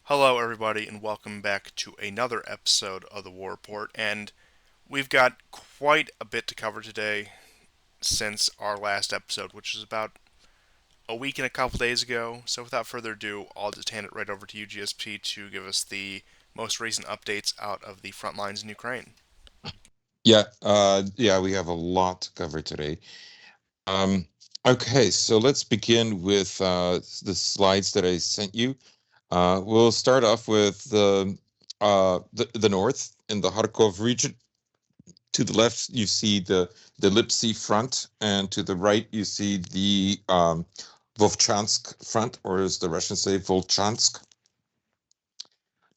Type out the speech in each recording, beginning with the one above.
Hello, everybody, and welcome back to another episode of the War Report. And we've got quite a bit to cover today since our last episode, which was about a week and a couple days ago. So, without further ado, I'll just hand it right over to you, GSP, to give us the most recent updates out of the front lines in Ukraine. Yeah, we have a lot to cover today. Um, okay, so let's begin with the slides that I sent you. We'll start off with the north in the Kharkov region. To the left, you see the Lipsy front, and to the right, you see the Vovchansk front, or as the Russians say, Volchansk.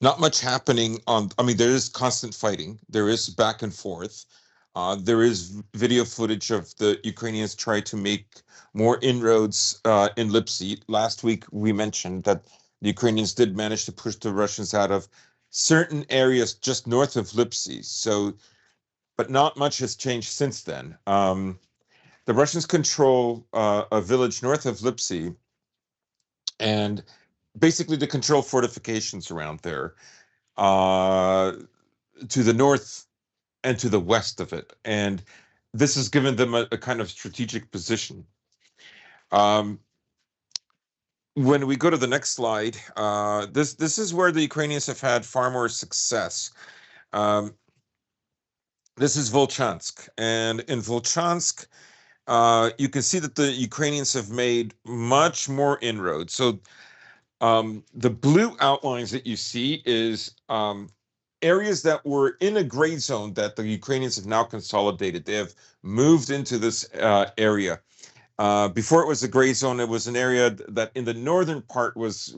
Not much happening I mean, there is constant fighting. There is back and forth. There is video footage of the Ukrainians try to make more inroads in Lipsy. Last week, we mentioned that the Ukrainians did manage to push the Russians out of certain areas just north of Lipsy. So, but not much has changed since then. The Russians control a village north of Lipsy, and basically they control fortifications around there. uh, to the north and to the west of it. And this has given them a kind of strategic position. Um, when we go to the next slide, this is where the Ukrainians have had far more success. Um, this is Volchansk, and in Volchansk, you can see that the Ukrainians have made much more inroads. So the blue outlines that you see is areas that were in a gray zone that the Ukrainians have now consolidated. They have moved into this area. Before it was a gray zone, it was an area that in the northern part was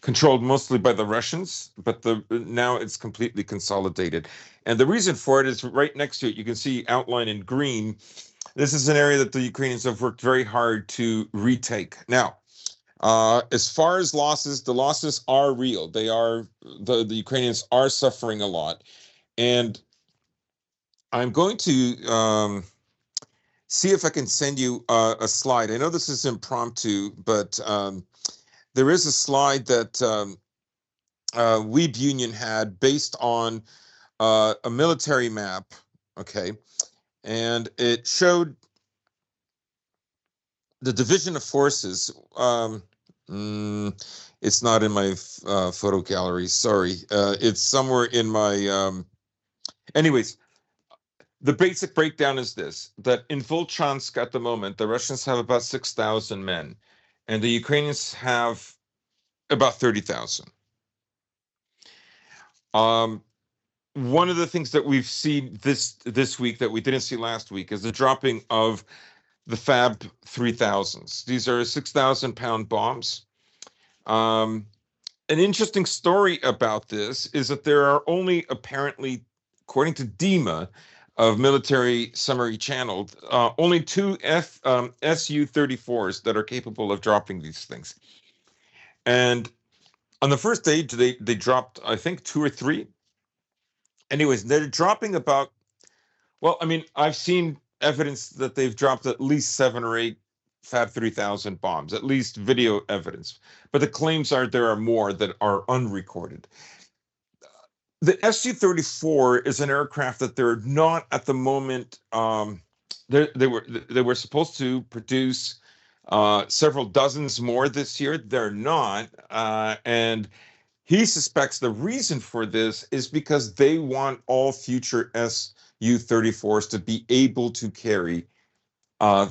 controlled mostly by the Russians, but now it's completely consolidated. And the reason for it is right next to it. You can see outlined in green. This is an area that the Ukrainians have worked very hard to retake. Now, as far as losses, the losses are real. They are the Ukrainians are suffering a lot, and I'm going to see if I can send you a slide. I know this is impromptu, but there is a slide that Weeb Union had based on a military map. Okay, and it showed the division of forces. It's not in my photo gallery. Sorry. It's somewhere in my. Anyways, the basic breakdown is this: that in Volchansk at the moment, the Russians have about 6,000 men, and the Ukrainians have about 30,000. Um, one of the things that we've seen this week that we didn't see last week is the dropping of the Fab 3000s. These are 6,000-pound bombs. Um, an interesting story about this is that there are only apparently, according to DEMA of Military Summary Channel, only two Su-34s that are capable of dropping these things. And on the first day, they dropped, I think, two or three. Anyways, they're dropping about, well, I mean, I've seen evidence that they've dropped at least 7 or 8 Fab 3000 bombs, at least video evidence. But the claims are there are more that are unrecorded. The Su-34 is an aircraft that they're not at the moment. They were supposed to produce several dozens more this year. They're not, and he suspects the reason for this is because they want all future Su-34s to be able to carry uh,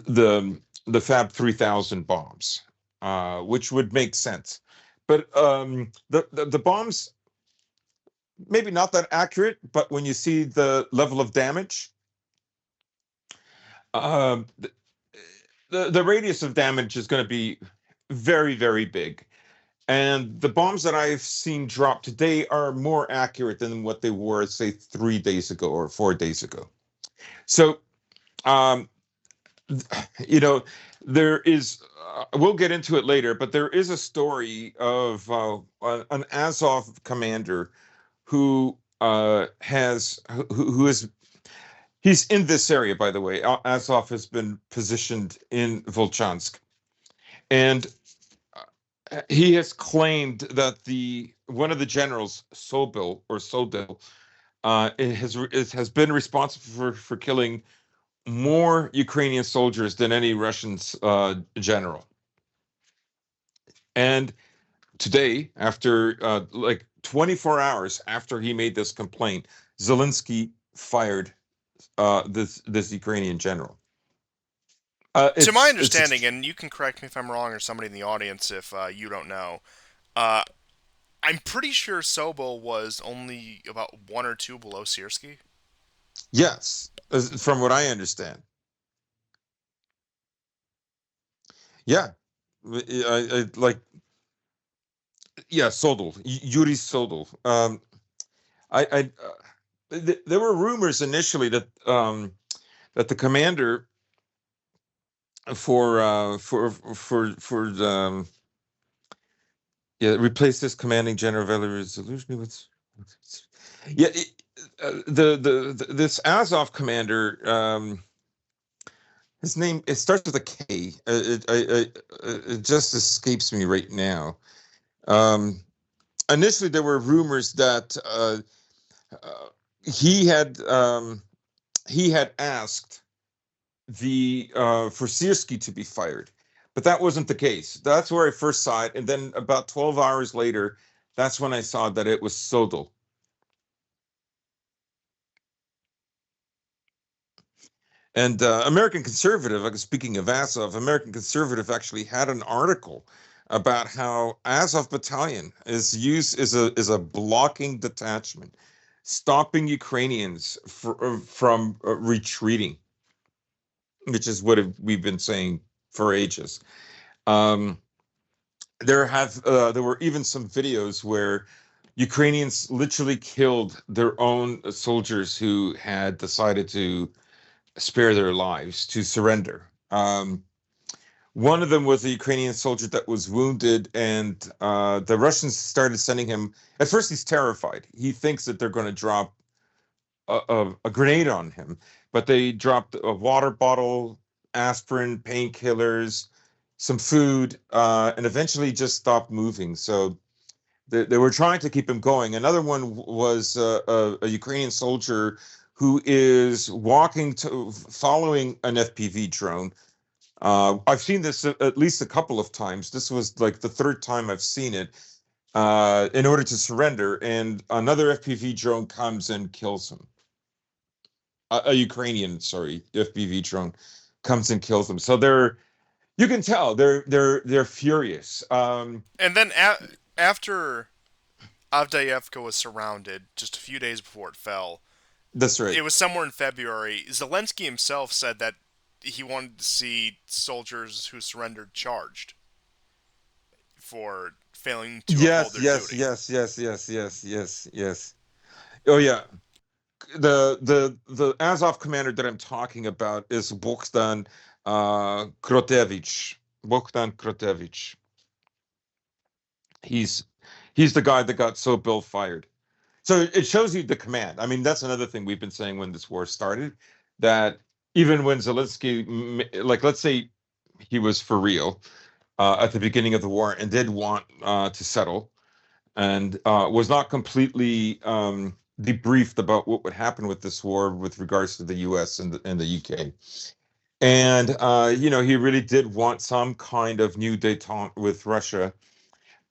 the Fab 3000 bombs, which would make sense. But the bombs maybe not that accurate, but when you see the level of damage, uh, the radius of damage is going to be very, very big. And the bombs that I've seen drop today are more accurate than what they were, say, 3 days ago or 4 days ago. So, um, you know, there is, we'll get into it later, but there is a story of an Azov commander who who is he's in this area, by the way. Azov has been positioned in Volchansk, and he has claimed that the one of the generals, Sobel, it has been responsible for killing more Ukrainian soldiers than any Russian general. And today, after like 24 hours after he made this complaint, Zelensky fired this Ukrainian general. To my It's understanding, and you can correct me if I'm wrong, or somebody in the audience if you don't know, uh, I'm pretty sure Sobel was only about one or two below Siersky. yes, from what I understand. Yeah, like yeah, Sodol, Yuri Sodol. There were rumors initially that the commander for yeah, replace this commanding general Valery Zaluzhny with yeah this Azov commander, his name, it starts with a K. It just escapes me right now. Um, Initially, there were rumors that uh, he had um, he had asked the for Siersky to be fired, but that wasn't the case. That's where I first saw it, and then about 12 hours later, that's when I saw that it was Sodal. And American Conservative, like speaking of Azov, American Conservative actually had an article about how Azov Battalion is a blocking detachment, stopping Ukrainians from retreating, which is what we've been saying for ages. Um, there were even some videos where Ukrainians literally killed their own soldiers who had decided to spare their lives to surrender. One of them was a Ukrainian soldier that was wounded, and the Russians started sending him. At first, he's terrified. He thinks that they're going to drop a grenade on him, but they dropped a water bottle, aspirin, painkillers, some food, and eventually just stopped moving. So they were trying to keep him going. Another one was a Ukrainian soldier who is following an FPV drone. I've seen this at least a couple of times. This was like the third time I've seen it. In order to surrender, and another FPV drone comes and kills him. A Ukrainian, sorry, FPV drone comes and kills him. So you can tell they're furious. And then after Avdiivka was surrounded, just a few days before it fell, That's right. it was somewhere in February. Zelensky himself said that he wanted to see soldiers who surrendered charged for failing to uphold Yes, their yes, duty. yes, yes, yes, yes, yes, yes. Oh yeah. The Azov commander that I'm talking about is Bogdan Krotevich. Bogdan Krotevich. He's he's the guy that got Bill fired. So it shows you the command. I mean, that's another thing we've been saying when this war started, that even when Zelensky, like let's say he was for real at the beginning of the war and did want to settle, and was not completely debriefed about what would happen with this war with regards to the U.S. and the U.K. And he really did want some kind of new détente with Russia.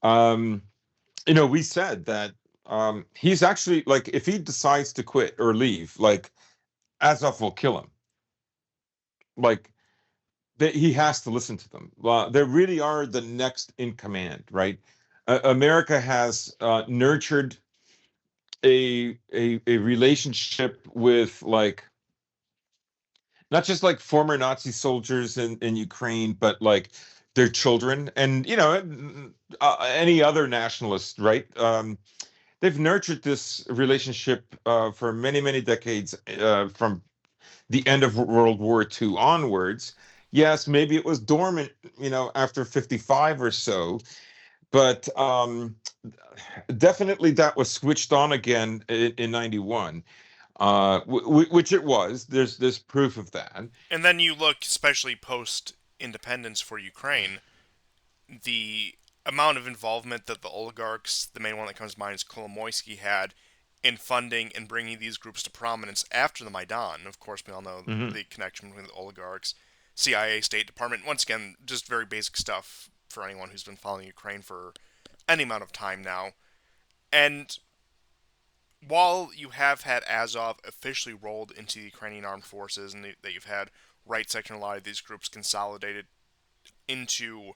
Um, we said that he's actually like, if he decides to quit or leave, like Azov will kill him. Like that, he has to listen to them. They really are the next in command, right? America has nurtured a relationship with, like, not just like former Nazi soldiers in Ukraine, but like their children and any other nationalist, right? They've nurtured this relationship for many, many decades, from the end of World War II onwards. Yes, maybe it was dormant, after 55 or so, but definitely that was switched on again in 91, which it was. There's proof of that. And then you look, especially post independence for Ukraine, the amount of involvement that the oligarchs, the main one that comes to mind is Kolomoisky, had in funding and bringing these groups to prominence after the Maidan. Of course, we all know Hmm. the connection between the oligarchs, CIA, State Department. Once again, just very basic stuff for anyone who's been following Ukraine for any amount of time now. And while you have had Azov officially rolled into the Ukrainian armed forces, and that you've had right sector and a lot of these groups consolidated into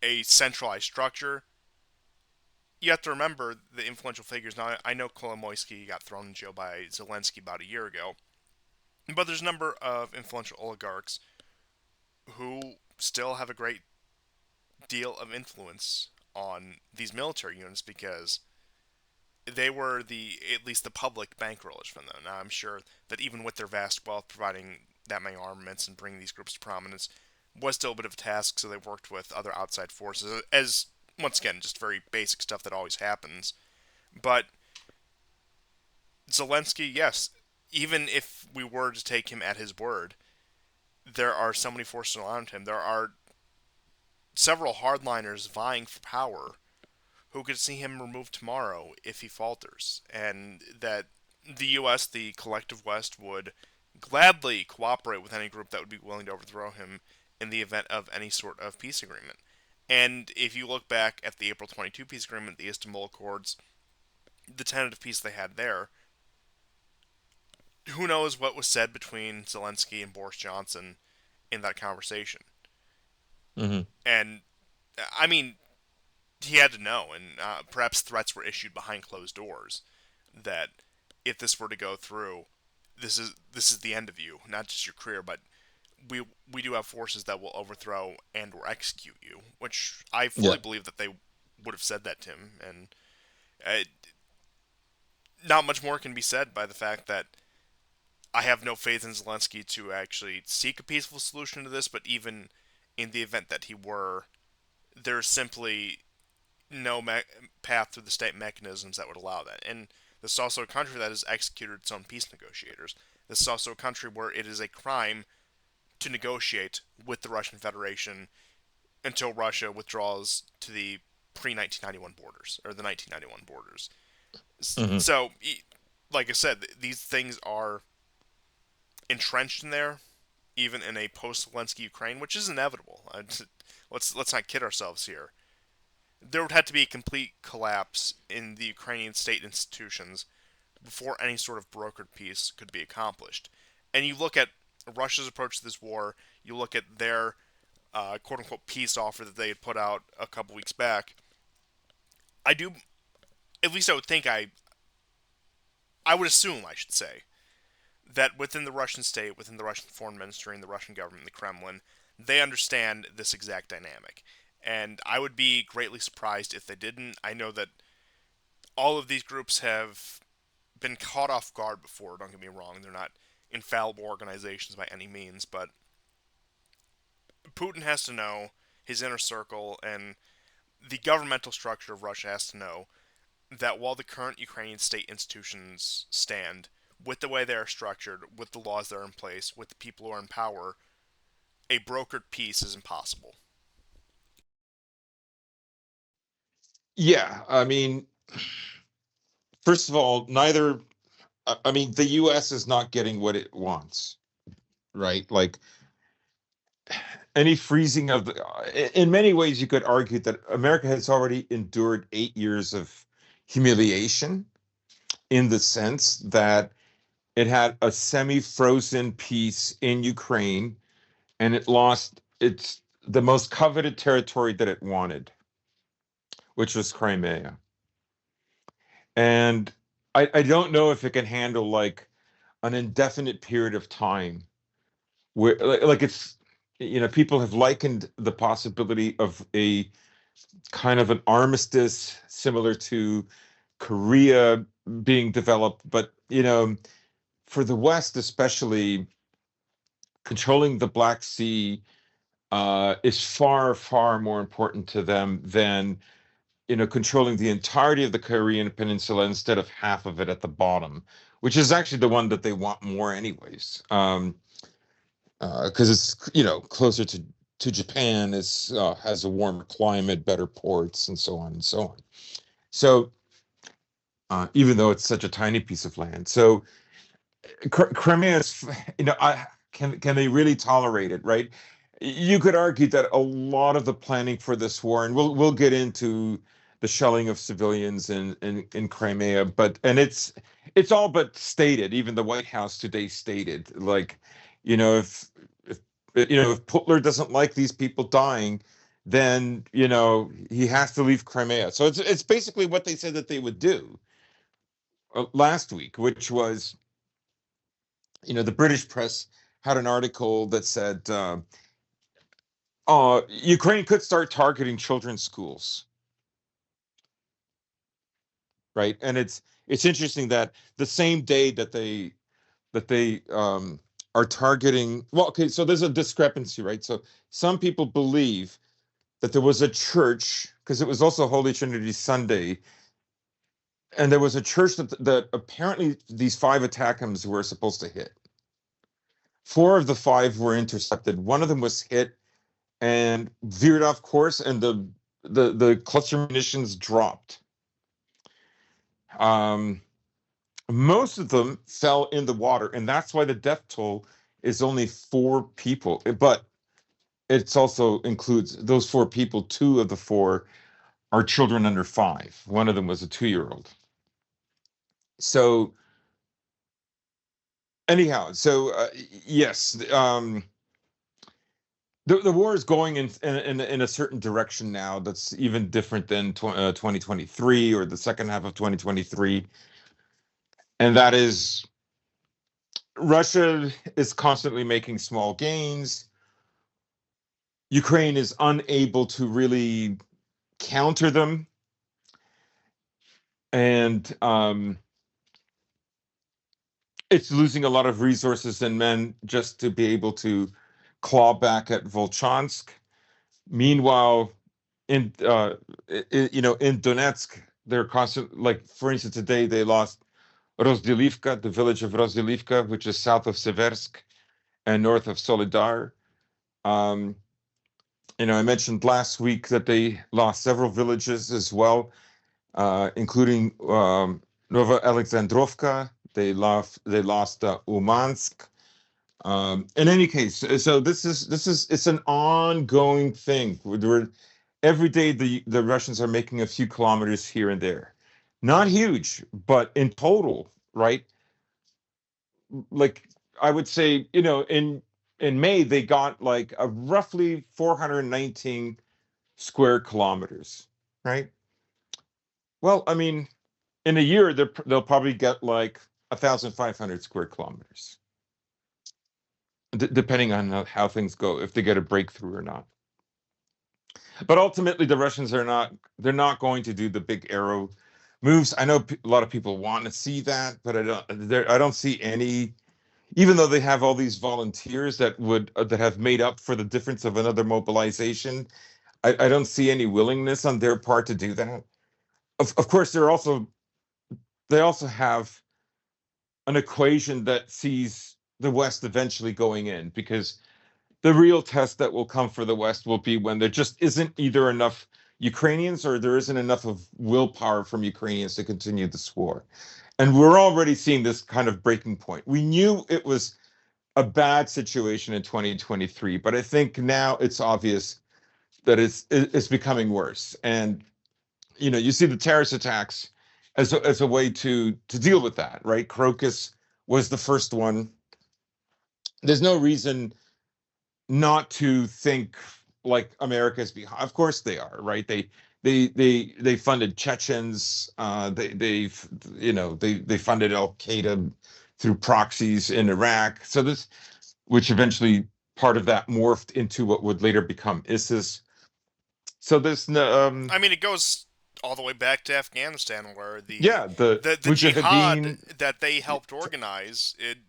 a centralized structure, you have to remember the influential figures. Now, I know Kolomoisky got thrown in jail by Zelensky about a year ago, but there's a number of influential oligarchs who still have a great deal of influence on these military units because they were at least the public bankrollers from them. Now, I'm sure that even with their vast wealth providing that many armaments and bringing these groups to prominence was still a bit of a task, so they worked with other outside forces, as, once again, just very basic stuff that always happens. But Zelensky, yes, even if we were to take him at his word, there are so many forces around him. There are several hardliners vying for power who could see him removed tomorrow if he falters, and that the U.S., the collective West, would gladly cooperate with any group that would be willing to overthrow him in the event of any sort of peace agreement. And if you look back at the April 22 peace agreement, the Istanbul Accords, the tentative peace they had there, who knows what was said between Zelensky and Boris Johnson in that conversation. Hmm. And, I mean, he had to know, and perhaps threats were issued behind closed doors that if this were to go through, this is the end of you, not just your career, but we do have forces that will overthrow and or execute you, which I Yeah. fully believe that they would have said that to him, and uh, not much more can be said by the fact that I have no faith in Zelensky to actually seek a peaceful solution to this, but even in the event that he were, there's simply no path through the state mechanisms that would allow that. And this is also a country that has executed its own peace negotiators. This is also a country where it is a crime to negotiate with the Russian Federation until Russia withdraws to the pre 1991 borders, or the 1991 borders. Hmm. So, like I said, these things are entrenched in there, even in a post Zelensky Ukraine, which is inevitable. Let's not kid ourselves here. There would have to be a complete collapse in the Ukrainian state institutions before any sort of brokered peace could be accomplished. And you look at Russia's approach to this war, you look at their quote unquote peace offer that they had put out a couple weeks back. I do, at least I would think, I would assume, I should say, that within the Russian state, within the Russian foreign ministry, and the Russian government, the Kremlin, they understand this exact dynamic. And I would be greatly surprised if they didn't. I know that all of these groups have been caught off guard before, don't get me wrong. They're not infallible organizations by any means, but Putin has to know, his inner circle, and the governmental structure of Russia has to know that while the current Ukrainian state institutions stand, with the way they are structured, with the laws that are in place, with the people who are in power, a brokered peace is impossible. Yeah. I mean, first of all, I mean, the US is not getting what it wants, right? Like any freezing of in many ways, you could argue that America has already endured 8 years of humiliation in the sense that it had a semi-frozen peace in Ukraine and it lost its the most coveted territory that it wanted, which was Crimea. And I don't know if it can handle like an indefinite period of time where like it's people have likened the possibility of a kind of an armistice similar to Korea being developed, but for the West especially, controlling the Black Sea is far, far more important to them than controlling the entirety of the Korean Peninsula instead of half of it at the bottom, which is actually the one that they want more, anyways, because it's closer to to Japan is has a warmer climate, better ports, and so on and so on. So even though it's such a tiny piece of land, so Crimea is, can they really tolerate it, right? You could argue that a lot of the planning for this war, and we'll get into the shelling of civilians in Crimea, but and it's all but stated. Even the White House today stated, like, if if Putler doesn't like these people dying, then he has to leave Crimea. So it's basically what they said that they would do last week, which was the British press had an article that said Ukraine could start targeting children's schools, right? And it's interesting that the same day that they are targeting. Well, okay, so there's a discrepancy, right? So some people believe that there was a church because it was also Holy Trinity Sunday, and there was a church that apparently these five ATACMS were supposed to hit. Four of the five were intercepted. One of them was hit and veered off course, and the cluster munitions dropped. Um, Most of them fell in the water, and that's why the death toll is only four people. But it also includes those four people. Two of the four are children under 5. One of them was a 2-year-old. So anyhow, yes, the war is going in a certain direction now that's even different than 2023 or the second half of 2023, and that is Russia is constantly making small gains. Ukraine is unable to really counter them, and it's losing a lot of resources and men just to be able to claw back at Volchansk. Meanwhile, in Donetsk, they're constant. Like, for instance, today they lost Rozdelivka, the village of Rozdelivka, which is south of Seversk and north of Solidar. Um, I mentioned last week that they lost several villages as well, including Nova Alexandrovka. They lost Umansk. In any case, so this is it's an ongoing thing. Every day the Russians are making a few kilometers here and there, not huge, but in total, right? Like, I would say, in May they got like a roughly 419 square kilometers, right? Well, I mean, in a year they'll probably get like 1,500 square kilometers, depending on how things go, if they get a breakthrough or not. But ultimately, the Russians they're not going to do the big arrow moves. I know a lot of people want to see that, but I don't see any. Even though they have all these volunteers that have made up for the difference of another mobilization, I don't see any willingness on their part to do that. Of course, they also have an equation that sees the West eventually going in, because the real test that will come for the West will be when there just isn't either enough Ukrainians or there isn't enough of willpower from Ukrainians to continue this war. And we're already seeing this kind of breaking point. We knew it was a bad situation in 2023, but I think now it's obvious that it's becoming worse. And you see the terrorist attacks as a way to deal with that, right? Crocus was the first one. There's no reason not to think like America's behind. Of course they are, right? They funded Chechens. They funded Al Qaeda through proxies in Iraq. So this, which eventually part of that morphed into what would later become ISIS. So this, I mean, it goes all the way back to Afghanistan, where the yeah, the the jihad Mujahideen. that they helped organize, it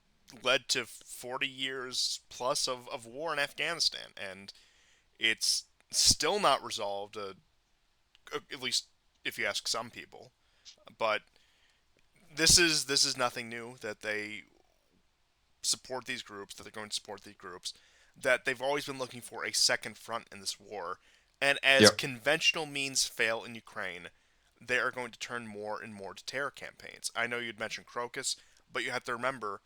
led to 40 years plus of war in Afghanistan, and it's still not resolved. At least if you ask some people, but this is nothing new that they support these groups, that they're going to support these groups. that they've always been looking for a second front in this war. And as Yep. conventional means fail in Ukraine, they are going to turn more and more to terror campaigns. I know you'd mentioned Crocus, but you have to remember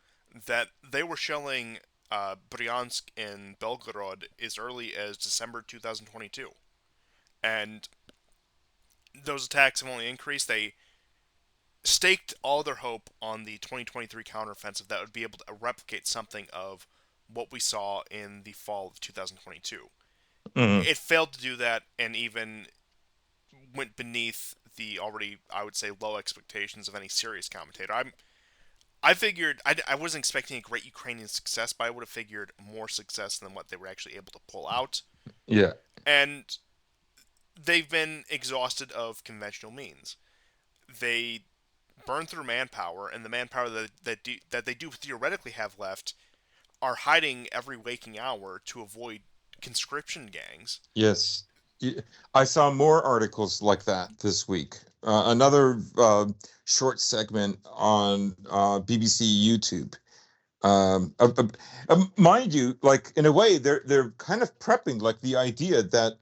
that they were shelling Bryansk and Belgorod as early as December 2022. And those attacks have only increased. They staked all their hope on the 2023 counteroffensive that would be able to replicate something of what we saw in the fall of 2022. Hmm. It failed to do that and even went beneath the already, I would say, low expectations of any serious commentator. I figured I wasn't expecting a great Ukrainian success, but I would have figured more success than what they were actually able to pull out. Yeah. And they've been exhausted of conventional means. They burn through manpower, and the manpower that they do theoretically have left are hiding every waking hour to avoid conscription gangs. Yes. I saw more articles like that this week. Another short segment on BBC YouTube. Mind you, like in a way, they're kind of prepping like the idea that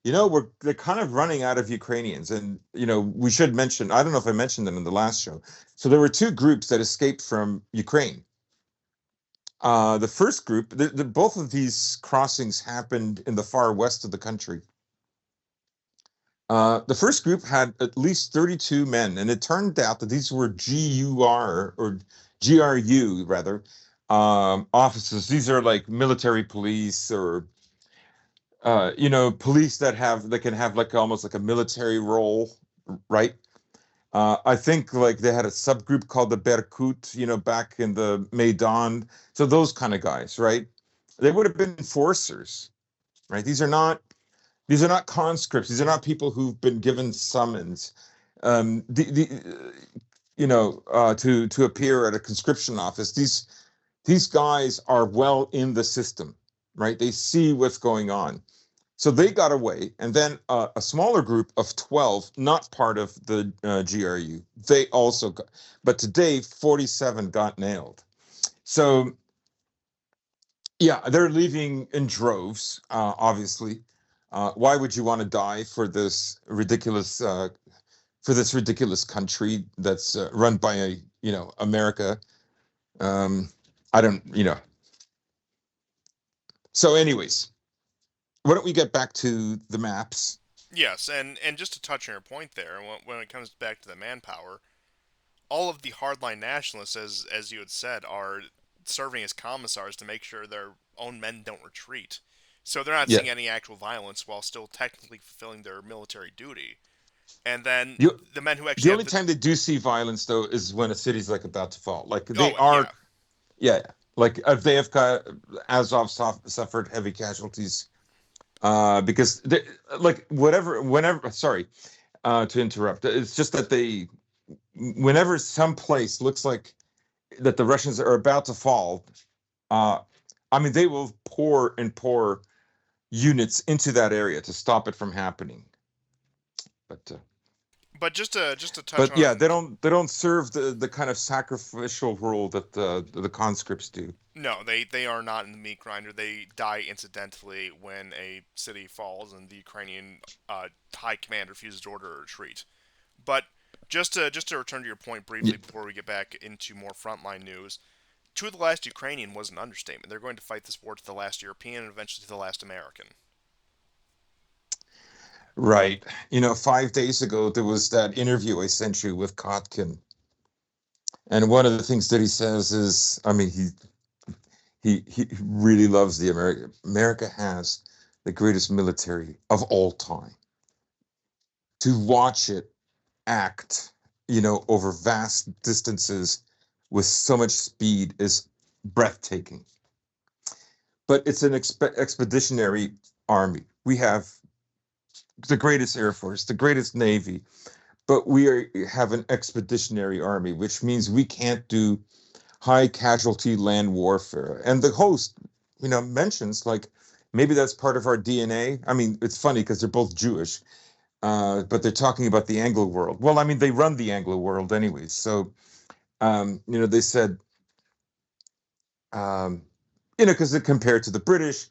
they're kind of running out of Ukrainians, and we should mention. I don't know if I mentioned them in the last show. So there were two groups that escaped from Ukraine. The first group, both of these crossings happened in the far west of the country. The first group had at least 32 men, and it turned out that these were GUR or GRU rather officers. These are like military police or police that can have like almost like a military role, right? I think like they had a subgroup called the Berkut, back in the Maidan. So those kind of guys, right? They would have been enforcers, right? These are not conscripts. These are not people who've been given summons, to appear at a conscription office. These guys are well in the system, right? They see what's going on. So they got away, and then a smaller group of 12, not part of the GRU, they also got. But today, 47 got nailed. So yeah, they're leaving in droves, obviously. Why would you want to die for this ridiculous country that's run by America? Um, I don't, So, anyways, why don't we get back to the maps? Yes, and just to touch on your point there, when it comes back to the manpower, all of the hardline nationalists, as you had said, are serving as commissars to make sure their own men don't retreat. So they're not Yeah, seeing any actual violence while still technically fulfilling their military duty. And then the the men who the actually have only the time they do see violence though is when a city's like about to fall. Like they oh are, yeah, yeah, yeah. Like if they have Azov suffered heavy casualties, because they, like whenever, sorry, to interrupt. It's just that whenever some place looks like that the Russians are about to fall, uh, I mean, they will pour and pour units into that area to stop it from happening. But but just to touch but yeah, on they don't serve the kind of sacrificial role that the conscripts do. no, they are not in the meat grinder. They die incidentally when a city falls and the Ukrainian high command refuses to order a retreat. But just to return to your point Yeah. briefly before we get back into more frontline news, to the last Ukrainian was an understatement. They're going to fight this war to the last European and eventually to the last American. Right. 5 days ago there was that interview I sent you with Kotkin, and one of the things that he says is, I mean, he really loves the America. America has the greatest military of all time. To watch it act, over vast distances with so much speed is breathtaking. But it's an expeditionary army. We have the greatest air force, the greatest navy, but have an expeditionary army, which means we can't do high casualty land warfare. And the host, mentions like maybe that's part of our DNA. I mean, it's funny because they're both Jewish, but they're talking about the Anglo world. Well, I mean, they run the Anglo world anyways. So, they said, because compared to the British,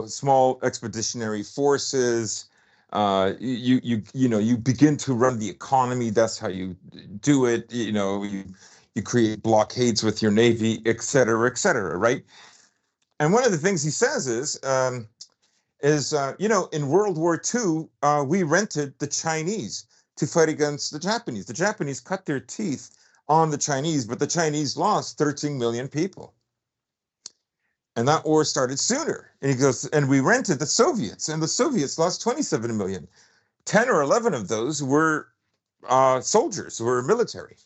small expeditionary forces. You begin to run the economy. That's how you do it. You create blockades with your navy, et cetera, right? And one of the things he says is in World War II, we rented the Chinese to fight against the Japanese. The Japanese cut their teeth on the Chinese, but the Chinese lost 13 million people. And that war started sooner. And he goes, and we rented the Soviets, and the Soviets lost 27 million. 10 or 11 of those were soldiers, were military.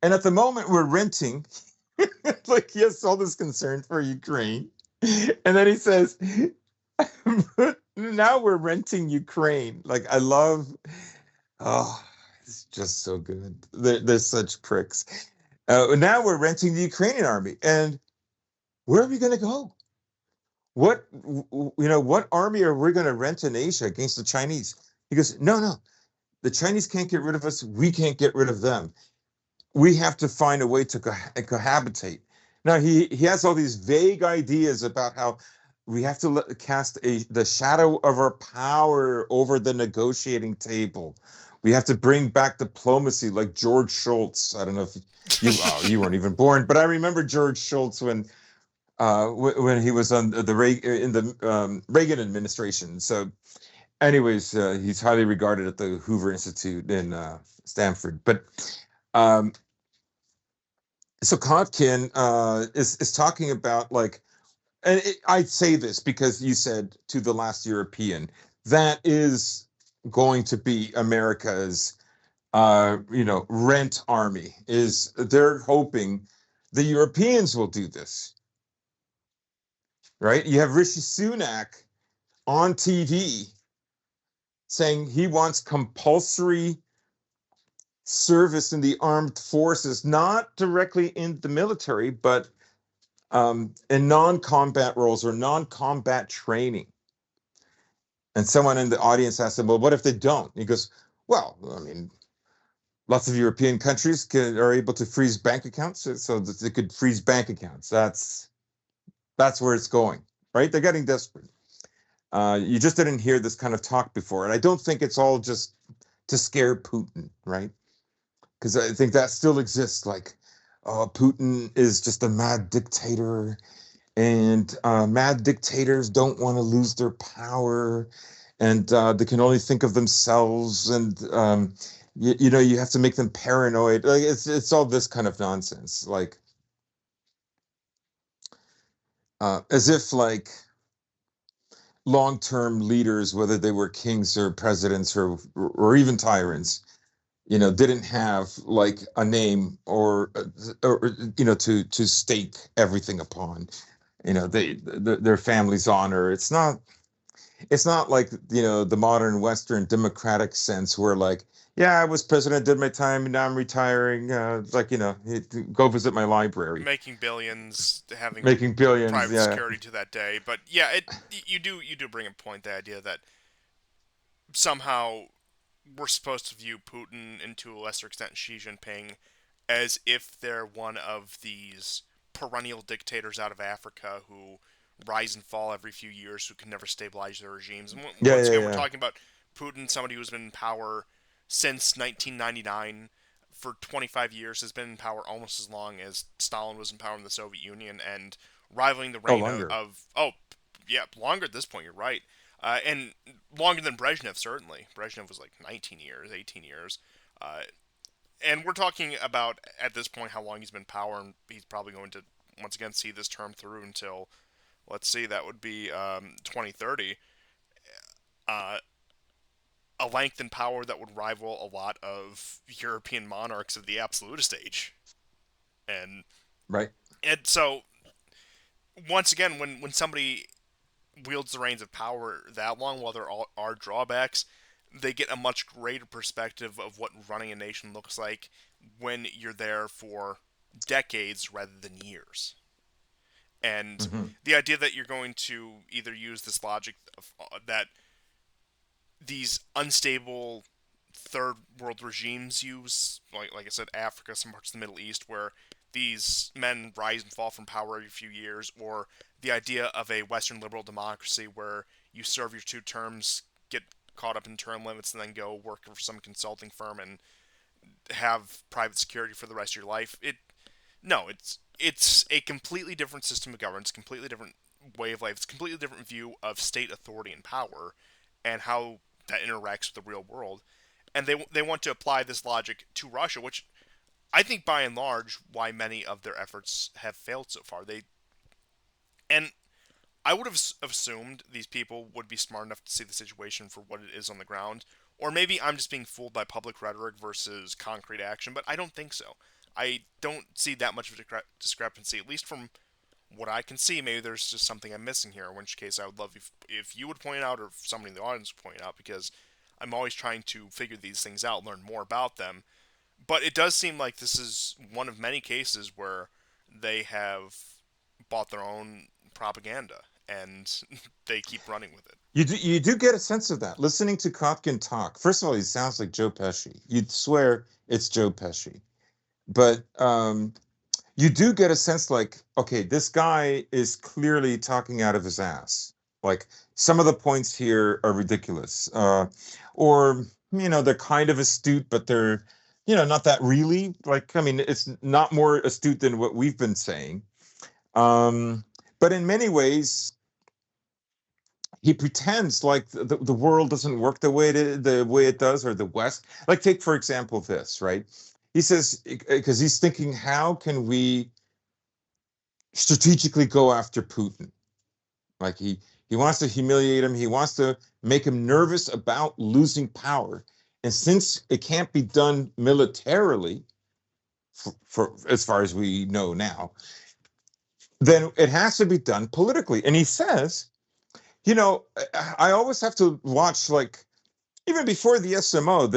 And at the moment, we're renting, like he has all this concern for Ukraine. And then he says, now we're renting Ukraine. Like, I love, oh, it's just so good. They're such pricks. Now we're renting the Ukrainian army. And where are we going to go? What army are we going to rent in Asia against the Chinese? He goes, no, no, the Chinese can't get rid of us. We can't get rid of them. We have to find a way to cohabitate. Now he has all these vague ideas about how we have to cast the shadow of our power over the negotiating table. We have to bring back diplomacy, like George Shultz. I don't know if you weren't even born, but I remember George Shultz when he was on in the Reagan administration. So, anyways, he's highly regarded at the Hoover Institute in Stanford. But um, so Kotkin is talking about like, and I'd say this because you said to the last European, that is going to be America's rent army. Is they're hoping the Europeans will do this, right? You have Rishi Sunak on TV saying he wants compulsory service in the armed forces, not directly in the military, but in non-combat roles or non-combat training. And someone in the audience asked him, well, what if they don't? He goes, well, I mean, lots of European countries are able to freeze bank accounts, so that they could freeze bank accounts. That's where it's going, right? They're getting desperate. You just didn't hear this kind of talk before. And I don't think it's all just to scare Putin, right? Because I think that still exists. Like, oh, Putin is just a mad dictator, and mad dictators don't want to lose their power, and they can only think of themselves, and you have to make them paranoid. Like, it's all this kind of nonsense. Like, as if like long-term leaders, whether they were kings or presidents or even tyrants, didn't have like a name or to stake everything upon. Their family's honor. It's not like the modern Western democratic sense where like, yeah, I was president, did my time, and now I'm retiring. Like go visit my library, Making billions, having making billions. private Yeah, security to that day. But yeah, you do bring a point, the idea that somehow we're supposed to view Putin and to a lesser extent Xi Jinping as if they're one of these perennial dictators out of Africa who rise and fall every few years, who can never stabilize their regimes. And yeah, once yeah, again, we're yeah. talking about Putin, somebody who's been in power since 1999 for 25 years, has been in power almost as long as Stalin was in power in the Soviet Union, and rivaling the Oh, reign of, longer. of oh, yeah, longer at this point, you're right. And longer than Brezhnev, certainly. Brezhnev was like 19 years, 18 years. Uh, and we're talking about, at this point, how long he's been in power, and he's probably going to, once again, see this term through until, let's see, that would be 2030. Uh, a length in power that would rival a lot of European monarchs of the absolutist age. And, Right. and so, once again, when somebody wields the reins of power that long, while there are drawbacks, they get a much greater perspective of what running a nation looks like when you're there for decades rather than years. And Hmm. the idea that you're going to either use this logic that these unstable third world regimes use, like I said, Africa, some parts of the Middle East, where these men rise and fall from power every few years, or the idea of a Western liberal democracy where you serve your 2 terms, get caught up in term limits, and then go work for some consulting firm and have private security for the rest of your life. It's a completely different system of governance, completely different way of life. It's a completely different view of state authority and power, and how that interacts with the real world. And they want to apply this logic to Russia, which I think by and large why many of their efforts have failed so far. And I would have assumed these people would be smart enough to see the situation for what it is on the ground. Or maybe I'm just being fooled by public rhetoric versus concrete action, but I don't think so. I don't see that much of a discrepancy, at least from what I can see. Maybe there's just something I'm missing here, in which case I would love if you would point it out, or if somebody in the audience would point it out, because I'm always trying to figure these things out, learn more about them. But it does seem like this is one of many cases where they have bought their own propaganda and they keep running with it. You do get a sense of that listening to Kotkin talk. First of all, he sounds like Joe Pesci. You'd swear it's Joe Pesci, but you do get a sense like, okay, this guy is clearly talking out of his ass. Like some of the points here are ridiculous, or they're kind of astute, but they're not that really. Like, I mean, it's not more astute than what we've been saying. But in many ways, he pretends like the world doesn't work the way it does, or the West. Like, take for example this, right? He says, because he's thinking, how can we strategically go after Putin? Like he wants to humiliate him. He wants to make him nervous about losing power. And since it can't be done militarily, for as far as we know now, then it has to be done politically. And he says, I always have to watch, like, even before the SMO,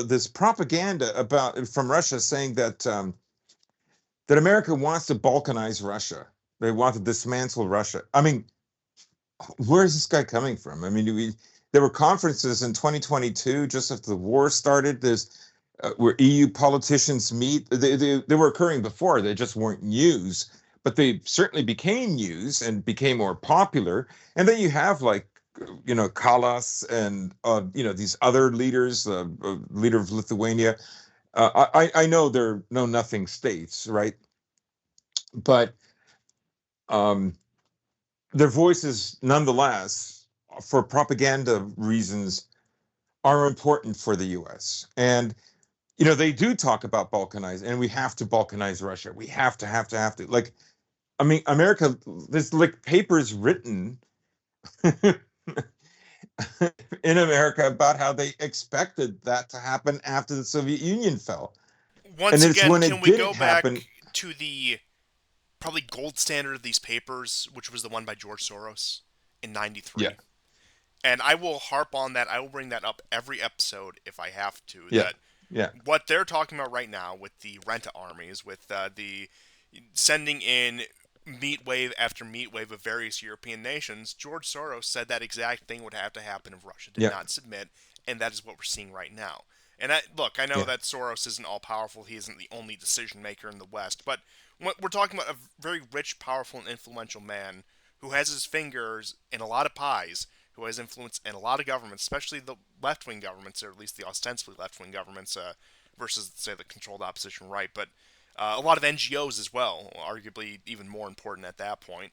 this propaganda from Russia saying that that America wants to balkanize Russia. They want to dismantle Russia. I mean, where is this guy coming from? I mean, there were conferences in 2022 just after the war started. There's where EU politicians meet. They were occurring before. They just weren't news, but they certainly became news and became more popular. And then you have, like, Kalas and these other leaders, leader of Lithuania. I know they're know nothing states, right? But their voices, nonetheless, for propaganda reasons, are important for the U.S. And they do talk about balkanize, and we have to balkanize Russia. We have to. Like, I mean, America, there's like papers written in America about how they expected that to happen after the Soviet Union fell. And Once it's again, when can it we didn't go happen. back to the probably gold standard of these papers, which was the one by George Soros in Yeah, '93? And I will harp on that. I will bring that up every episode if I have to. yeah, That yeah, what they're talking about right now with the rent armies, with the sending in meat wave after meat wave of various European nations, George Soros said that exact thing would have to happen if Russia did yeah, not submit, and that is what we're seeing right now. And look, I know yeah. that Soros isn't all powerful; he isn't the only decision maker in the West, but we're talking about a very rich, powerful, and influential man who has his fingers in a lot of pies, who has influence in a lot of governments, especially the left wing governments, or at least the ostensibly left wing governments, versus, say, the controlled opposition right. But a lot of NGOs as well, arguably even more important at that point,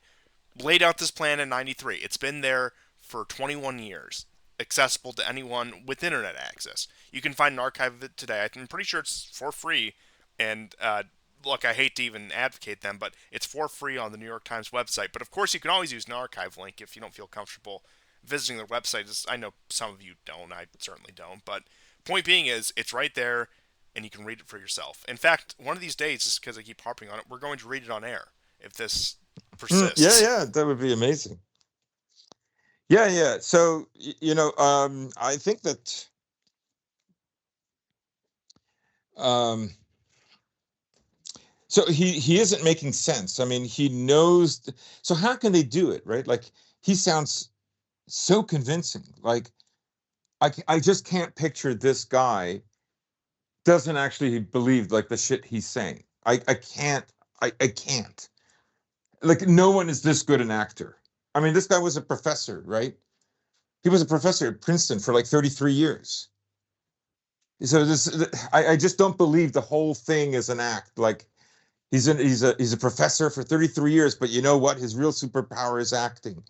laid out this plan in '93. It's been there for 21 years, accessible to anyone with internet access. You can find an archive of it today. I'm pretty sure it's for free. And look, I hate to even advocate them, but it's for free on the New York Times website. But of course, you can always use an archive link if you don't feel comfortable visiting their website. I know some of you don't. I certainly don't. But point being is, it's right there, and you can read it for yourself. In fact, one of these days, just because I keep harping on it, we're going to read it on air if this Yeah, persists. yeah, that would be amazing. Yeah, yeah. So I think that um, so he isn't making sense. I mean, he knows. So how can they do it, right? Like, he sounds so convincing. Like, I just can't picture this guy doesn't actually believe like the shit he's saying. I can't I can't. Like, no one is this good an actor. I mean, this guy was a professor, right? He was a professor at Princeton for like 33 years. So I just don't believe the whole thing is an act. Like, he's a professor for 33 years, but you know what? His real superpower is acting.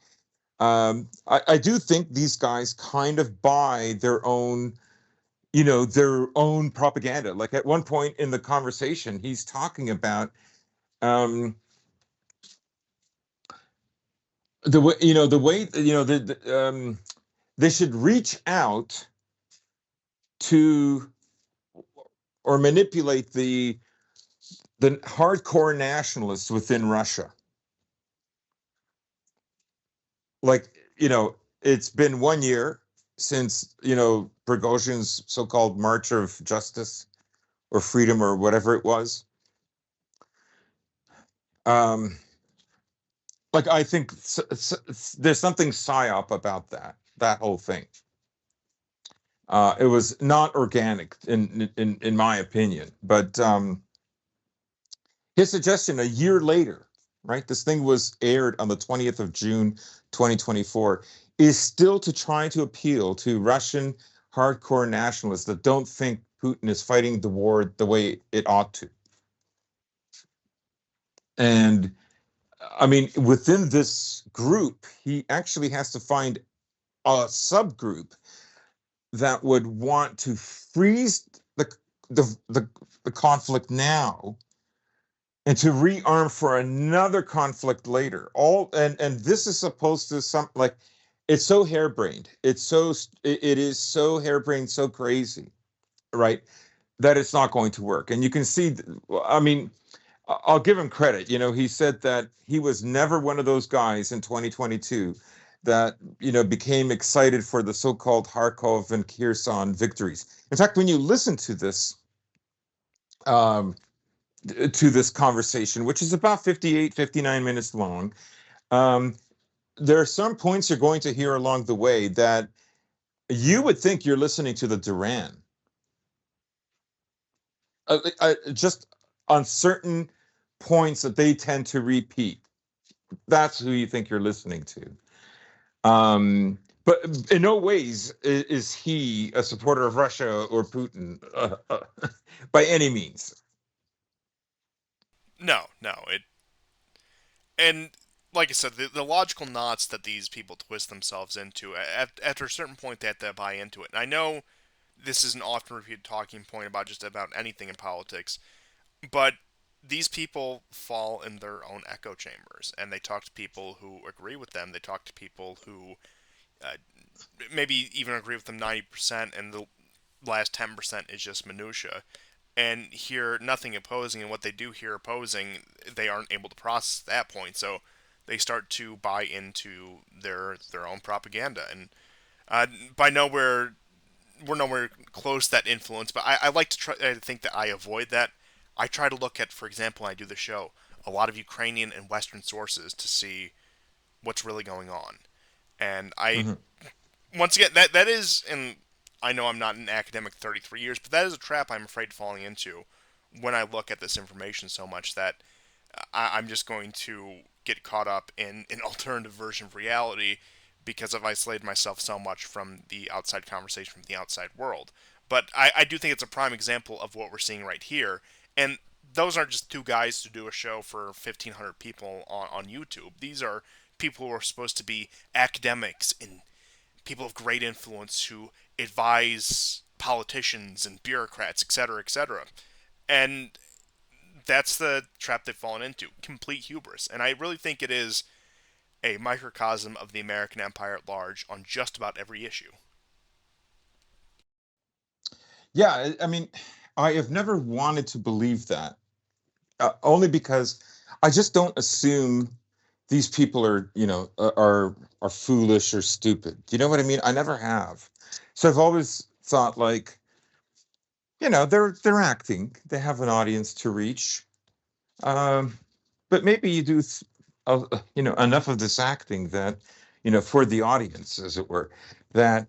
I do think these guys kind of buy their own, their own propaganda. Like, at one point in the conversation, he's talking about um, the way, they should reach out to or manipulate the hardcore nationalists within Russia. Like, it's been 1 year since, Prigozhin's so-called March of Justice or Freedom or whatever it was. Like, I think there's something psyop about that whole thing. It was not organic in my opinion, but his suggestion a year later, right? This thing was aired on the 20th of June, 2024, is still to try to appeal to Russian hardcore nationalists that don't think Putin is fighting the war the way it ought to. And I mean, within this group, he actually has to find a subgroup that would want to freeze the conflict now and to rearm for another conflict later. And this is supposed to like, it's so harebrained. It is so harebrained, so crazy, right? That it's not going to work. And you can see, I mean, I'll give him credit. He said that he was never one of those guys in 2022 that, became excited for the so-called Kharkov and Kherson victories. In fact, when you listen to this, conversation, which is about 58, 59 minutes long, there are some points you're going to hear along the way that you would think you're listening to the Duran. Just on certain points that they tend to repeat. That's who you think you're listening to. But in no ways is he a supporter of Russia or Putin by any means. No, and like I said, the logical knots that these people twist themselves into, after a certain point, they have to buy into it. And I know this is an often repeated talking point about just about anything in politics, but these people fall in their own echo chambers, and they talk to people who agree with them. They talk to people who uh, maybe even agree with them 90%, and the last 10% is just minutia. And hear nothing opposing, and what they do hear opposing, they aren't able to process at that point. So they start to buy into their own propaganda, and by nowhere we're nowhere close to that influence. But I like to try to think that I avoid that. I try to look at, for example, when I do the show, a lot of Ukrainian and Western sources to see what's really going on. And I, Mhm. once again, that is, and I know I'm not an academic 33 years, but that is a trap I'm afraid falling into when I look at this information so much that I'm just going to get caught up in an alternative version of reality because I've isolated myself so much from the outside conversation, from the outside world. But I do think it's a prime example of what we're seeing right here. And those aren't just two guys to do a show for 1,500 people on YouTube. These are people who are supposed to be academics and people of great influence who advise politicians and bureaucrats, etc., etc. And that's the trap they've fallen into, complete hubris. And I really think it is a microcosm of the American empire at large on just about every issue. Yeah, I mean, I have never wanted to believe that, only because I just don't assume these people are, are foolish or stupid. Do you know what I mean? I never have. So I've always thought, like, they're acting. They have an audience to reach. Um, but maybe you do, enough of this acting that, for the audience, as it were, that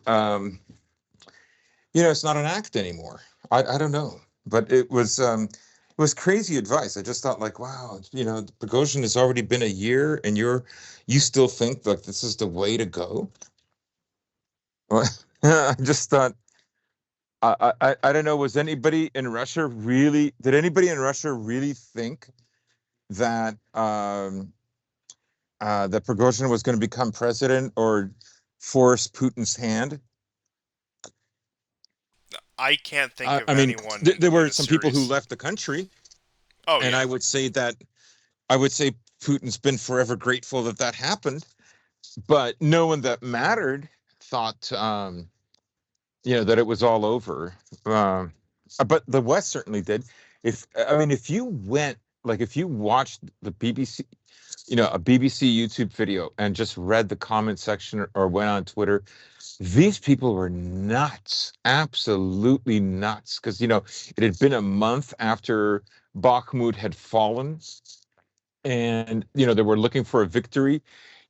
it's not an act anymore. I don't know, but it was. was crazy advice. I just thought like, wow, Prigozhin has already been a year, and you still think like this is the way to go? Well, I just thought, I don't know. Was anybody in Russia really? Did anybody in Russia really think that that Prigozhin was going to become president or force Putin's hand? I can't think of I mean, anyone there in were a some people who serious. left the country, Oh and yeah. I would say Putin's been forever grateful that that happened. But no one that mattered thought, that it was all over. Um, but the West certainly did. If you went, like, if you watched the BBC, a BBC YouTube video and just read the comment section or went on Twitter, these people were nuts, absolutely nuts. Because, it had been a month after Bakhmut had fallen, and, they were looking for a victory.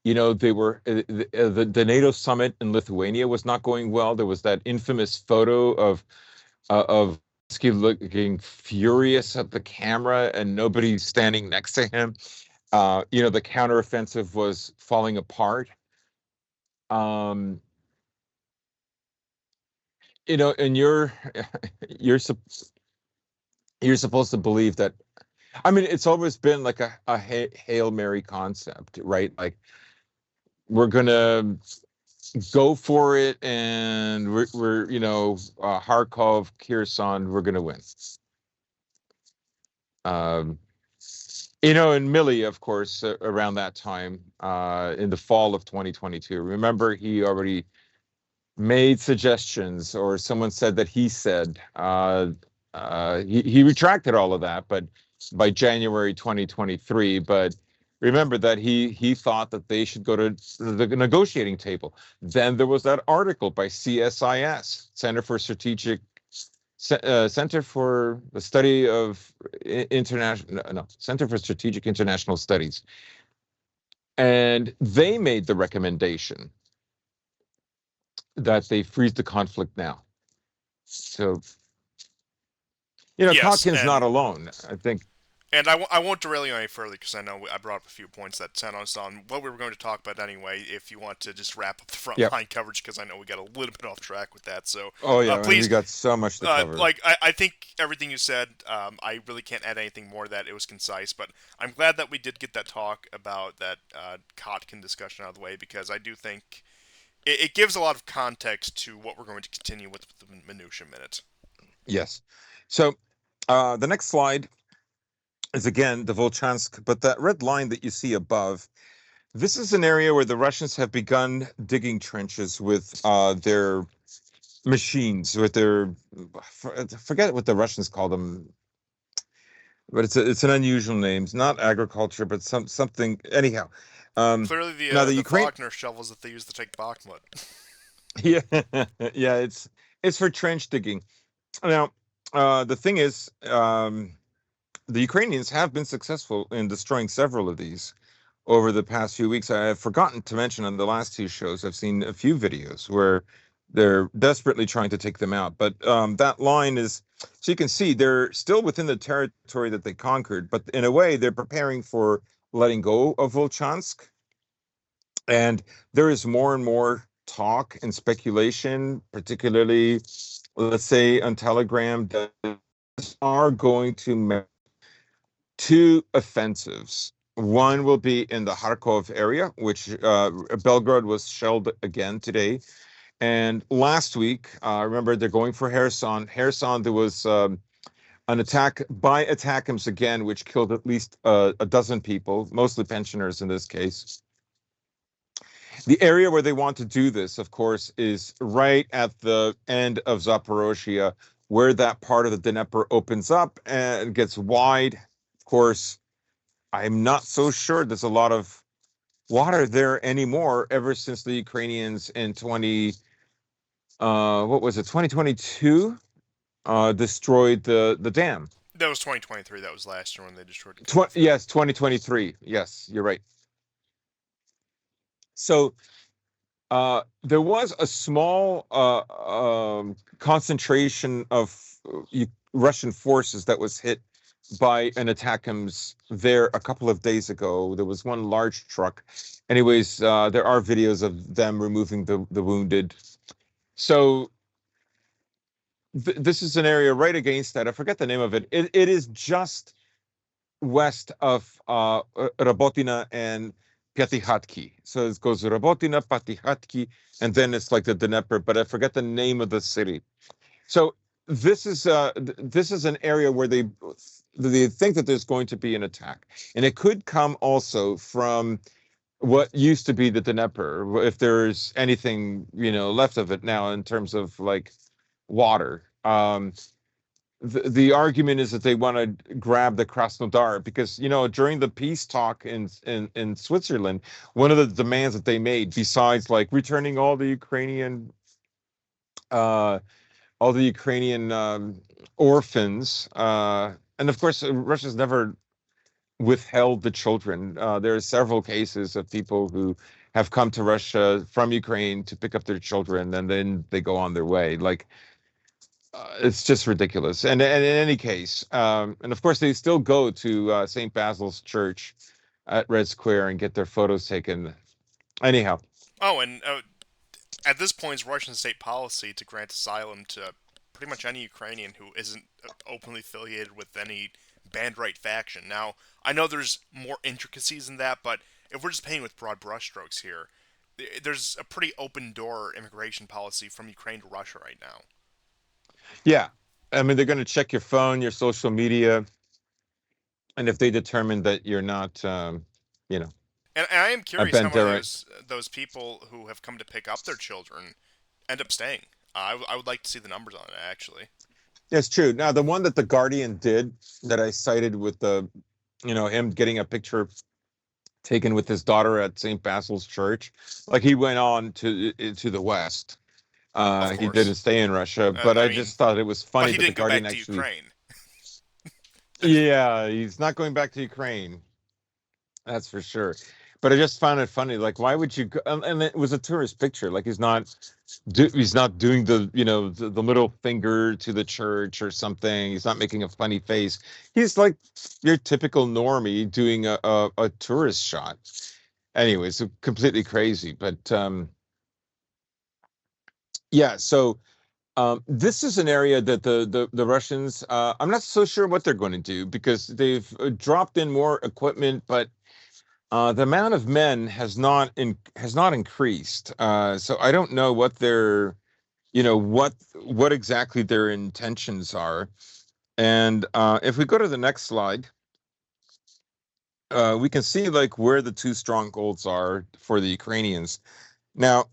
They were the NATO summit in Lithuania was not going well. There was that infamous photo of Zelensky looking furious at the camera and nobody standing next to him. The counteroffensive was falling apart. Um, and you're you're supposed to believe that. I mean, it's always been like a Hail Mary concept, right? Like, we're gonna go for it, and we're Kharkov, Kherson, we're gonna win. Um, and Milley, of course, around that time, in the fall of 2022. Remember, he already made suggestions, or someone said that he said, he retracted all of that, but by January 2023. But remember that he thought that they should go to the negotiating table. Then there was that article by CSIS, Center for the Study of International, no, Center for Strategic International Studies, and they made the recommendation that they freeze the conflict now. So, Yes, Kotkin's not alone. I think. and I won't derail you any further because I know I brought up a few points that sent us on what we were going to talk about anyway. If you want to just wrap up the Yeah. frontline coverage, because I know we got a little bit off track with that. So, Oh yeah, and we please, got so much to cover. I think everything you said, I really can't add anything more to that. It was concise, but I'm glad that we did get that talk about that Kotkin discussion out of the way, because I do think it gives a lot of context to what we're going to continue with the minutia minute. Yes. So, the next slide is again the Volchansk, but that red line that you see above, this is an area where the Russians have begun digging trenches with their machines, with their, forget what the Russians call them, but it's an unusual name. It's not agriculture, but something. Anyhow, Clearly, now the the Ukraine, Wagner shovels that they use to take Bakhmut. yeah, yeah, it's for trench digging. Now, the thing is, the Ukrainians have been successful in destroying several of these over the past few weeks. I have forgotten to mention on the last two shows, I've seen a few videos where they're desperately trying to take them out. But that line is, so you can see they're still within the territory that they conquered, but in a way, they're preparing for letting go of Volchansk. And there is more and more talk and speculation, particularly, let's say, on Telegram, that are going to make two offensives. One will be in the Kharkov area, which Belgrade was shelled again today. And last week, remember, they're going for Kherson. Kherson, there was an attack by attackams again, which killed at least a dozen people, mostly pensioners in this case. The area where they want to do this, of course, is right at the end of Zaporozhye, where that part of the Dnieper opens up and gets wide. Of course, I'm not so sure there's a lot of water there anymore ever since the Ukrainians in what was it, 2022, destroyed the dam. That was 2023. That was last year when they destroyed Yes, 2023. Yes, you're right. So there was a small concentration of Russian forces that was hit by an attackams there a couple of days ago. There was one large truck. Anyways, there are videos of them removing the wounded. So this is an area right against that. I forget the name of it. It is just west of Rabotina and Pyatikhatki. So it goes Rabotina, Pyatikhatki, and then it's like the Dnieper, but I forget the name of the city. So this is an area where they think that there's going to be an attack, and it could come also from what used to be the Dnieper, if there's anything left of it now in terms of like water. The argument is that they want to grab the Krasnodar because during the peace talk in Switzerland, one of the demands that they made, besides like returning uh, all the Ukrainian orphans, and of course Russia's never withheld the children. There are several cases of people who have come to Russia from Ukraine to pick up their children, and then they go on their way. Like it's just ridiculous. And in any case, and of course they still go to St. Basil's Church at Red Square and get their photos taken. Anyhow, Oh, and at this point, it's Russian state policy to grant asylum to pretty much any Ukrainian who isn't openly affiliated with any band right faction. Now, I know there's more intricacies in that, but if we're just painting with broad brushstrokes here, there's a pretty open door immigration policy from Ukraine to Russia right now. yeah, I mean they're going to check your phone, your social media, and if they determine that you're not, you know, And I am a curious how many of Bandera. those people who have come to pick up their children end up staying. I would like to see the numbers on it actually. That's true. Now, the one that the Guardian did that I cited with him getting a picture taken with his daughter at St. Basil's Church, like he went on to the West. Of He didn't course. stay in Russia, but I I mean, just thought it was but funny he that the didn't go Guardian back to actually, Ukraine. yeah, he's not going back to Ukraine. That's for sure. But I just found it funny. Like, why would you go? And it was a tourist picture. Like, he's not doing the middle finger to the church or something. He's not making a funny face. He's like your typical normie doing a tourist shot. Anyway, so completely crazy. But yeah, so this is an area that the Russians, I'm not so sure what they're going to do because they've dropped in more equipment, but the amount of men has not increased. So I don't know what what exactly their intentions are. And if we go to the next slide, we can see like where the two strongholds are for the Ukrainians. Now,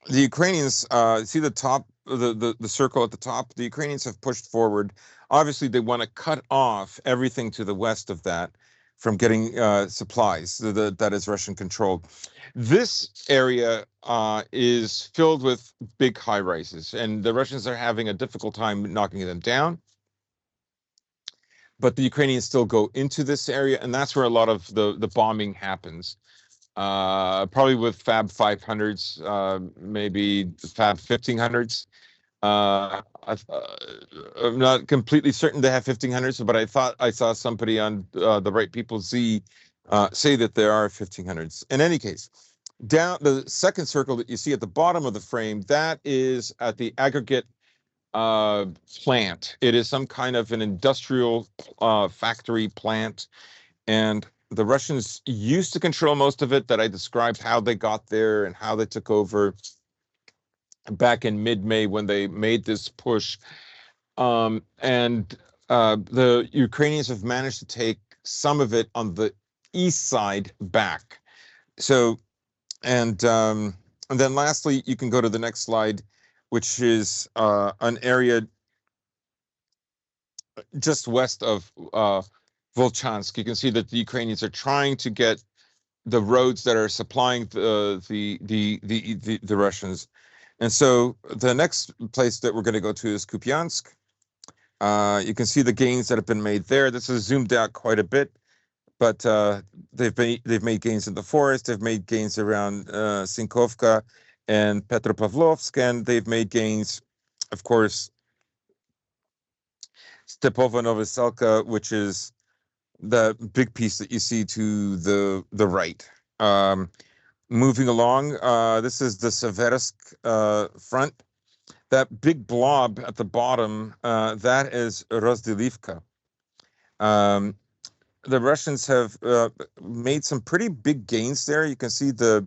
the Ukrainians, see the top, the circle at the top. The Ukrainians have pushed forward. Obviously, they want to cut off everything to the west of that from getting supplies that is Russian controlled. This area is filled with big high rises, and the Russians are having a difficult time knocking them down. But the Ukrainians still go into this area, and that's where a lot of the bombing happens. Probably with Fab 500s, maybe Fab 1500s. I'm not completely certain they have 1500s, but I thought I saw somebody on the Right People Z say that there are 1500s. In any case, down the second circle that you see at the bottom of the frame, that is at the aggregate plant. It is some kind of an industrial factory plant, and the Russians used to control most of it. That I described how they got there and how they took over back in mid-May when they made this push. And the Ukrainians have managed to take some of it on the east side back. So, and then lastly, you can go to the next slide, which is an area just west of Volchansk. You can see that the Ukrainians are trying to get the roads that are supplying the Russians. And so the next place that we're going to go to is Kupiansk. You can see the gains that have been made there. This is zoomed out quite a bit, but they've made gains in the forest. They've made gains around Sinkovka and Petropavlovsk, and they've made gains, of course, Stepova Novoselka, which is the big piece that you see to the right. Moving along, this is the Seversk front. That big blob at the bottom, that is Rozdelivka. The Russians have made some pretty big gains there. You can see the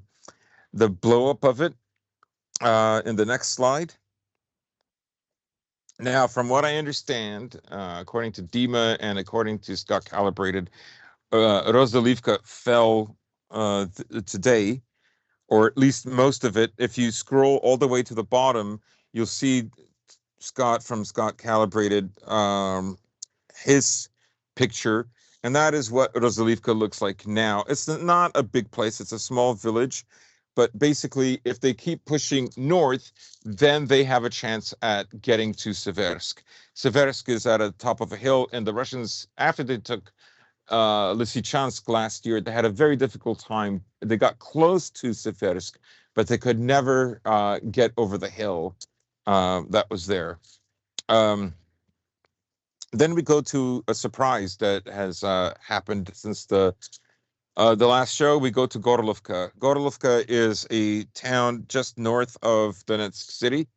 blow up of it in the next slide. Now, from what I understand, according to Dima and according to Scott Calibrated, Rozdelivka fell today, or at least most of it. If you scroll all the way to the bottom, you'll see Scott from Scott Calibrated, his picture, and that is what Rozdelivka looks like now. It's not a big place; it's a small village, but basically, if they keep pushing north, then they have a chance at getting to Seversk. Seversk is at the top of a hill, and the Russians, after they took Lysychansk last year, they had a very difficult time. They got close to Seversk, but they could never get over the hill that was there. Then we go to a surprise that has happened since the last show. We go to Gorlovka. Gorlovka is a town just north of Donetsk city.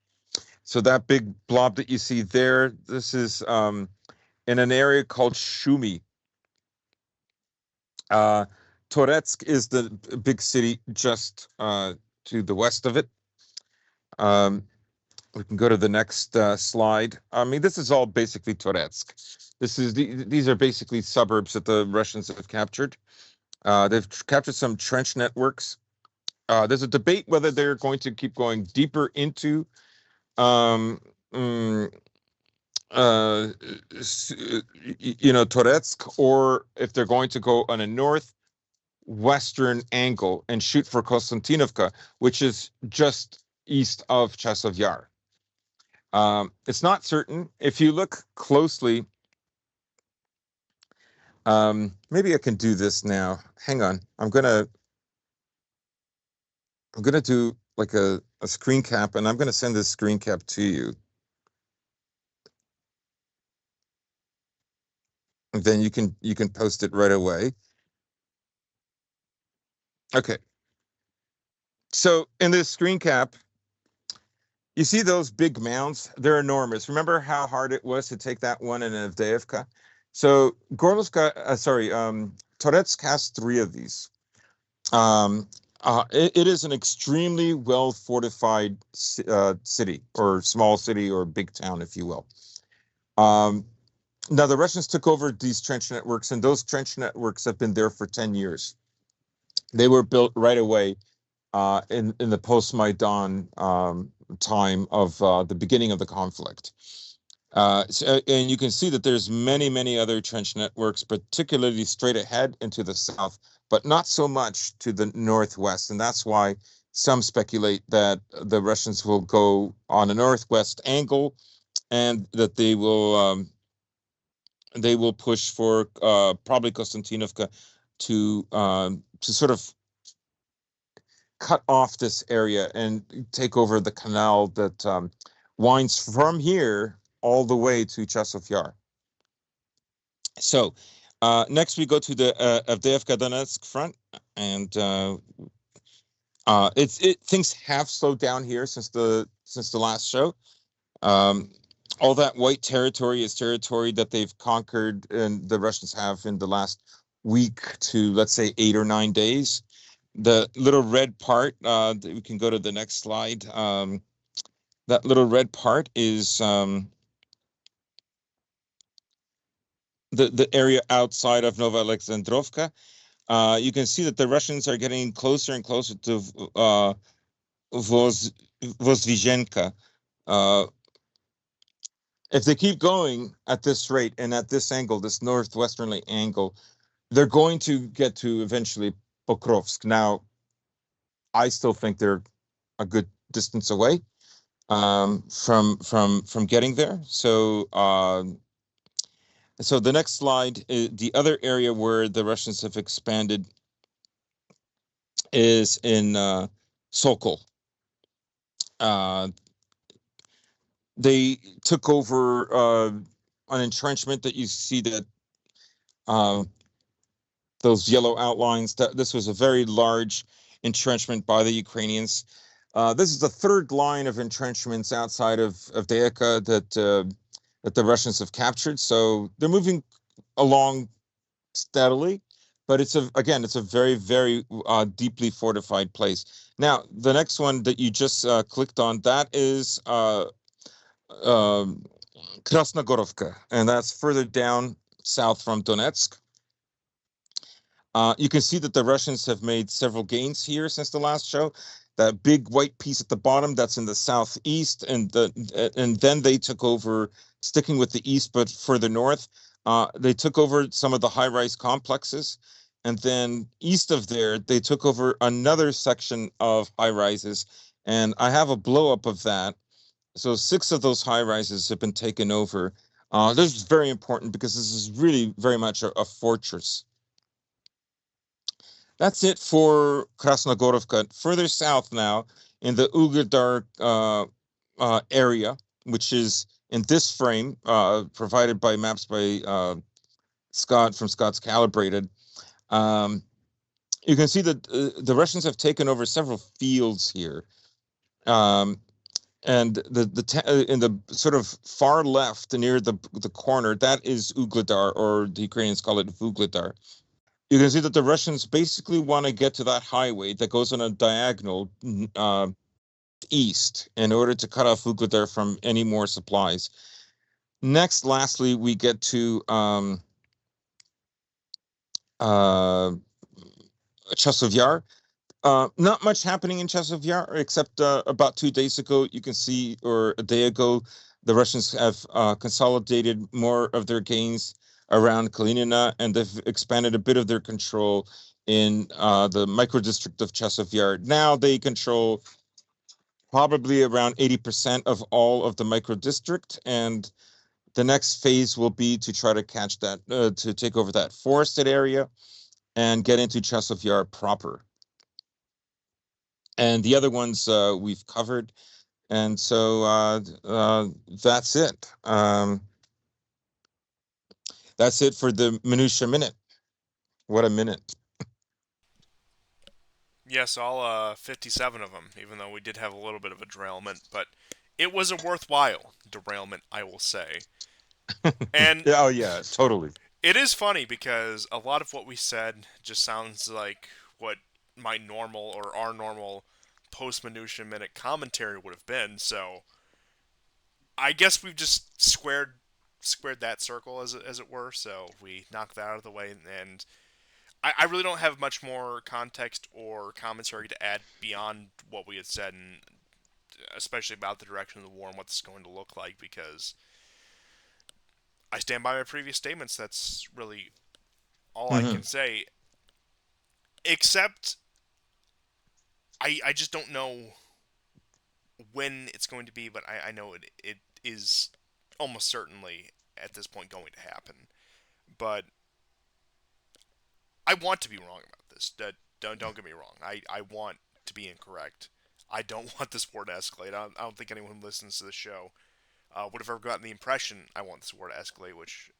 So that big blob that you see there, this is in an area called Shumi. Toretsk is the big city just to the west of it. We can go to the next slide. I mean, this is all basically Toretsk. These are basically suburbs that the Russians have captured. They've captured some trench networks. There's a debate whether they're going to keep going deeper into Toretsk, or if they're going to go on a northwestern angle and shoot for Konstantinovka, which is just east of Chasov Yar. It's not certain. If you look closely, maybe I can do this now. Hang on. I'm gonna do like a screen cap, and I'm gonna send this screen cap to you. And then you can post it right away. Okay. So in this screen cap, you see those big mounds? They're enormous. Remember how hard it was to take that one in Avdiivka? So Gorlovka, Toretsk has 3 of these. It is an extremely well fortified city, or small city, or big town, if you will. Now the Russians took over these trench networks, and those trench networks have been there for 10 years. They were built right away in the post-Maidan time of the beginning of the conflict. And you can see that there's many other trench networks, particularly straight ahead into the south, but not so much to the northwest. And that's why some speculate that the Russians will go on a northwest angle, and that they will push for probably Konstantinovka to sort of cut off this area and take over the canal that winds from here all the way to Chasov Yar. So next we go to the Avdiivka Donetsk front, and things have slowed down here since the last show. All that white territory is territory that they've conquered, and the Russians have in the last week to, let's say, 8 or 9 days. The little red part, we can go to the next slide. That little red part is the area outside of Nova Alexandrovka. You can see that the Russians are getting closer and closer to Vozvizhenka. If they keep going at this rate and at this angle, this northwesterly angle, they're going to get to eventually Pokrovsk. Now, I still think they're a good distance away from getting there. So so the next slide, the other area where the Russians have expanded is in Sokol. They took over an entrenchment that you see that um, those yellow outlines. That this was a very large entrenchment by the Ukrainians. This is the third line of entrenchments outside of Deika that the Russians have captured. So they're moving along steadily, but it's a very deeply fortified place. Now, the next one that you just clicked on, that is um Krasnogorovka, and that's further down south from Donetsk. You can see that the Russians have made several gains here since the last show. That big white piece at the bottom, that's in the southeast, and then they took over, sticking with the east but further north. They took over some of the high-rise complexes, and then east of there, they took over another section of high-rises. And I have a blow-up of that. So six of those high-rises have been taken over. This is very important because this is really very much a fortress. That's it for Krasnogorovka. Further south now, in the Ugledar area, which is in this frame, provided by maps by Scott from Scott's Calibrated, um, you can see that the Russians have taken over several fields here. And in the sort of far left near the corner, that is Ugledar, or the Ukrainians call it Vugledar. You can see that the Russians basically want to get to that highway that goes on a diagonal east in order to cut off Ugledar from any more supplies. Next, lastly, we get to uh, Chasov Yar. Not much happening in Chasov Yar, except about 2 days ago, you can see, or a day ago, the Russians have consolidated more of their gains around Kalinina, and they've expanded a bit of their control in the micro district of Chasov Yar. Now they control probably around 80% of all of the micro district, and the next phase will be to try to catch that, to take over that forested area and get into Chasov Yar proper. And the other ones we've covered. And so that's it. That's it for the Minutia Minute. What a minute. Yes, all 57 of them, even though we did have a little bit of a derailment, but it was a worthwhile derailment, I will say. And Oh, yeah, totally. it is funny because a lot of what we said just sounds like what my normal or our normal post minutia minute commentary would have been. So I guess we've just squared that circle as it were. So we knocked that out of the way, and I really don't have much more context or commentary to add beyond what we had said, and especially about the direction of the war and what this is going to look like, because I stand by my previous statements. That's really all I Hmm. can say. Except I just don't know when it's going to be, but I know it is almost certainly at this point going to happen. But I want to be wrong about this. Don't get me wrong. I want to be incorrect. I don't want this war to escalate. I don't think anyone who listens to the show would have ever gotten the impression I want this war to escalate, which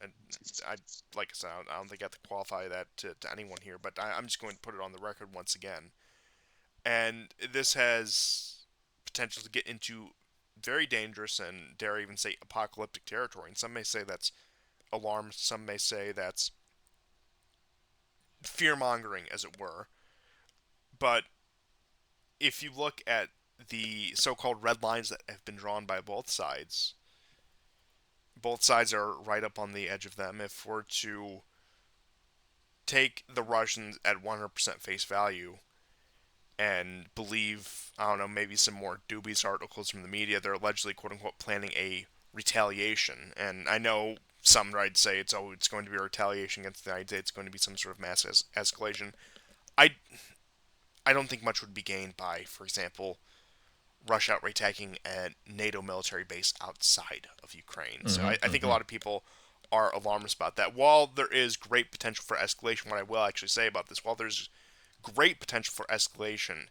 I like I said, I don't think I have to qualify that to anyone here, but I'm just going to put it on the record once again. And this has potential to get into very dangerous and, dare I even say, apocalyptic territory. And some may say that's alarm, some may say that's fear mongering, as it were. But if you look at the so called red lines that have been drawn by both sides are right up on the edge of them. If we're to take the Russians at 100% face value and believe, I don't know, maybe some more dubious articles from the media, they're allegedly, quote unquote, planning a retaliation. And I know some might say it's going to be a retaliation against the United States, it's going to be some sort of mass escalation. I I don't think much would be gained by, for example, Russia outright attacking a NATO military base outside of Ukraine. So Hmm. I think a Hmm. lot of people are alarmist about that. While there is great potential for escalation, what I will actually say about this, while there's great potential for escalation,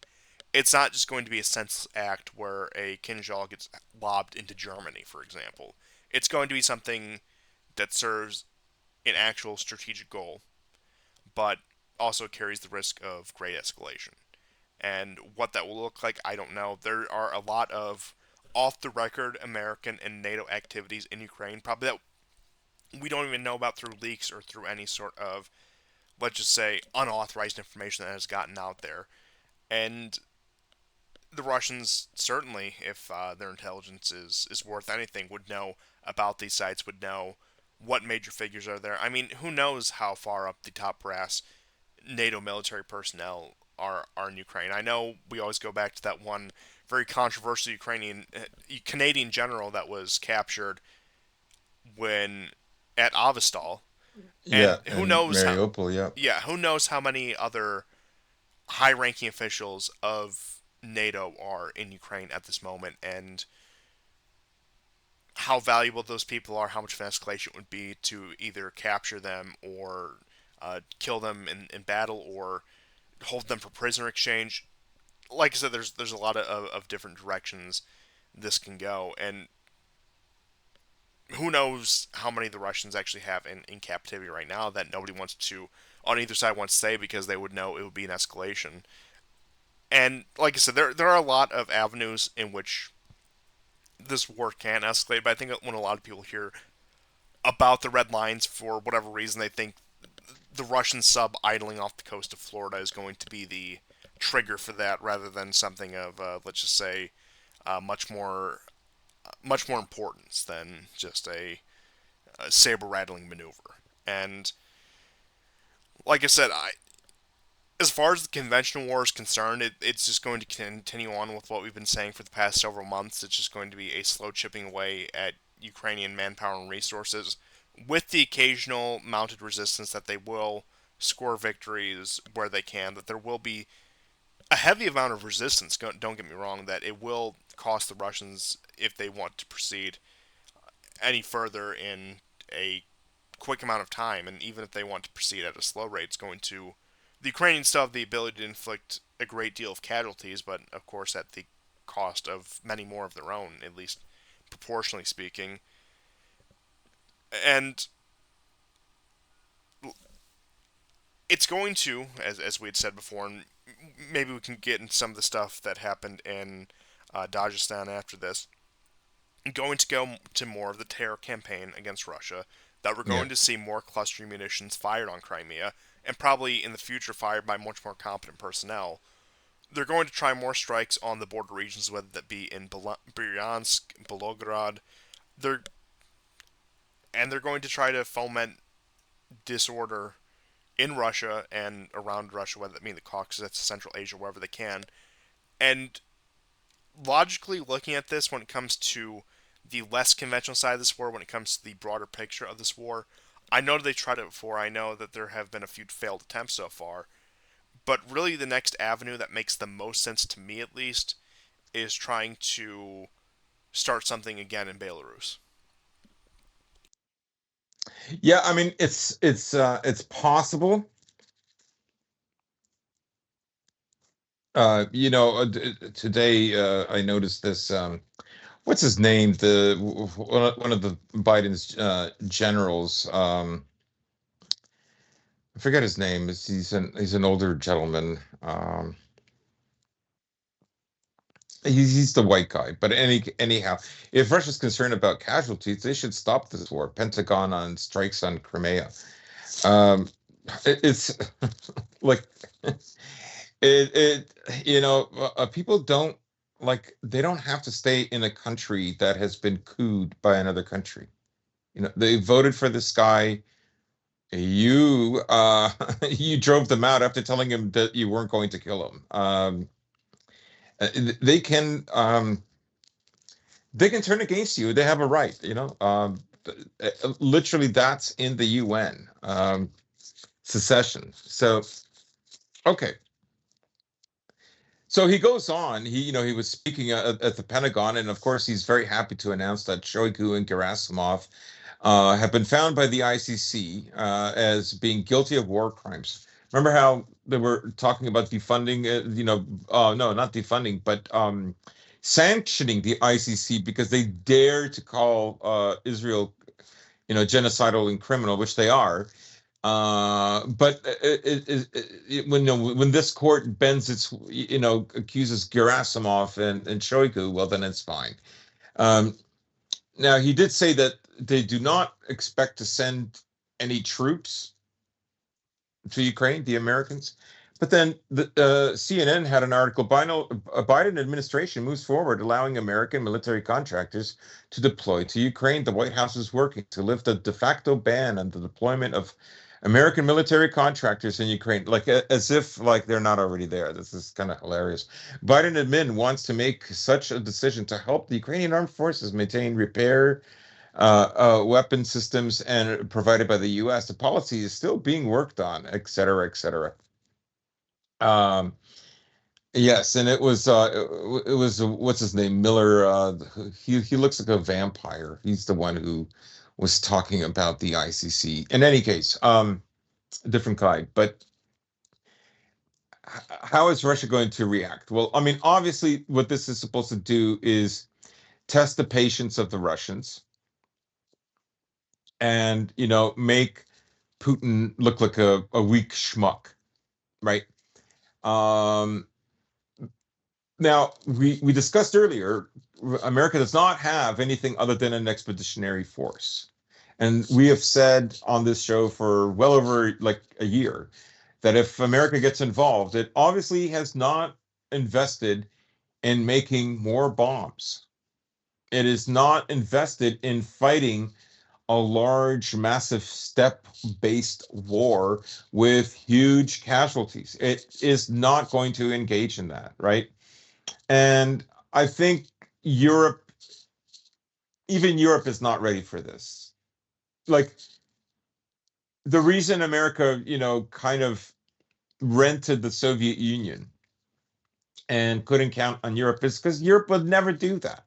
it's not just going to be a senseless act where a Kinjal gets lobbed into Germany, for example. It's going to be something that serves an actual strategic goal, but also carries the risk of great escalation. And what that will look like, I don't know. There are a lot of off the record American and NATO activities in Ukraine, probably that we don't even know about through leaks or through any sort of, let's just say, unauthorized information that has gotten out there. And the Russians certainly, if their intelligence is worth anything, would know about these sites, would know what major figures are there. I mean, who knows how far up the top brass NATO military personnel are in Ukraine. I know we always go back to that one very controversial Canadian general that was captured when at Avestal, Yeah, and who and knows how Mariupol, yeah. yeah, who knows how many other high-ranking officials of NATO are in Ukraine at this moment, and how valuable those people are, how much of an escalation it would be to either capture them or kill them in battle or hold them for prisoner exchange. Like I said, there's a lot of different directions this can go, and who knows how many the Russians actually have in captivity right now that nobody wants to, on either side, wants to say because they would know it would be an escalation. And like I said, there are a lot of avenues in which this war can escalate, but I think when a lot of people hear about the red lines for whatever reason, they think the Russian sub idling off the coast of Florida is going to be the trigger for that, rather than something of let's just say much more importance than just a saber rattling maneuver. And like I said, as far as the conventional war is concerned, it's just going to continue on with what we've been saying for the past several months. It's just going to be a slow chipping away at Ukrainian manpower and resources, with the occasional mounted resistance that they will score victories where they can, that there will be a heavy amount of resistance, don't get me wrong, that it will cost the Russians if they want to proceed any further in a quick amount of time, and even if they want to proceed at a slow rate, it's going to. The Ukrainians still have the ability to inflict a great deal of casualties, but of course at the cost of many more of their own, at least proportionally speaking. And it's going to, as we had said before, and maybe we can get into some of the stuff that happened in Dagestan after this, going to go to more of the terror campaign against Russia, that we're Yeah. going to see more cluster munitions fired on Crimea, and probably in the future fired by much more competent personnel. They're going to try more strikes on the border regions, whether that be in Bryansk, Volgograd. They're they're going to try to foment disorder in Russia and around Russia, whether that be the Caucasus, that's Central Asia, wherever they can. And logically looking at this, when it comes to the less conventional side of this war, when it comes to the broader picture of this war, I know they've tried it before. I know that there have been a few failed attempts so far. But really, the next avenue that makes the most sense to me, at least, is trying to start something again in Belarus. Yeah, I mean it's possible. Today I noticed this. What's his name? One of the Biden's generals. I forget his name. He's an older gentleman. He's the white guy. But anyhow, if Russia's concerned about casualties, they should stop this war. Pentagon on strikes on Crimea. Um, it's like people don't they don't have to stay in a country that has been cooed by another country. They voted for this guy. You you drove them out after telling him that you weren't going to kill him. Uh, they can um, they can turn against you. They have a right. Literally, that's in the UN, secession. So okay. So he goes on. He was speaking at the Pentagon, and of course, he's very happy to announce that Shoigu and Gerasimov have been found by the ICC as being guilty of war crimes. Remember how they were talking about defunding? No, not defunding, but sanctioning the ICC because they dare to call Israel genocidal and criminal, which they are. But when this court bends its, accuses Gerasimov and Shoigu, well, then it's fine. Um, Now, he did say that they do not expect to send any troops to Ukraine, the Americans. But then the CNN had an article: Biden administration moves forward, allowing American military contractors to deploy to Ukraine. The White House is working to lift a de facto ban on the deployment of American military contractors in Ukraine, like as if like they're not already there. This is kind of hilarious. Biden admin wants to make such a decision to help the Ukrainian armed forces maintain, repair, weapon systems and provided by the U.S. The policy is still being worked on, et cetera, et cetera. Um, yes, and it was what's his name, Miller. He looks like a vampire. He's the one who was talking about the ICC. In any case, different kind. But how is Russia going to react? Well, I mean, obviously, what this is supposed to do is test the patience of the Russians and make Putin look like a weak schmuck, right? Um, Now we discussed earlier, America does not have anything other than an expeditionary force, and we have said on this show for well over like a year that if America gets involved, it obviously has not invested in making more bombs. It is not invested in fighting a large, massive step-based war with huge casualties. It is not going to engage in that, right? And I think Europe, even Europe is not ready for this. Like the reason America, kind of rented the Soviet Union and couldn't count on Europe is because Europe would never do that.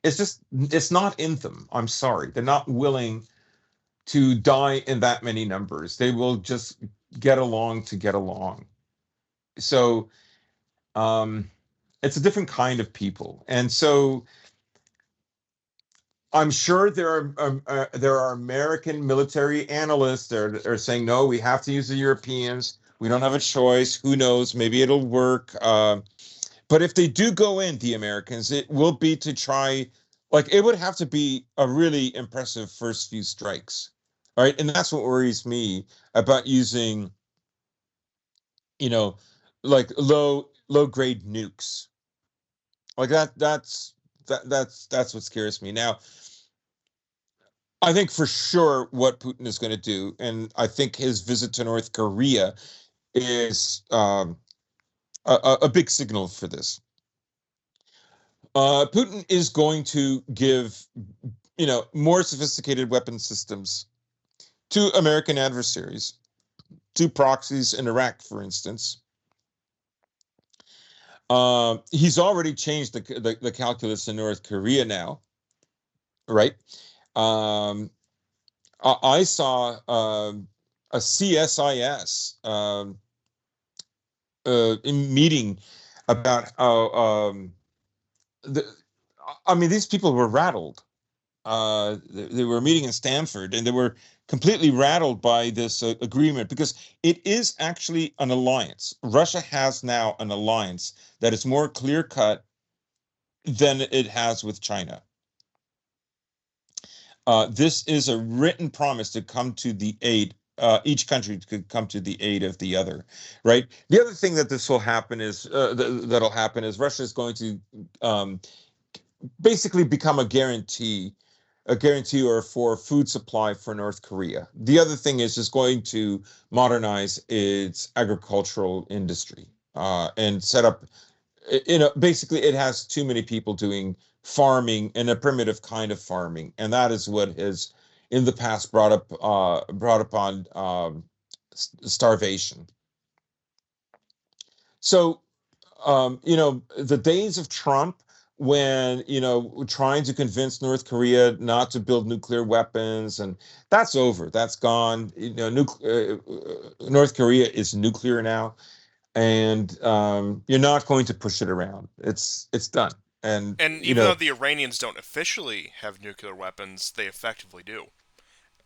It's not in them. I'm sorry. They're not willing to die in that many numbers. They will just get along to get along. So it's a different kind of people. And so I'm sure there are American military analysts that are saying, no, we have to use the Europeans. We don't have a choice. Who knows? Maybe it'll work. But if they do go in, the Americans, it will be to try, like, it would have to be a really impressive first few strikes. All right. And that's what worries me about using, you know, like low grade nukes. Like that's what scares me. Now, I think for sure what Putin is going to do, and I think his visit to North Korea is a big signal for this. Putin is going to give, more sophisticated weapon systems to American adversaries, to proxies in Iraq, for instance. He's already changed the calculus in North Korea now, right? Um, I saw a CSIS meeting about how the, I mean, these people were rattled. They were meeting in Stanford, and they were completely rattled by this agreement because it is actually an alliance. Russia has now an alliance that is more clear cut than it has with China. This is a written promise to come to the aid. Each country could come to the aid of the other, right? The other thing that this will happen is that'll happen is Russia is going to basically become a guarantee or for food supply for North Korea. The other thing is just going to modernize its agricultural industry and set up. Basically, it has too many people doing farming and a primitive kind of farming, and that is what has in the past brought upon starvation. So the days of Trump when, trying to convince North Korea not to build nuclear weapons, and that's over. That's gone. North Korea is nuclear now, and you're not going to push it around. It's done. And And even though the Iranians don't officially have nuclear weapons, they effectively do.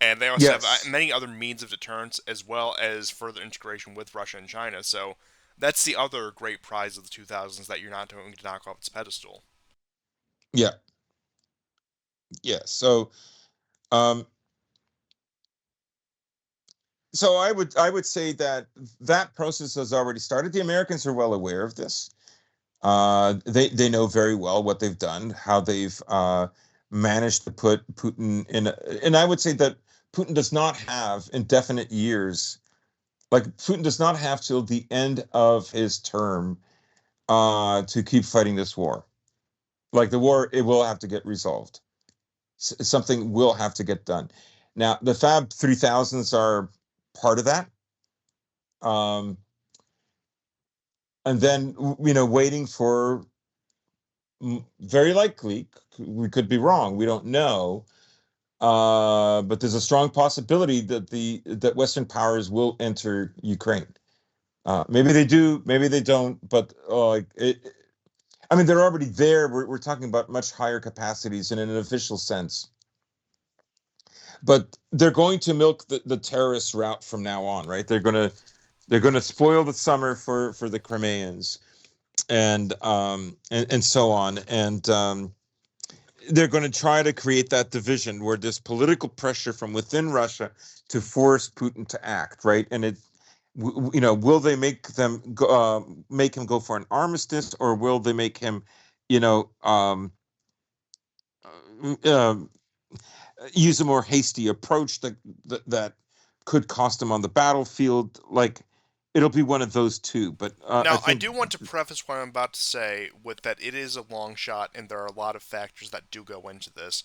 And they also have yes, many other means of deterrence as well as further integration with Russia and China. So that's the other great prize of the 2000s that you're not going to knock off its pedestal. yeah, yeah. Um, so I would say that that process has already started. The Americans are well aware of this. They know very well what they've done, how they've managed to put Putin in, and I would say that Putin does not have indefinite years. Like Putin does not have till the end of his term to keep fighting this war. Like the war, it will have to get resolved. Something will have to get done. Now, the Fab 3000s are part of that. Um, and then, waiting for very likely, we could be wrong. We don't know. But there's a strong possibility that that Western powers will enter Ukraine. Maybe they do, maybe they don't. But I mean, they're already there. We're talking about much higher capacities in an official sense. But they're going to milk the terrorist route from now on, right? They're gonna spoil the summer for the Crimeans and so on. And they're going to try to create that division where there's political pressure from within Russia to force Putin to act, right? And will they make him go for an armistice, or will they make him, you know, um, use a more hasty approach that could cost him on the battlefield? Like, it'll be one of those two. But I Now, I think, do want to preface what I'm about to say with that it is a long shot and there are a lot of factors that do go into this.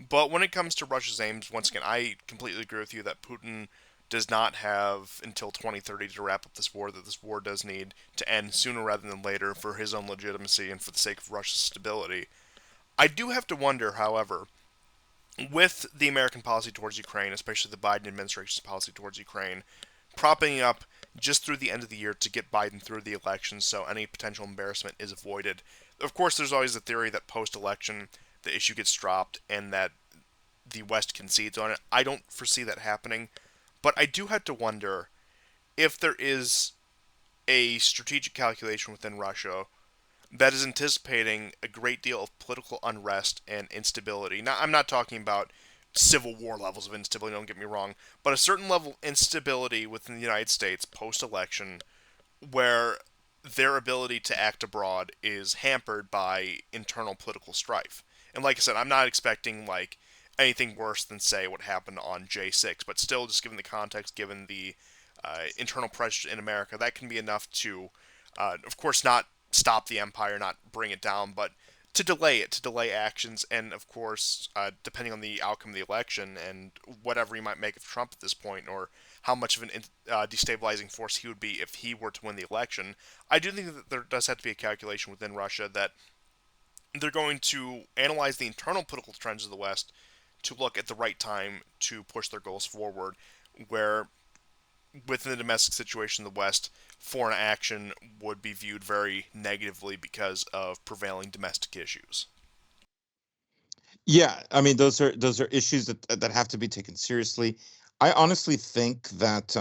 But when it comes to Russia's aims, once again, I completely agree with you that Putin does not have until 2030 to wrap up this war, that this war does need to end sooner rather than later for his own legitimacy and for the sake of Russia's stability. I do have to wonder, however, with the American policy towards Ukraine, especially the Biden administration's policy towards Ukraine, propping up just through the end of the year to get Biden through the election so any potential embarrassment is avoided. Of course, there's always the theory that post election the issue gets dropped and that the West concedes on it. I don't foresee that happening, but I do have to wonder if there is a strategic calculation within Russia that is anticipating a great deal of political unrest and instability. Now, I'm not talking about civil war levels of instability, don't get me wrong, but a certain level of instability within the United States post election where their ability to act abroad is hampered by internal political strife. And like I said, I'm not expecting like anything worse than say what happened on J6, but still, just given the context, given the internal pressure in America, that can be enough to, of course, not stop the empire, not bring it down, but to delay it, to delay actions, and of course, depending on the outcome of the election and whatever you might make of Trump at this point, or how much of an destabilizing force he would be if he were to win the election, I do think that there does have to be a calculation within Russia that they're going to analyze the internal political trends of the West to look at the right time to push their goals forward, where within the domestic situation in the West, foreign action would be viewed very negatively because of prevailing domestic issues. yeah, I mean, those are issues that have to be taken seriously. I honestly think that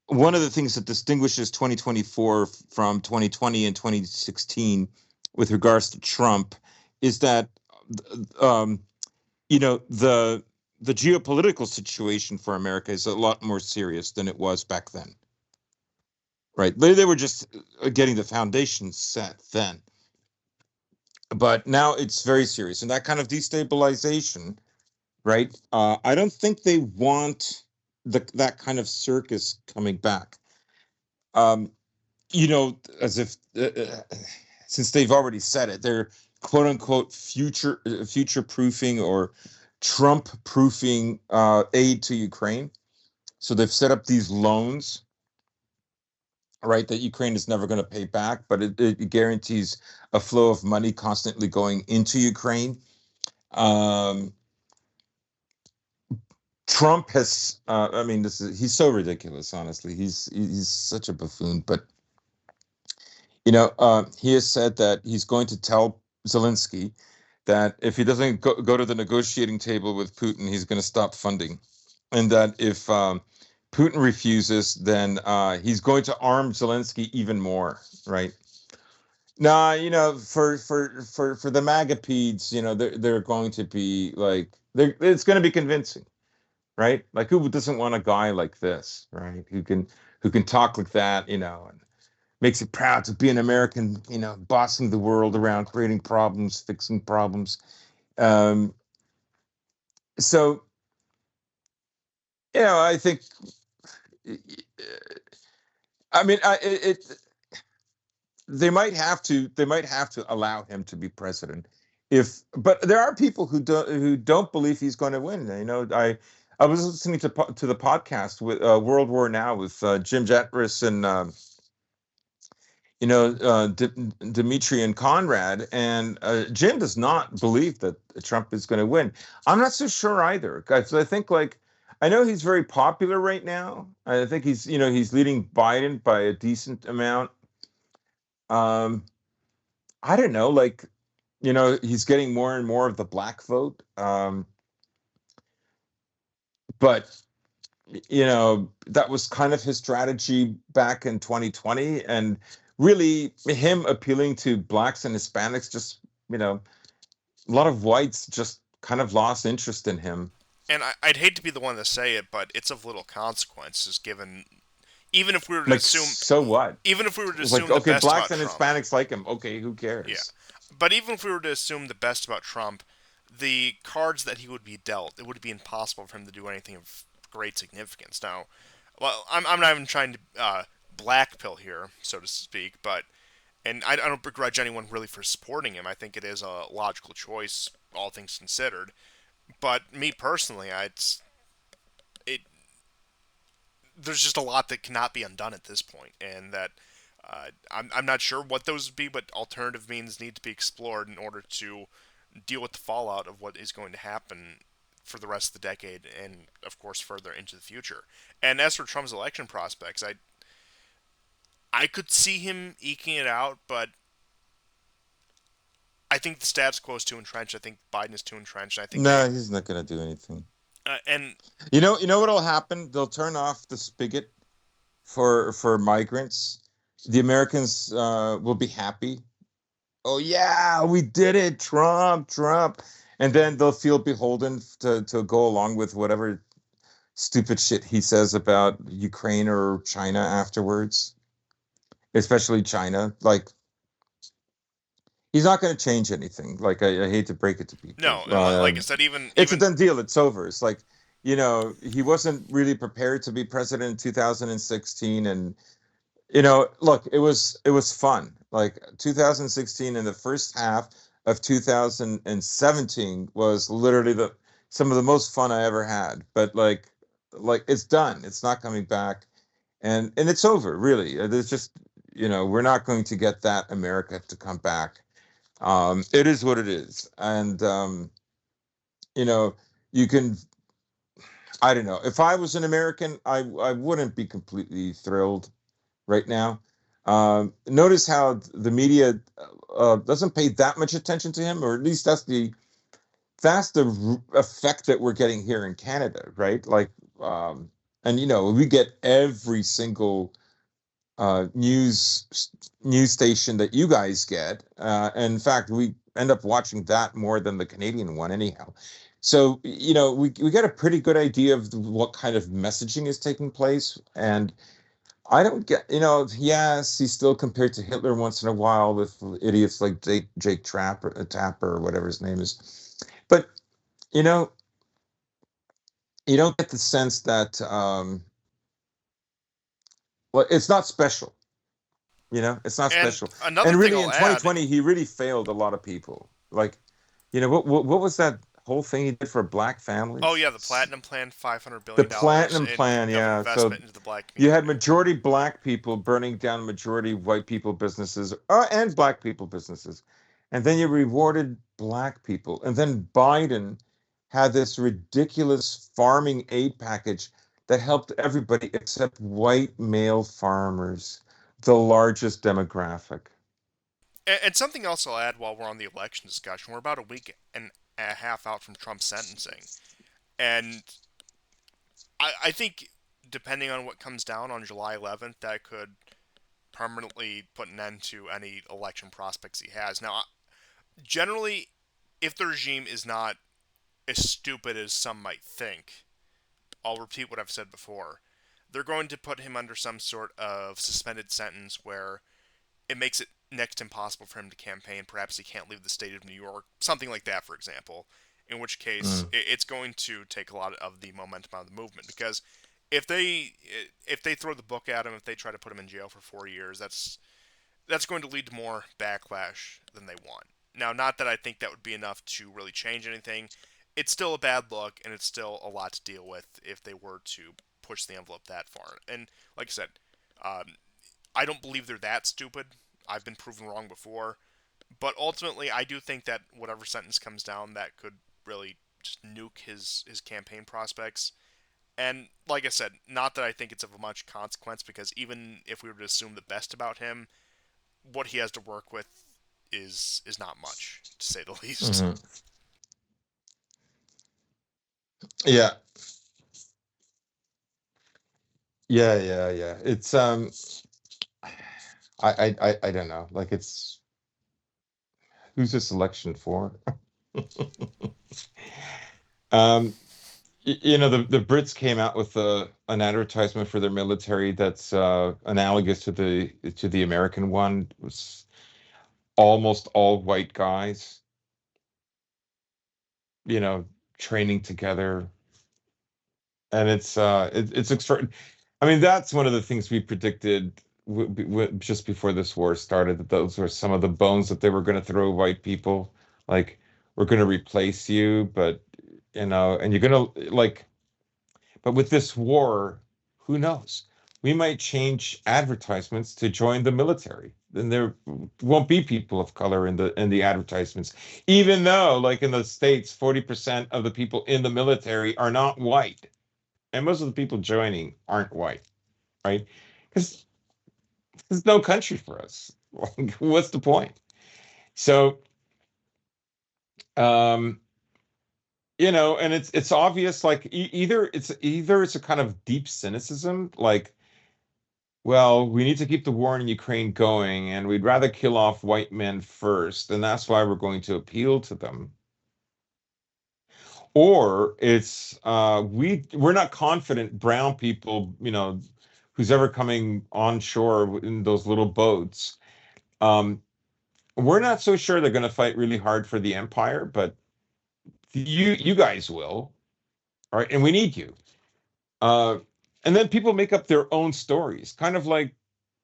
one of the things that distinguishes 2024 from 2020 and 2016 with regards to Trump is that um, the geopolitical situation for America is a lot more serious than it was back then, right? They were just getting the foundation set then, but now it's very serious, and that kind of destabilization, right? I don't think they want that kind of circus coming back. Um, as if since they've already said it, they're quote unquote future proofing or Trump proofing aid to Ukraine. So they've set up these loans, right, that Ukraine is never going to pay back, but it guarantees a flow of money constantly going into Ukraine. Um, Trump has, I mean, he's so ridiculous. Honestly, he's such a buffoon. But he has said that he's going to tell Zelensky that if he doesn't go to the negotiating table with Putin, he's going to stop funding, and that if Putin refuses, then he's going to arm Zelensky even more, right? Nah, for the MAGA-peds, they're going to be like, it's going to be convincing, right? Like, who doesn't want a guy like this, right? Who can talk like that, and makes it proud to be an American, bossing the world around, creating problems, fixing problems. Um, so, I think, I mean, they might have to allow him to be president, but there are people who don't believe he's going to win. I was listening to the podcast with World War Now with Jim Jetris and Dmitry and Conrad, and Jim does not believe that Trump is going to win. I'm not so sure either. 'Cause I think, like, I know he's very popular right now. I think he's leading Biden by a decent amount. Um, I don't know, like, he's getting more and more of the black vote. But that was kind of his strategy back in 2020, and really him appealing to blacks and Hispanics, just, a lot of whites just kind of lost interest in him. And I'd hate to be the one to say it, but it's of little consequences given. Even if we were to Like, assume, so what? even if we were to Like, assume the okay, best blacks about and Trump, Hispanics like him. Okay, who yeah. cares? But even if we were to assume the best about Trump, the cards that he would be dealt, it would be impossible for him to do anything of great significance. Now, well, I'm not even trying to blackpill here, so to speak, but and I don't begrudge anyone really for supporting him. I think it is a logical choice, all things considered. But me personally, it there's just a lot that cannot be undone at this point, and that I'm not sure what those would be, but alternative means need to be explored in order to deal with the fallout of what is going to happen for the rest of the decade and, of course, further into the future. And as for Trump's election prospects, I could see him eking it out, but I think the status quo is too entrenched. I think Biden is too entrenched. I think No, he's not going to do anything. and You know what'll happen? They'll turn off the spigot for migrants. The Americans will be happy. Oh yeah, we did it, Trump, Trump, and then they'll feel beholden to go along with whatever stupid shit he says about Ukraine or China afterwards, especially China. Like, he's not going to change anything. Like, I hate to break it to people. no, like I said, even It's a even done deal. It's over. It's like, he wasn't really prepared to be president in 2016, and look, it was fun. Like, 2016 and the first half of 2017 was literally the some of the most fun I ever had. But like it's done. It's not coming back, and it's over. Really, there's just we're not going to get that America to come back. It is what it is, and you know you can. I don't know. If I was an American, I wouldn't be completely thrilled right now. Notice how the media doesn't pay that much attention to him, or at least that's the effect that we're getting here in Canada, right? Like, and we get every single news station that you guys get, and in fact, we end up watching that more than the Canadian one, anyhow. So we get a pretty good idea of what kind of messaging is taking place, and I don't get, yes, he's still compared to Hitler once in a while with idiots like Jake Tapper or whatever his name is. But, you know, you don't get the sense that, well, it's not special. It's not and special. another And thing really, I'll in add. 2020, he really failed a lot of people. Like, what was that whole thing he did for black Oh yeah, the families? Platinum Plan, The $500 billion Platinum in Plan, of yeah. So investment into the black you had community. majority black people burning down majority white people businesses, and black people businesses. And then you rewarded black people. And then Biden had this ridiculous farming aid package that helped everybody except white male farmers, the largest demographic. And something else I'll add while we're on the election discussion: we're about a week and a half out from Trump's sentencing, and I think depending on what comes down on July 11th, that could permanently put an end to any election prospects he has. Now, generally, if the regime is not as stupid as some might think, I'll repeat what I've said before. They're going to put him under some sort of suspended sentence where it makes it next to impossible for him to campaign. Perhaps he can't leave the state of New York, something like that, for example. In which case, Mm. it's going to take a lot of the momentum out of the movement because if they if they throw the book at him, if they try to put him in jail for 4 years, that's going to lead to more backlash than they want. Now, not that I think that would be enough to really change anything. It's still a bad look, and it's still a lot to deal with if they were to push the envelope that far. And like I said, um, I don't believe they're that stupid. I've been proven wrong before, but ultimately, I do think that whatever sentence comes down, that could really just nuke his campaign prospects. And like I said, not that I think it's of much consequence, because even if we were to assume the best about him, what he has to work with is not much, to say the least. Hmm. Yeah, yeah. It's I don't know. Like it's who's this election for? Um, the Brits came out with an advertisement for their military that's analogous to the American one. It was almost all white guys, you know, training together, and it's extraordinary. I mean, that's one of the things we predicted just before this war started, that those were some of the bones that they were going to throw white people. Like, we're going to replace you, but and you're going to like. But with this war, who knows? We might change advertisements to join the military. Then there won't be people of color in the advertisements, even though, like in the States, 40% of the people in the military are not white, and most of the people joining aren't white, right? Because there's no country for us. What's the point? So, um, and it's obvious. Like either it's a kind of deep cynicism, like, well, we need to keep the war in Ukraine going, and we'd rather kill off white men first, and that's why we're going to appeal to them. Or it's we're not confident brown people, who's ever coming onshore in those little boats. Um, we're not so sure they're going to fight really hard for the empire, but you guys will, all right? And we need you. Uh, and then people make up their own stories, kind of like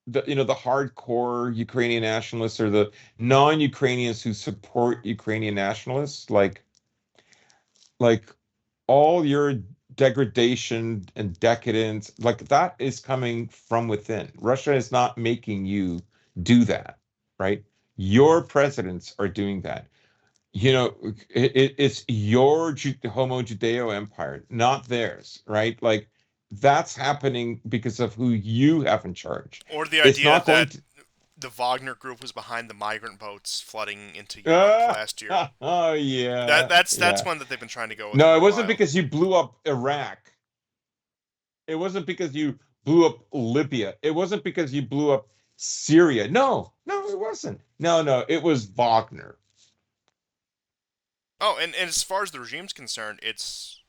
the hardcore Ukrainian nationalists or the non-Ukrainians who support Ukrainian nationalists, like all your degradation and decadence, like that is coming from within. Russia is not making you do that, right? Your presidents are doing that. It's your Homo Judeo empire, not theirs, right? Like that's happening because of who you have in charge. Or the It's idea not going that to. the Wagner group was behind the migrant boats flooding into Europe last year. Oh That yeah, that's yeah. one that they've been trying to go with No, for it a wasn't while. because you blew up Iraq. It wasn't because you blew up Libya. It wasn't because you blew up Syria. No, it wasn't. No, it was Wagner. Oh, and as far as the regime's concerned, it's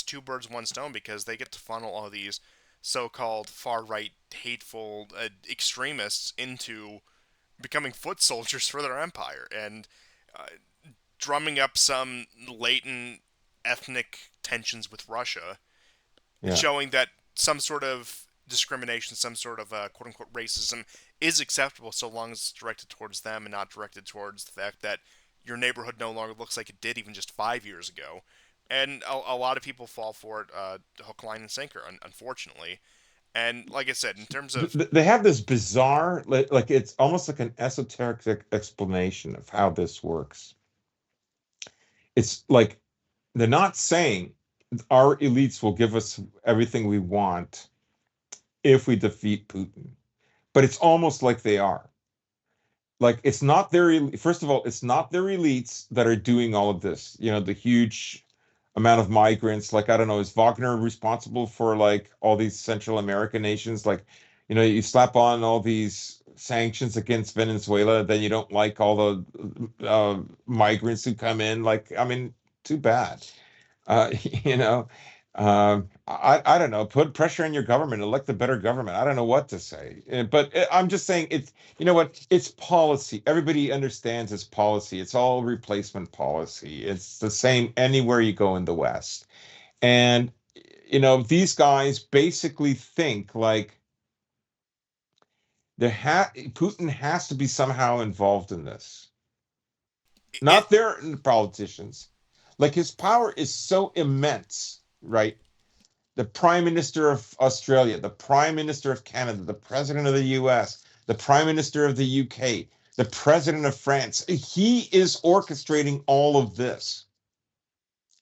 two birds one stone, because they get to funnel all these so-called far-right hateful extremists into becoming foot soldiers for their empire and uh, drumming up some latent ethnic tensions with Russia, Yeah. showing that some sort of discrimination, some sort of quote unquote racism is acceptable so long as it's directed towards them and not directed towards the fact that your neighborhood no longer looks like it did even just 5 years ago. And a lot of people fall for it, hook, line, and sinker, unfortunately. And like I said, in terms of They have this bizarre, like it's almost like an esoteric explanation of how this works. It's like they're not saying our elites will give us everything we want if we defeat Putin, but it's almost like they are. Like it's not first of all, it's not their elites that are doing all of this. The huge amount of migrants. Like I don't know, is Wagner responsible for like all these Central American nations? Like, you slap on all these sanctions against Venezuela, then you don't like all the migrants who come in. Like, I mean, too bad. You know, I don't know. Put pressure on your government, elect a better government. I don't know what to say. But I'm just saying it's, you know what? It's policy. Everybody understands it's policy. It's all replacement policy. It's the same anywhere you go in the West. And, these guys basically think like Putin has to be somehow involved in this, It not their politicians. Like his power is so immense, right? The Prime Minister of Australia, the Prime Minister of Canada, the President of the US, the Prime Minister of the UK, the President of France. He is orchestrating all of this.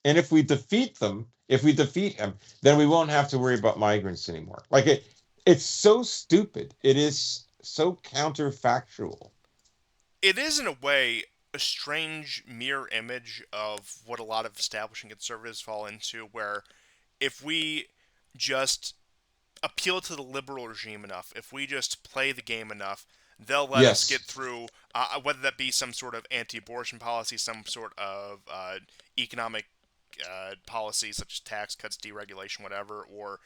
And if we defeat him, then we won't have to worry about migrants anymore. Like it's so stupid. It is so counterfactual. it is in a way a strange mirror image of what a lot of establishing conservatives fall into, where if we just appeal to the liberal regime enough, if we just play the game enough, they'll let us get Yes. through, whether that be some sort of anti abortion policy, some sort of economic policy such as tax cuts, deregulation, whatever, or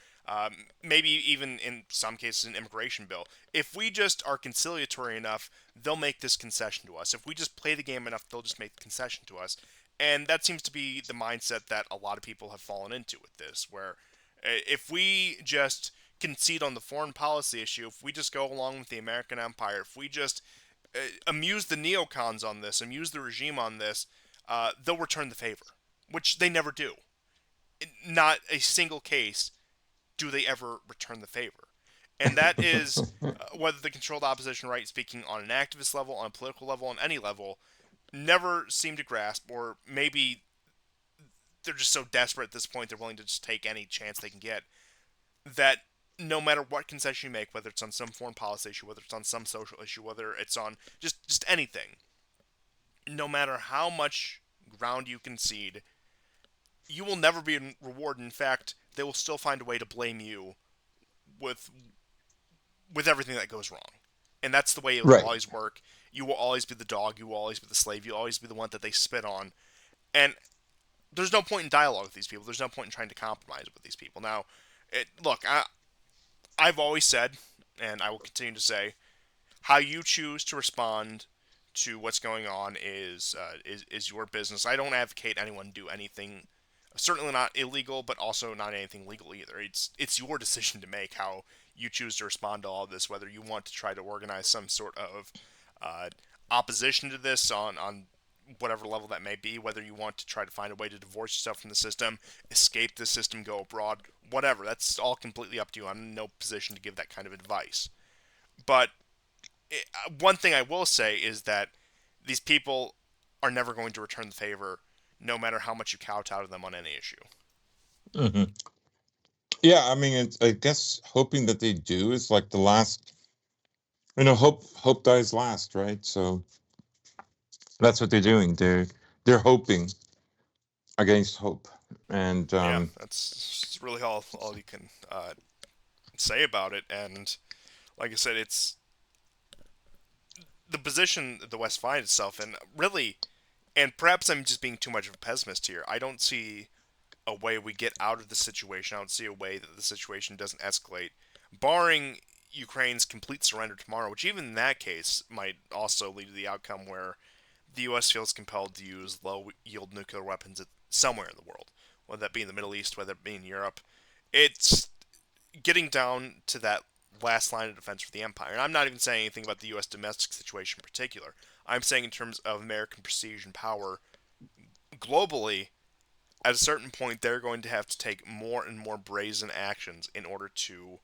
maybe even in some cases an immigration bill. If we just are conciliatory enough, they'll make this concession to us. If we just play the game enough, they'll just make the concession to us. And that seems to be the mindset that a lot of people have fallen into with this, where if we just concede on the foreign policy issue, if we just go along with the American empire, if we just amuse the neocons on this, amuse the regime on this, they'll return the favor, which they never do. Not a single case do they ever return the favor. And that is whether the controlled opposition right, speaking on an activist level, on a political level, on any level, never seem to grasp, or maybe they're just so desperate at this point they're willing to just take any chance they can get, that no matter what concession you make, whether it's on some foreign policy issue, whether it's on some social issue, whether it's on just anything, no matter how much ground you concede, you will never be rewarded. In fact, they will still find a way to blame you with everything that goes wrong. And that's the way it will Right. always work. You will always be the dog. You will always be the slave. You'll always be the one that they spit on. And there's no point in dialogue with these people. There's no point in trying to compromise with these people. Now, look, I've always said, and I will continue to say, how you choose to respond to what's going on is your business. I don't advocate anyone do anything, certainly not illegal, but also not anything legal either. It's your decision to make how you choose to respond to all of this. Whether you want to try to organize some sort of uh, opposition to this on whatever level that may be, whether you want to try to find a way to divorce yourself from the system, escape the system, go abroad, whatever. That's all completely up to you. I'm in no position to give that kind of advice. But one thing I will say is that these people are never going to return the favor, no matter how much you kowtow to them on any issue. Hmm. Yeah, I mean, I guess hoping that they do is like the last, hope dies last, right? So that's what they're doing. They're hoping against hope. And Yeah, that's really all you can say about it. And like I said, it's the position the West finds itself in. Really, and perhaps I'm just being too much of a pessimist here. I don't see a way we get out of the situation. I don't see a way that the situation doesn't escalate, barring Ukraine's complete surrender tomorrow, which even in that case might also lead to the outcome where the U.S. feels compelled to use low-yield nuclear weapons somewhere in the world, whether that be in the Middle East, whether it be in Europe. It's getting down to that last line of defense for the empire. And I'm not even saying anything about the U.S. domestic situation in particular. I'm saying in terms of American prestige and power globally, at a certain point, they're going to have to take more and more brazen actions in order to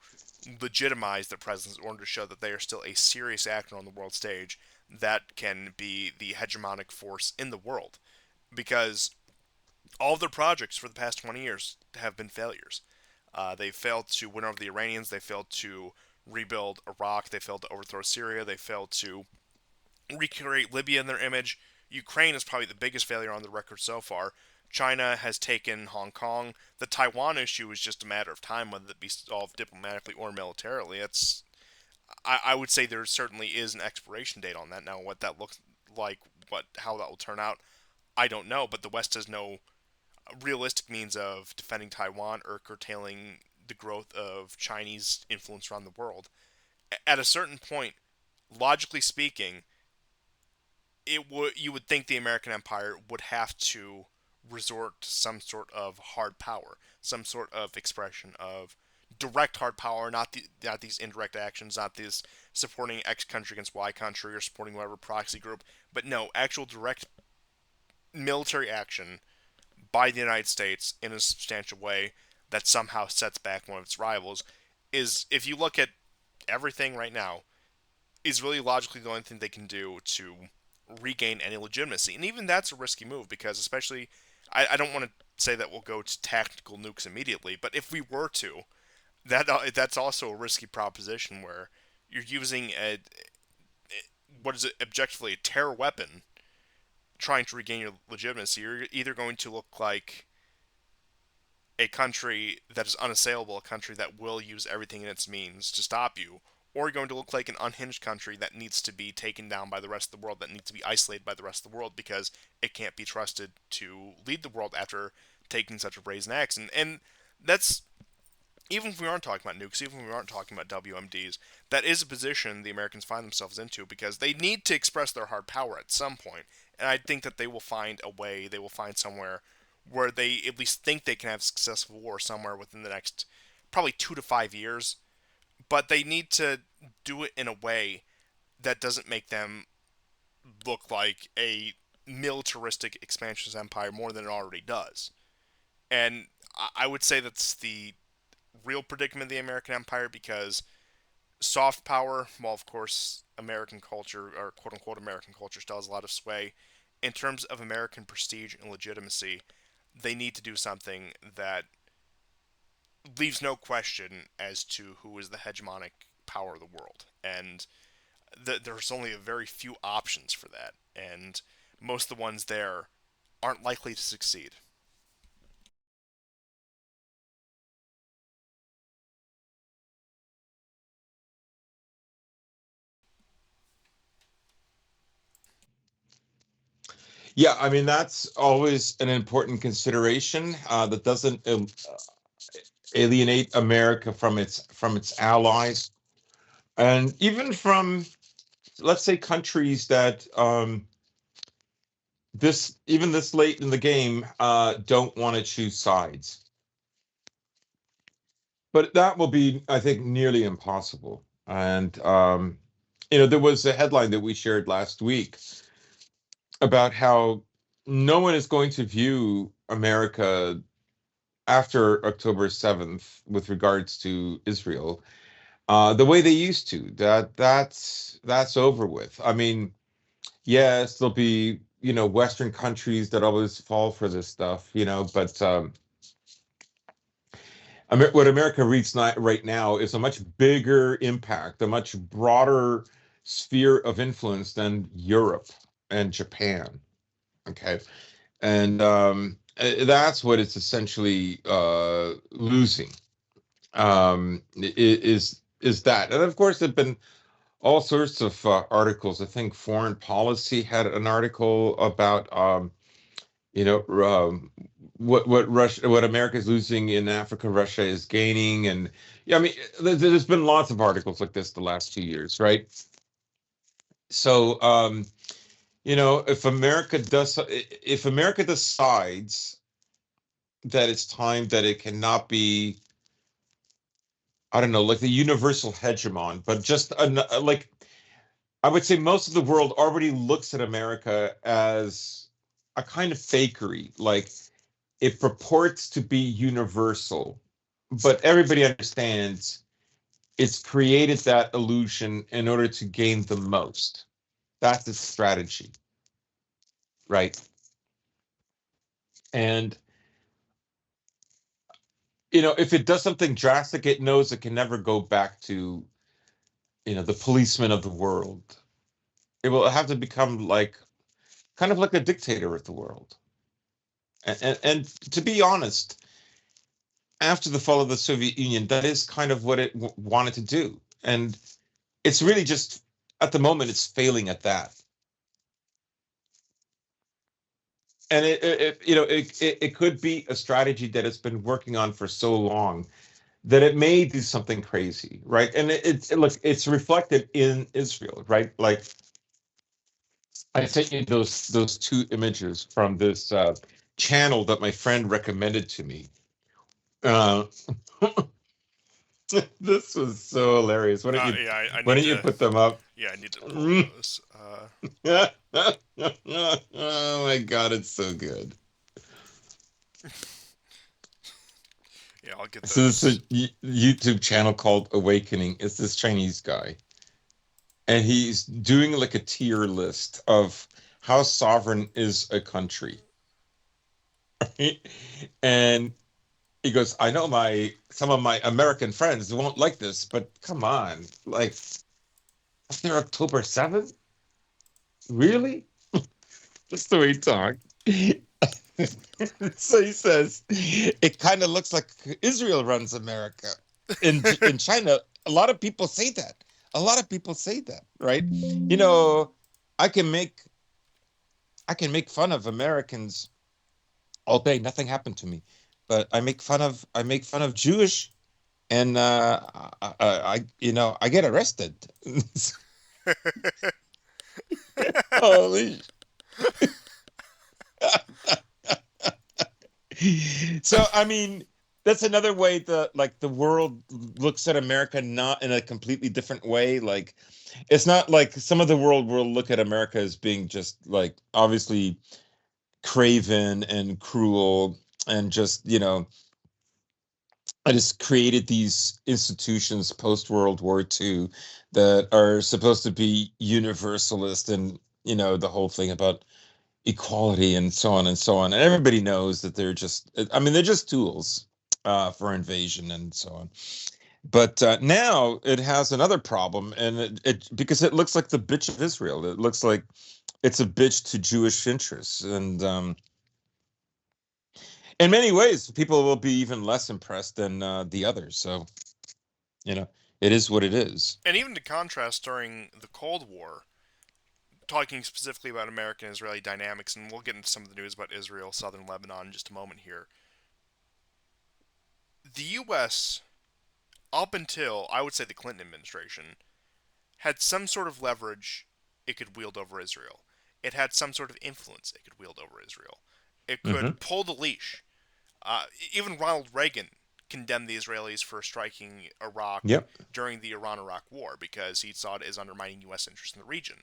legitimize their presence, in order to show that they are still a serious actor on the world stage that can be the hegemonic force in the world. Because all of their projects for the past 20 years have been failures. They failed to win over the Iranians. They failed to rebuild Iraq. They failed to overthrow Syria. They failed to recreate Libya in their image. Ukraine is probably the biggest failure on the record so far. China has taken Hong Kong. The Taiwan issue is just a matter of time whether it be solved diplomatically or militarily. I would say there certainly is an expiration date on that. Now, what that looks like, how that will turn out, I don't know. But the West has no realistic means of defending Taiwan or curtailing the growth of Chinese influence around the world. At a certain point, logically speaking, you would think the American empire would have to resort to some sort of hard power, some sort of expression of direct hard power, not these indirect actions, not this supporting X country against Y country or supporting whatever proxy group, but no, actual direct military action by the United States in a substantial way that somehow sets back one of its rivals is, if you look at everything right now, is really logically the only thing they can do to regain any legitimacy. And even that's a risky move because, especially, I don't want to say that we'll go to tactical nukes immediately, but if we were to, that's also a risky proposition where you're using what is it objectively a terror weapon trying to regain your legitimacy. You're either going to look like a country that is unassailable, a country that will use everything in its means to stop you, or you're going to look like an unhinged country that needs to be taken down by the rest of the world, that needs to be isolated by the rest of the world because it can't be trusted to lead the world after taking such a brazen axe. And that's, even if we aren't talking about nukes, even if we aren't talking about WMDs, that is a position the Americans find themselves into because they need to express their hard power at some point. And I think that they will find a way, they will find somewhere where they at least think they can have a successful war somewhere within the next probably 2 to 5 years. But they need to do it in a way that doesn't make them look like a militaristic expansionist empire more than it already does. And I would say that's the real predicament of the American empire because soft power, well, of course, American culture, or quote unquote American culture, still has a lot of sway. In terms of American prestige and legitimacy, they need to do something that leaves no question as to who is the hegemonic power of the world. And there's only a very few options for that. And most of the ones there aren't likely to succeed. Yeah, I mean that's always an important consideration that doesn't alienate America from its allies, and even from, let's say, countries that this even this late in the game don't want to choose sides. But that will be, I think, nearly impossible. And there was a headline that we shared last week about how no one is going to view America after October 7th with regards to Israel the way they used to. That's over with. I mean, yes, there'll be Western countries that always fall for this stuff, but what America reads right now is a much bigger impact, a much broader sphere of influence than Europe and Japan. Okay, and that's what it's essentially losing. Is that, and of course, there've been all sorts of articles. I think Foreign Policy had an article about you know, what America's losing in Africa, Russia is gaining, and yeah, I mean, there's been lots of articles like this the last 2 years, right? So, if America decides that it's time that it cannot be, I don't know, like the universal hegemon, but just like I would say most of the world already looks at America as a kind of fakery, like it purports to be universal, but everybody understands it's created that illusion in order to gain the most. That's its strategy, right? And if it does something drastic, it knows it can never go back to the policeman of the world. It will have to become like kind of like a dictator of the world. And to be honest, after the fall of the Soviet Union, that is kind of what it wanted to do. And it's really just at the moment it's failing at that. And it could be a strategy that it's been working on for so long that it may do something crazy, right? And look, it's reflected in Israel, right? Like I sent you those two images from this channel that my friend recommended to me. Uh, this was so hilarious. Yeah, I Why need don't you to. put them up? Yeah, I need to pull those. Oh my god, it's so good. Yeah, I'll get So this is those. a YouTube channel called Awakening. It's this Chinese guy, and he's doing like a tier list of how sovereign is a country. And he goes, I know some of my American friends won't like this, but come on, like after October 7th? Really? That's the way he talked. So he says it kind of looks like Israel runs America. In China, a lot of people say that. A lot of people say that, right? I can make I can make fun of Americans all day. Nothing happened to me, but I make fun of Jewish, and I get arrested. Holy. So I mean, that's another way that like the world looks at America not in a completely different way. Like it's not like some of the world will look at America as being just like obviously craven and cruel and just, I just created these institutions post World War II that are supposed to be universalist and, the whole thing about equality and so on and so on. And everybody knows that they're just tools for invasion and so on. But now it has another problem, and because it looks like the bitch of Israel. It looks like it's a bitch to Jewish interests, and in many ways, people will be even less impressed than the others. So you know, it is what it is. And even to contrast, during the Cold War, talking specifically about American Israeli dynamics, and we'll get into some of the news about Israel, southern Lebanon in just a moment here. The U.S., up until, I would say, the Clinton administration, had some sort of leverage it could wield over Israel. It had some sort of influence it could wield over Israel. It Hmm. could pull the leash. Even Ronald Reagan condemned the Israelis for striking Iraq Yep. during the Iran-Iraq War because he saw it as undermining U.S. interests in the region.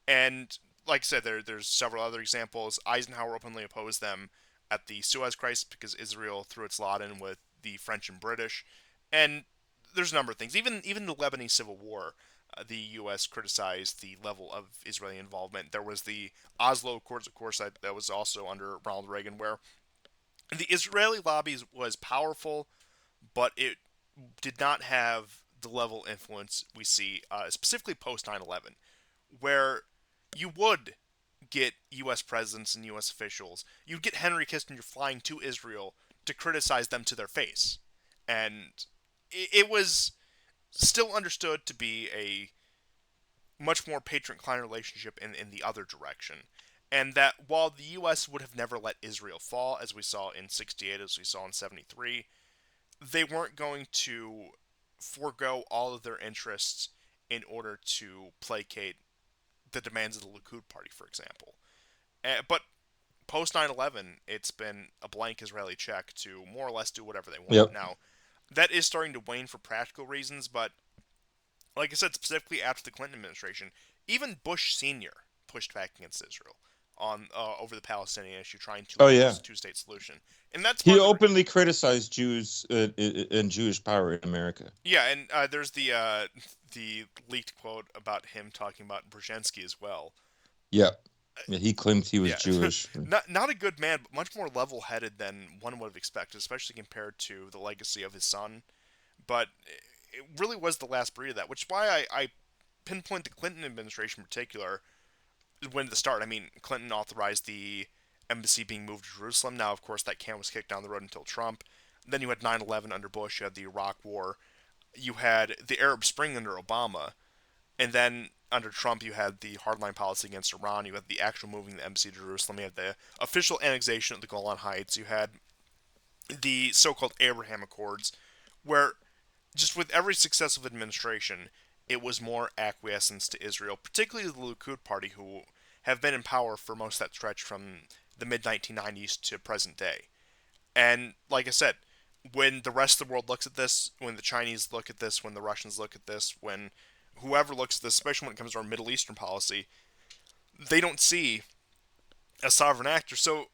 And like I said, there's several other examples. Eisenhower openly opposed them at the Suez Crisis because Israel threw its lot in with the French and British. And there's a number of things. Even the Lebanese Civil War, the U.S. criticized the level of Israeli involvement. There was the Oslo Accords, of course, that was also under Ronald Reagan, where the Israeli lobby was powerful, but it did not have the level of influence we see specifically post 9/11, where you would get U.S. presidents and U.S. officials. You'd get Henry Kissinger flying to Israel to criticize them to their face. And it was still understood to be a much more patron-client relationship in the other direction. And that while the U.S. would have never let Israel fall, as we saw in 68, as we saw in 73, they weren't going to forego all of their interests in order to placate the demands of the Likud party, for example. But post 9/11, it's been a blank Israeli check to more or less do whatever they want. Yep. Now, that is starting to wane for practical reasons, but like I said, specifically after the Clinton administration, even Bush Sr. pushed back against Israel on over the Palestinian issue, trying to Oh impose yeah. a two-state solution, and that's He part of the openly criticized Jews and Jewish power in America. yeah. And there's the leaked quote about him talking about Brzezinski as well. Yep. Yeah, he claimed he was Yeah, Jewish. not a good man, but much more level-headed than one would have expected, especially compared to the legacy of his son. But it really was the last breed of that, which is why I pinpoint the Clinton administration in particular. When at the start, I mean, Clinton authorized the embassy being moved to Jerusalem. Now, of course, that can was kicked down the road until Trump. Then you had 9/11 under Bush. You had the Iraq War. You had the Arab Spring under Obama. And then under Trump, you had the hardline policy against Iran. You had the actual moving the embassy to Jerusalem. You had the official annexation of the Golan Heights. You had the so-called Abraham Accords, where just with every successive administration, it was more acquiescence to Israel, particularly the Likud party, who have been in power for most of that stretch from the mid 1990s to present day. And like I said, when the rest of the world looks at this, when the Chinese look at this, when the Russians look at this, when whoever looks at this, especially when it comes to our Middle Eastern policy, they don't see a sovereign actor. So,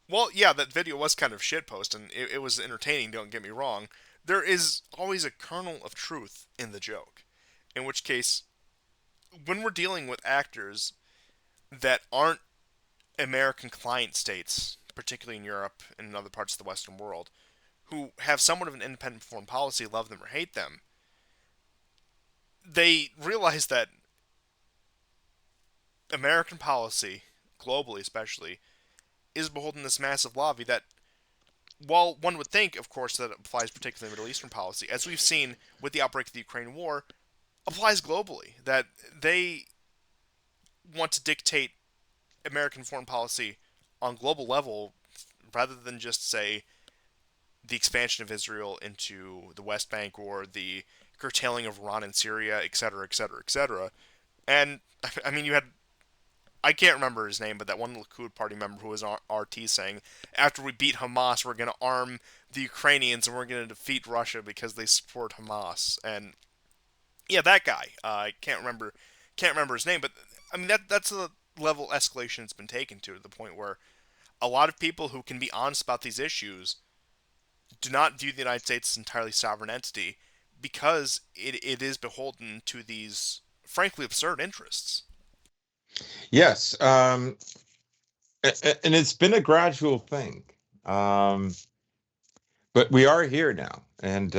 well, yeah, that video was kind of shitpost, and it was entertaining, don't get me wrong. There is always a kernel of truth in the joke. In which case, when we're dealing with actors that aren't American client states, particularly in Europe and in other parts of the Western world, who have somewhat of an independent foreign policy, love them or hate them, they realize that American policy, globally especially, is beholden to this massive lobby that, while one would think, of course, that it applies particularly to Middle Eastern policy, as we've seen with the outbreak of the Ukraine war, applies globally. That they want to dictate American foreign policy on global level rather than just say the expansion of Israel into the West Bank or the curtailing of Iran and Syria, etc., etc., etc. And I mean, you had I can't remember his name, but that one Likud party member who was on RT saying, after we beat Hamas, we're going to arm the Ukrainians and we're going to defeat Russia because they support Hamas. And yeah, that guy. I can't remember his name, but I mean that's the level escalation it's been taken to the point where a lot of people who can be honest about these issues do not view the United States as entirely sovereign entity because it is beholden to these frankly absurd interests. Yes, and it's been a gradual thing, um, but we are here now, and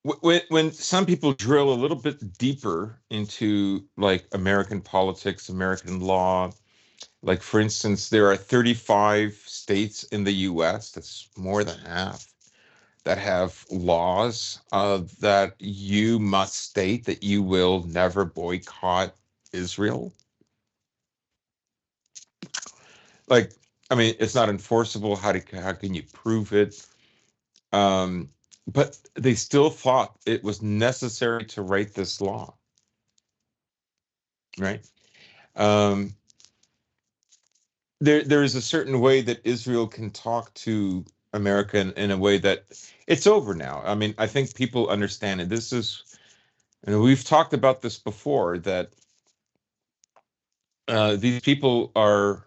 when when some people drill a little bit deeper into like American politics, American law, like for instance, there are 35 states in the U.S. That's more than half that have laws that you must state that you will never boycott Israel. Like, I mean, it's not enforceable. How can you prove it? Um, but they still thought it was necessary to write this law, right? Um, there is a certain way that Israel can talk to America in a way that it's over now. I mean, I think people understand it. This is, and we've talked about this before, that these people are,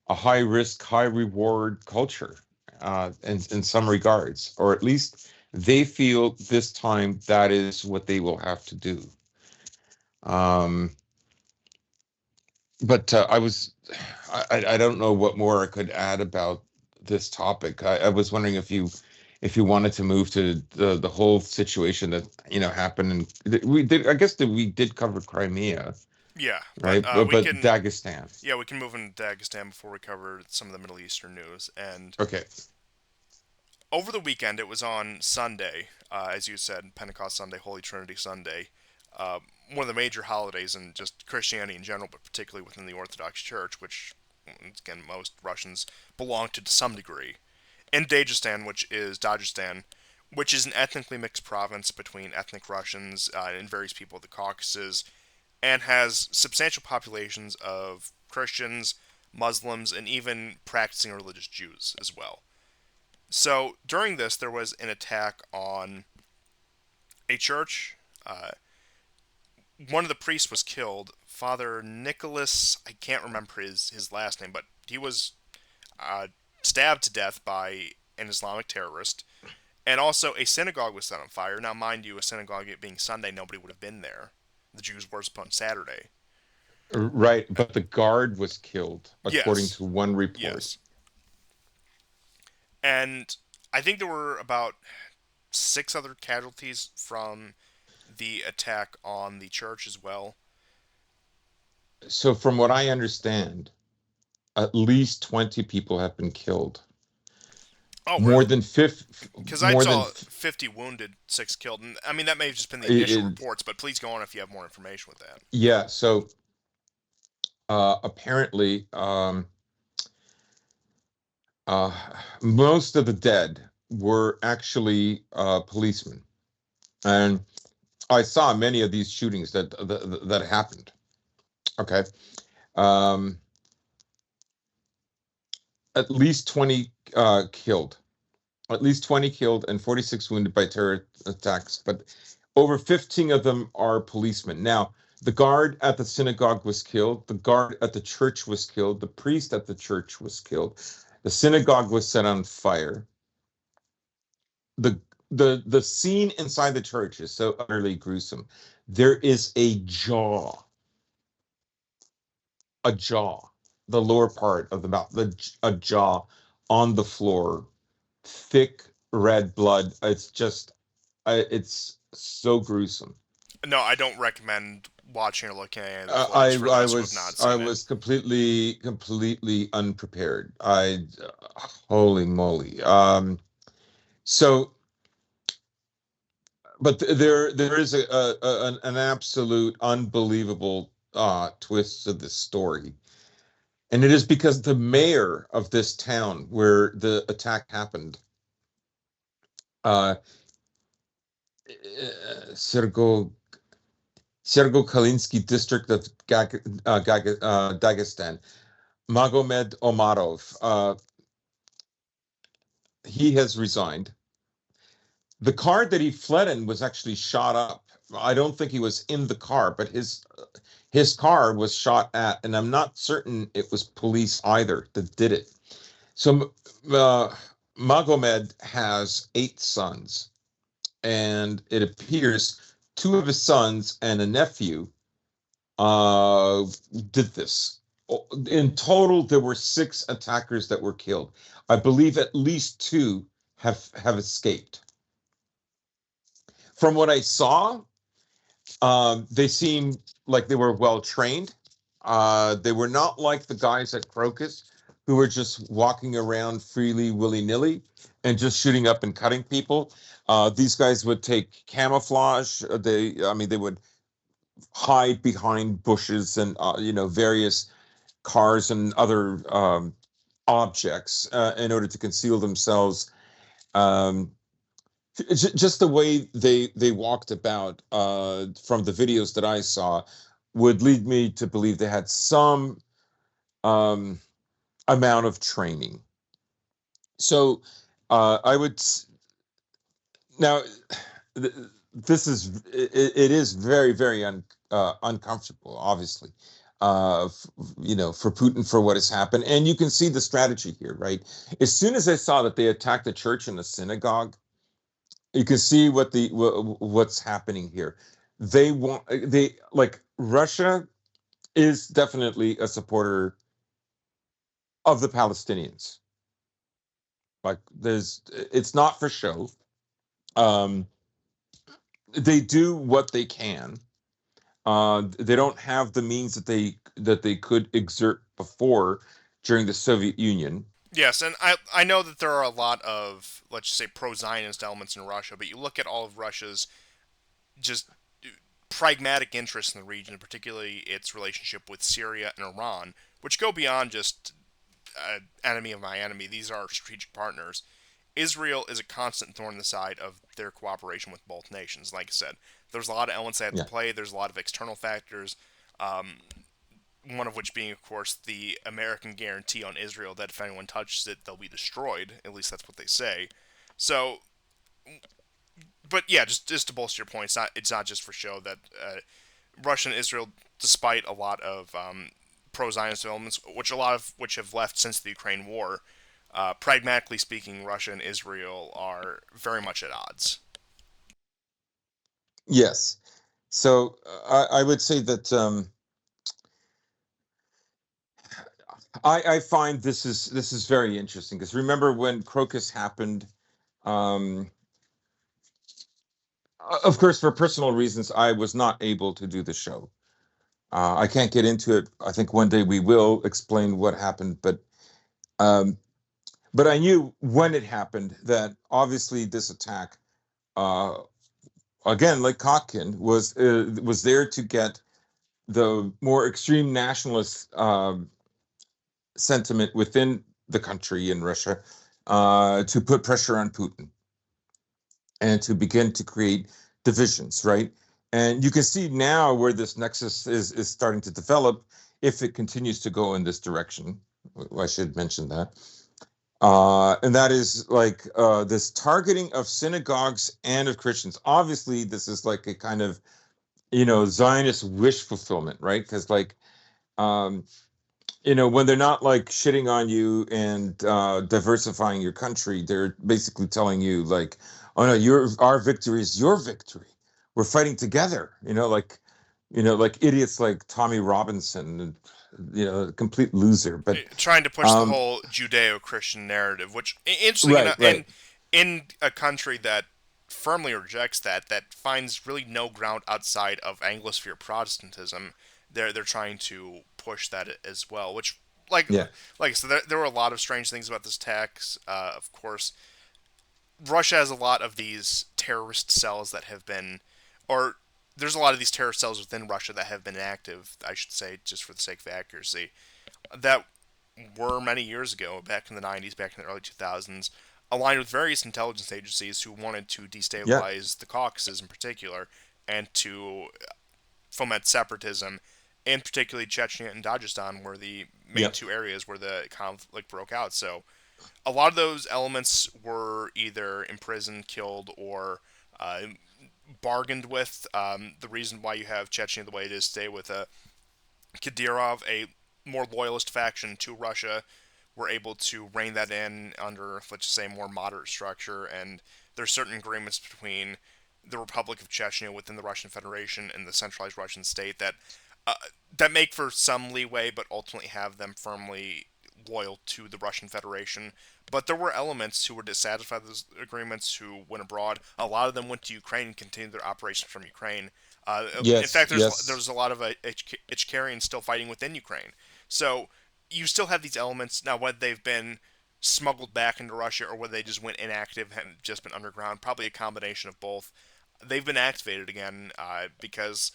a high risk, high reward culture in some regards, or at least they feel this time that is what they will have to do. Um, but I don't know what more I could add about this topic. I was wondering if you wanted to move to the whole situation that happened, and we did. I guess that we did cover Crimea, Yeah, but right? we But can Dagestan. yeah we can move into Dagestan before we cover some of the Middle Eastern news. And Okay. over the weekend, it was on Sunday, as you said, Pentecost Sunday, Holy Trinity Sunday, one of the major holidays in just Christianity in general, but particularly within the Orthodox Church, which again most Russians belong to some degree. In Dagestan, which is an ethnically mixed province between ethnic Russians and various people of the Caucasus, and has substantial populations of Christians, Muslims, and even practicing religious Jews as well. So during this, there was an attack on a church. One of the priests was killed. Father Nicholas, I can't remember his last name, but he was uh, stabbed to death by an Islamic terrorist. And also, a synagogue was set on fire. Now, mind you, a synagogue, it being Sunday, nobody would have been there. The Jews worship on Saturday. Right, but the guard was killed, according Yes, to one report. yes. And I think there were about 6 other casualties from the attack on the church as well. So from what I understand, at least 20 people have been killed. Oh, More really? than fifth, Because I more than saw 50 wounded, 6 killed. And I mean, that may have just been the initial reports, but please go on if you have more information with that. yeah. So apparently, uh, most of the dead were actually policemen, and I saw many of these shootings that happened. Okay, um, at least 20 killed, at least 20 killed, and 46 wounded by terror attacks. But over 15 of them are policemen. Now, the guard at the synagogue was killed. The guard at the church was killed. The priest at the church was killed. The synagogue was set on fire. The the scene inside the church is so utterly gruesome. There is a jaw, the lower part of the mouth, a jaw on the floor, thick red blood. It's just, it's so gruesome. No, I don't recommend watching or looking at any of the footage for those who have not I seen it. was completely unprepared. Holy moly. So, but there is an absolute unbelievable twist to this story. And it is because the mayor of this town where the attack happened, uh, Sergo Kalinsky district of Dagestan, Magomed Omarov, he has resigned. The car that he fled in was actually shot up. I don't think he was in the car, but his car was shot at, and I'm not certain it was police either that did it. So Magomed has 8 sons, and it appears 2 of his sons and a nephew did this. In total, there were 6 attackers that were killed. I believe at least 2 have escaped. From what I saw, they seemed like they were well trained. They were not like the guys at Crocus who were just walking around freely, willy nilly, and just shooting up and cutting people. These guys would take camouflage. They would hide behind bushes and various cars and other objects in order to conceal themselves. Um, just the way they walked about from the videos that I saw would lead me to believe they had some um, amount of training. So I would now this is it is very very uncomfortable, obviously, for Putin for what has happened, and you can see the strategy here, right? As soon as I saw that they attacked the church and the synagogue, you can see what's happening here. They like Russia is definitely a supporter of the Palestinians. Like it's not for show. Um, they do what they can. They don't have the means that they could exert before during the Soviet Union. Yes, and I know that there are a lot of, let's just say, pro-Zionist elements in Russia, but you look at all of Russia's just pragmatic interests in the region, particularly its relationship with Syria and Iran, which go beyond just enemy of my enemy. These are strategic partners. Israel is a constant thorn in the side of their cooperation with both nations. Like I said, there's a lot of elements that have to Yeah. play. There's a lot of external factors. One of which being, of course, the American guarantee on Israel that if anyone touches it, they'll be destroyed. At least that's what they say. So, but yeah, just to bolster your point, it's not just for show that Russia and Israel, despite a lot of pro-Zionist developments, which a lot of which have left since the Ukraine war, pragmatically speaking, Russia and Israel are very much at odds. Yes. So I would say that I find this is very interesting because remember when Crocus happened, um, of course, for personal reasons, I was not able to do the show. I can't get into it. I think one day we will explain what happened, um, but I knew when it happened that obviously this attack, uh, again, like Kotkin, was there to get the more extreme nationalist sentiment within the country in Russia to put pressure on Putin and to begin to create divisions, right? And you can see now where this nexus is starting to develop if it continues to go in this direction. I should mention that. And that is like this targeting of synagogues and of Christians. Obviously, this is like a kind of, Zionist wish fulfillment, right? Because um, when they're not like shitting on you and diversifying your country, they're basically telling you like, oh no, our victory is your victory. We're fighting together, like idiots like Tommy Robinson, complete loser. But Trying to push the um, whole Judeo-Christian narrative, which interesting right, enough, right, in a country that firmly rejects that finds really no ground outside of Anglosphere Protestantism, they're trying to push that as well. Which, like yeah, like I said, there were a lot of strange things about this tax. Of course, Russia has a lot of these terrorist cells that have been, or there's a lot of these terrorist cells within Russia that have been active, I should say, just for the sake of accuracy, that were many years ago, back in the 90s, back in the early 2000s, aligned with various intelligence agencies who wanted to yeah, destabilize the Caucasus in particular and to foment separatism, and particularly Chechnya and Dagestan were the main yeah, two areas where the conflict broke out. So a lot of those elements were either imprisoned, killed, or uh, bargained with. The reason why you have Chechnya the way it is today with Kadyrov, a more loyalist faction to Russia, were able to rein that in under, let's just say, a more moderate structure. And there's certain agreements between the Republic of Chechnya within the Russian Federation and the centralized Russian state uh, that make for some leeway, but ultimately have them firmly loyal to the Russian Federation. But there were elements who were dissatisfied with those agreements who went abroad. A lot of them went to Ukraine and continued their operations from Ukraine. In yes, fact, yes, there's a lot of Ichkarians still fighting within Ukraine. So you still have these elements now. Whether they've been smuggled back into Russia or whether they just went inactive and just been underground, probably a combination of both. They've been activated again because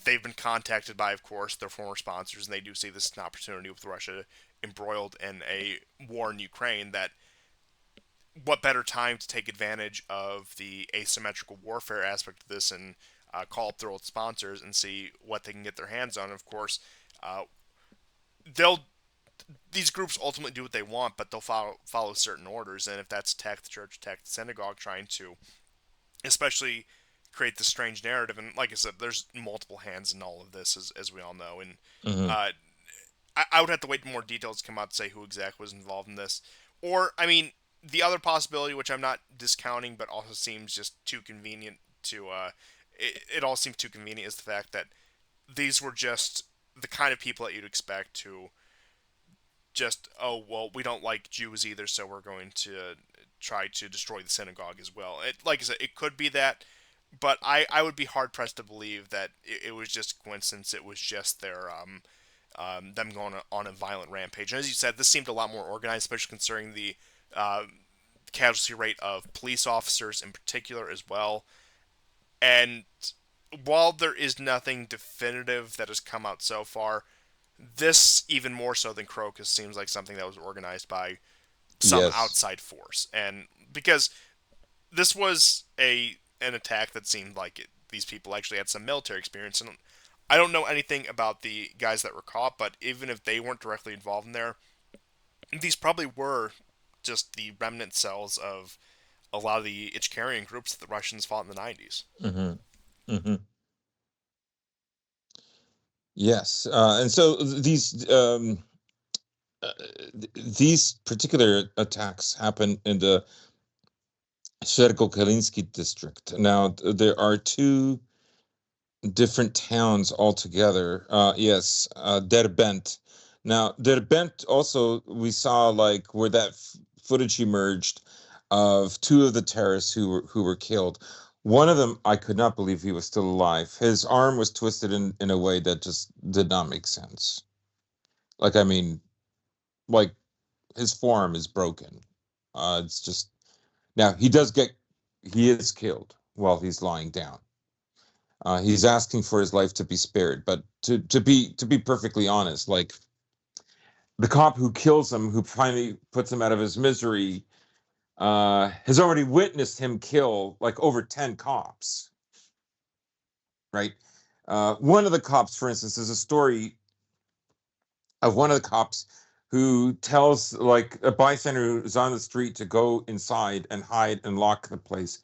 they've been contacted by, of course, their former sponsors, and they do see this as an opportunity with Russia embroiled in a war in Ukraine. That what better time to take advantage of the asymmetrical warfare aspect of this and call up their old sponsors and see what they can get their hands on. Of course, uh, they'll these groups ultimately do what they want, but they'll follow certain orders. And if that's attack the church, attack the synagogue, trying to especially create this strange narrative. And like I said, there's multiple hands in all of this, as we all know. And hmm uh, I would have to wait for more details to come out to say who exactly was involved in this. Or, I mean, the other possibility, which I'm not discounting, but also seems just too convenient to, it all seems too convenient, is the fact that these were just the kind of people that you'd expect to just, oh, well, we don't like Jews either, so we're going to try to destroy the synagogue as well. Like I said, it could be that, but I would be hard pressed to believe that it was just a coincidence. It was just them going on a violent rampage. And as you said, this seemed a lot more organized, especially considering the uh, casualty rate of police officers in particular as well. And while there is nothing definitive that has come out so far, this, even more so than Crocus, seems like something that was organized by some yes. outside force. And because this was an attack that seemed like these people actually had some military experience. And I don't know anything about the guys that were caught, but even if they weren't directly involved in there, these probably were just the remnant cells of a lot of the Ichkarian groups that the Russians fought in the 90s. hmm hmm Yes, and so uh, these particular attacks happen in the Sherko-Kalinsky district. Now, there are two different towns altogether. Yes, Derbent. Now, Derbent also, we saw like where that footage emerged of two of the terrorists who were killed. One of them, I could not believe he was still alive. His arm was twisted in a way that just did not make sense. Like, I mean, like his forearm is broken. It's just now he is killed while he's lying down. He's asking for his life to be spared, but to be perfectly honest, like the cop who kills him, who finally puts him out of his misery, has already witnessed him kill like over 10 cops, right? One of the cops, for instance, is a story of one of the cops who tells like a bystander who's on the street to go inside and hide and lock the place.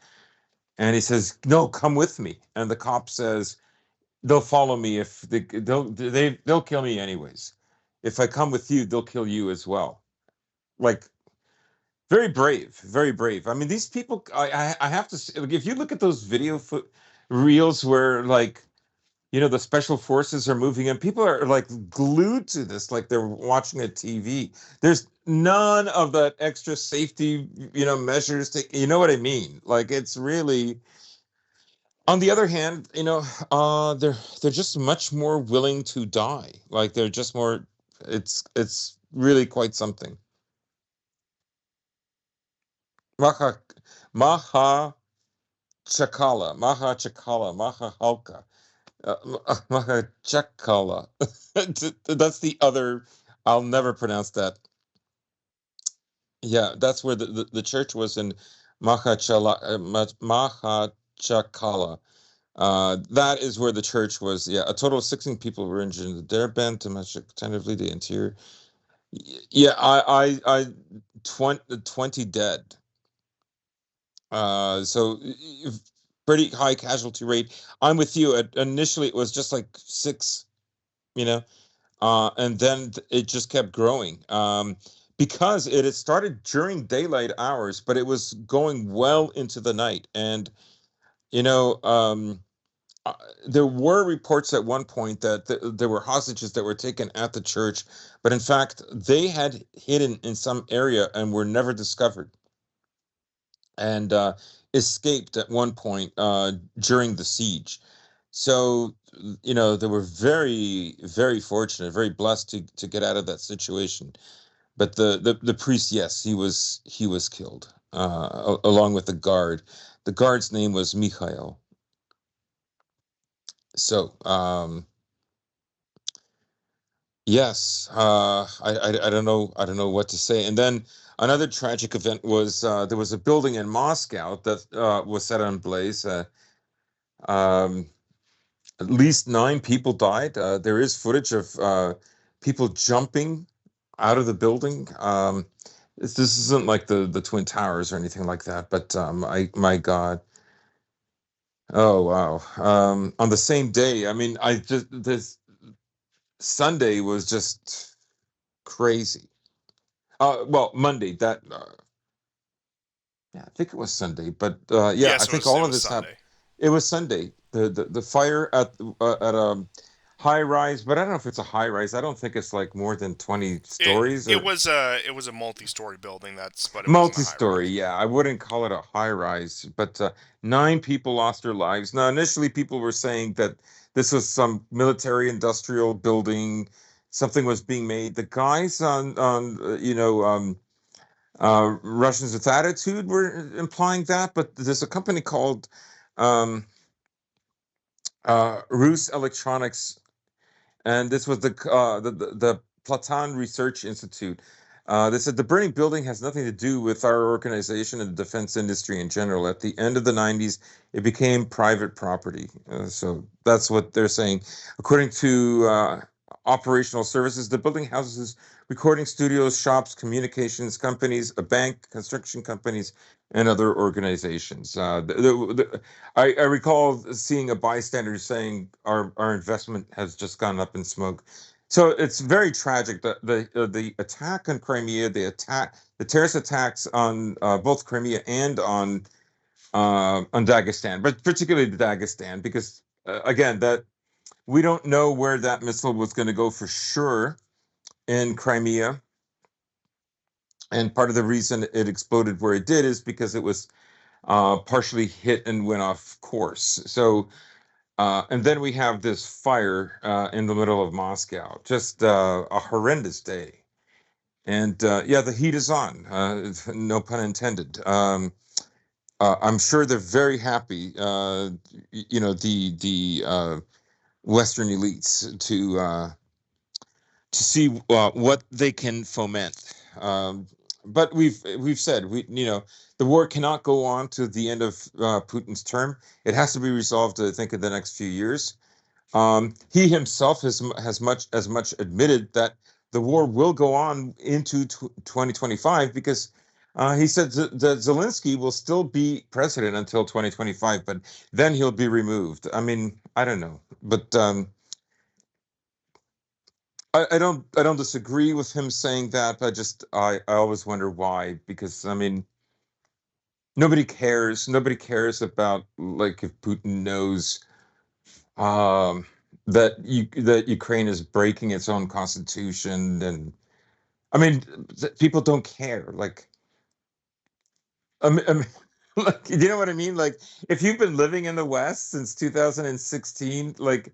And he says, "No, come with me." And the cop says, "They'll follow me if they'll kill me anyways. If I come with you, they'll kill you as well." Like very brave, very brave. I mean, these people. I have to say, like, if you look at those reels where like the special forces are moving and people are like glued to this like they're watching a TV. There's none of that extra safety measures you know what I mean, like it's really. On the other hand, they're just much more willing to die, like they're just more. It's really quite something. maha maha maha halka. Mahachakala. That's the other. I'll never pronounce that. Yeah, that's where the church was in Mahachakala. That is where the church was. Yeah, a total of 16 people were injured in the Derbent, tentatively the interior. Yeah, I 20 dead. So pretty high casualty rate. I'm with you. Initially, it was just like six. You know, and then it just kept growing because it had started during daylight hours, but it was going well into the night. And you know, uh, there were reports at one point that there were hostages that were taken at the church, but in fact, they had hidden in some area and were never discovered and escaped at one point during the siege. So, they were very, very fortunate, very blessed to get out of that situation. But the priest, yes, he was killed along with the guard. The guard's name was Mikhail. So, yes, I don't know what to say. And then another tragic event was there was a building in Moscow that was set on blaze. Um, At least 9 people died. There is footage of people jumping out of the building. This isn't like the Twin Towers or anything like that, but my God. Oh wow. On the same day, I mean, I just this Sunday was just crazy. Well, Monday that yeah, I think it was Sunday, but yeah, I Yes, think it all of was this happened. Sunday. It was Sunday. The fire at a high rise, but I don't know if it's a high rise. I don't think it's like more than 20 It stories it or was a multi-story building. But it wasn't a high multi-story. rise. Yeah, I wouldn't call it a high rise, but 9 people lost their lives. Now, initially, people were saying that this was some military industrial building. Something was being made. The guys on Russians with Attitude were implying that, but there's a company called um, Rus Electronics, and this was the Platan Research Institute. They said the burning building has nothing to do with our organization and the defense industry in general. At the end of the 90s, it became private property. So that's what they're saying. According to operational services, the building houses recording studios, shops, communications companies, a bank, construction companies, and other organizations. I recall seeing a bystander saying our investment has just gone up in smoke. So it's very tragic that the attack on Crimea, the terrorist attacks on both Crimea and on Dagestan, but particularly the Dagestan, because again that we don't know where that missile was going to go for sure in Crimea, and part of the reason it exploded where it did is because it was partially hit and went off course. So, and then we have this fire in the middle of Moscow. Just a horrendous day. And yeah, the heat is on. No pun intended. I'm sure they're very happy. The Western elites to see what they can foment. But we've said the war cannot go on to the end of Putin's term. It has to be resolved, I think, in the next few years. He himself has much admitted that the war will go on into 2025 because he said that Zelensky will still be president until 2025, but then he'll be removed. I mean, I don't know, but I don't disagree with him saying that. I always wonder why, because I mean nobody cares. Nobody cares about, like, if Putin knows um, that Ukraine is breaking its own constitution, and I mean people don't care. Like, I mean, like, you know what I mean? Like, if you've been living in the West since 2016, like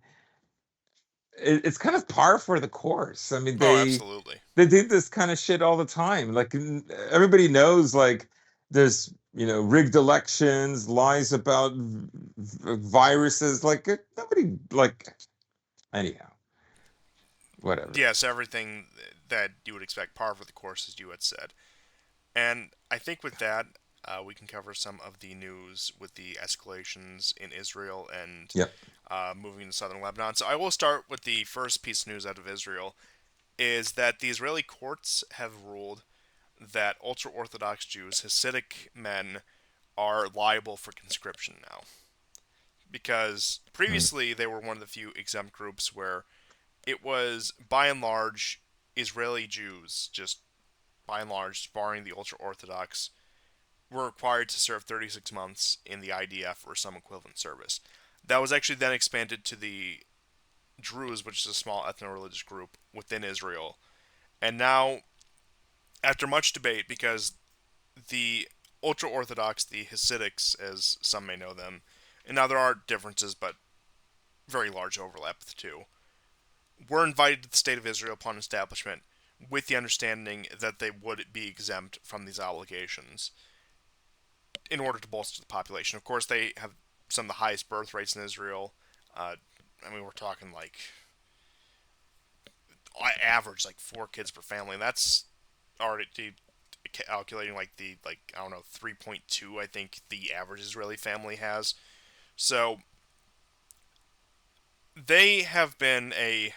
it's kind of par for the course. I mean, Oh, they absolutely. they do this kind of shit all the time. Like, everybody knows, like, there's rigged elections, lies about viruses. Like, nobody, like, anyhow, whatever. Yes, everything that you would expect, par for the course, as you had said. And I think with that, we can cover some of the news with the escalations in Israel and Yep. moving to southern Lebanon. So I will start with the first piece of news out of Israel, is that the Israeli courts have ruled that ultra-Orthodox Jews, Hasidic men, are liable for conscription now. Because Mm. previously they were one of the few exempt groups where it was, by and large, Israeli Jews, just by and large, barring the ultra-Orthodox, were required to serve 36 months in the IDF or some equivalent service. That was actually then expanded to the Druze, which is a small ethno-religious group within Israel. And now, after much debate, because the ultra Orthodox, the Hasidics, as some may know them, and now there are differences, but very large overlap with the two, were invited to the State of Israel upon establishment with the understanding that they would be exempt from these obligations in order to bolster the population. Of course, they have some of the highest birth rates in Israel. Uh, I mean, we're talking like average like 4 kids per family. And that's already calculating like the like I don't know 3.2. I think the average Israeli family has. So they have been a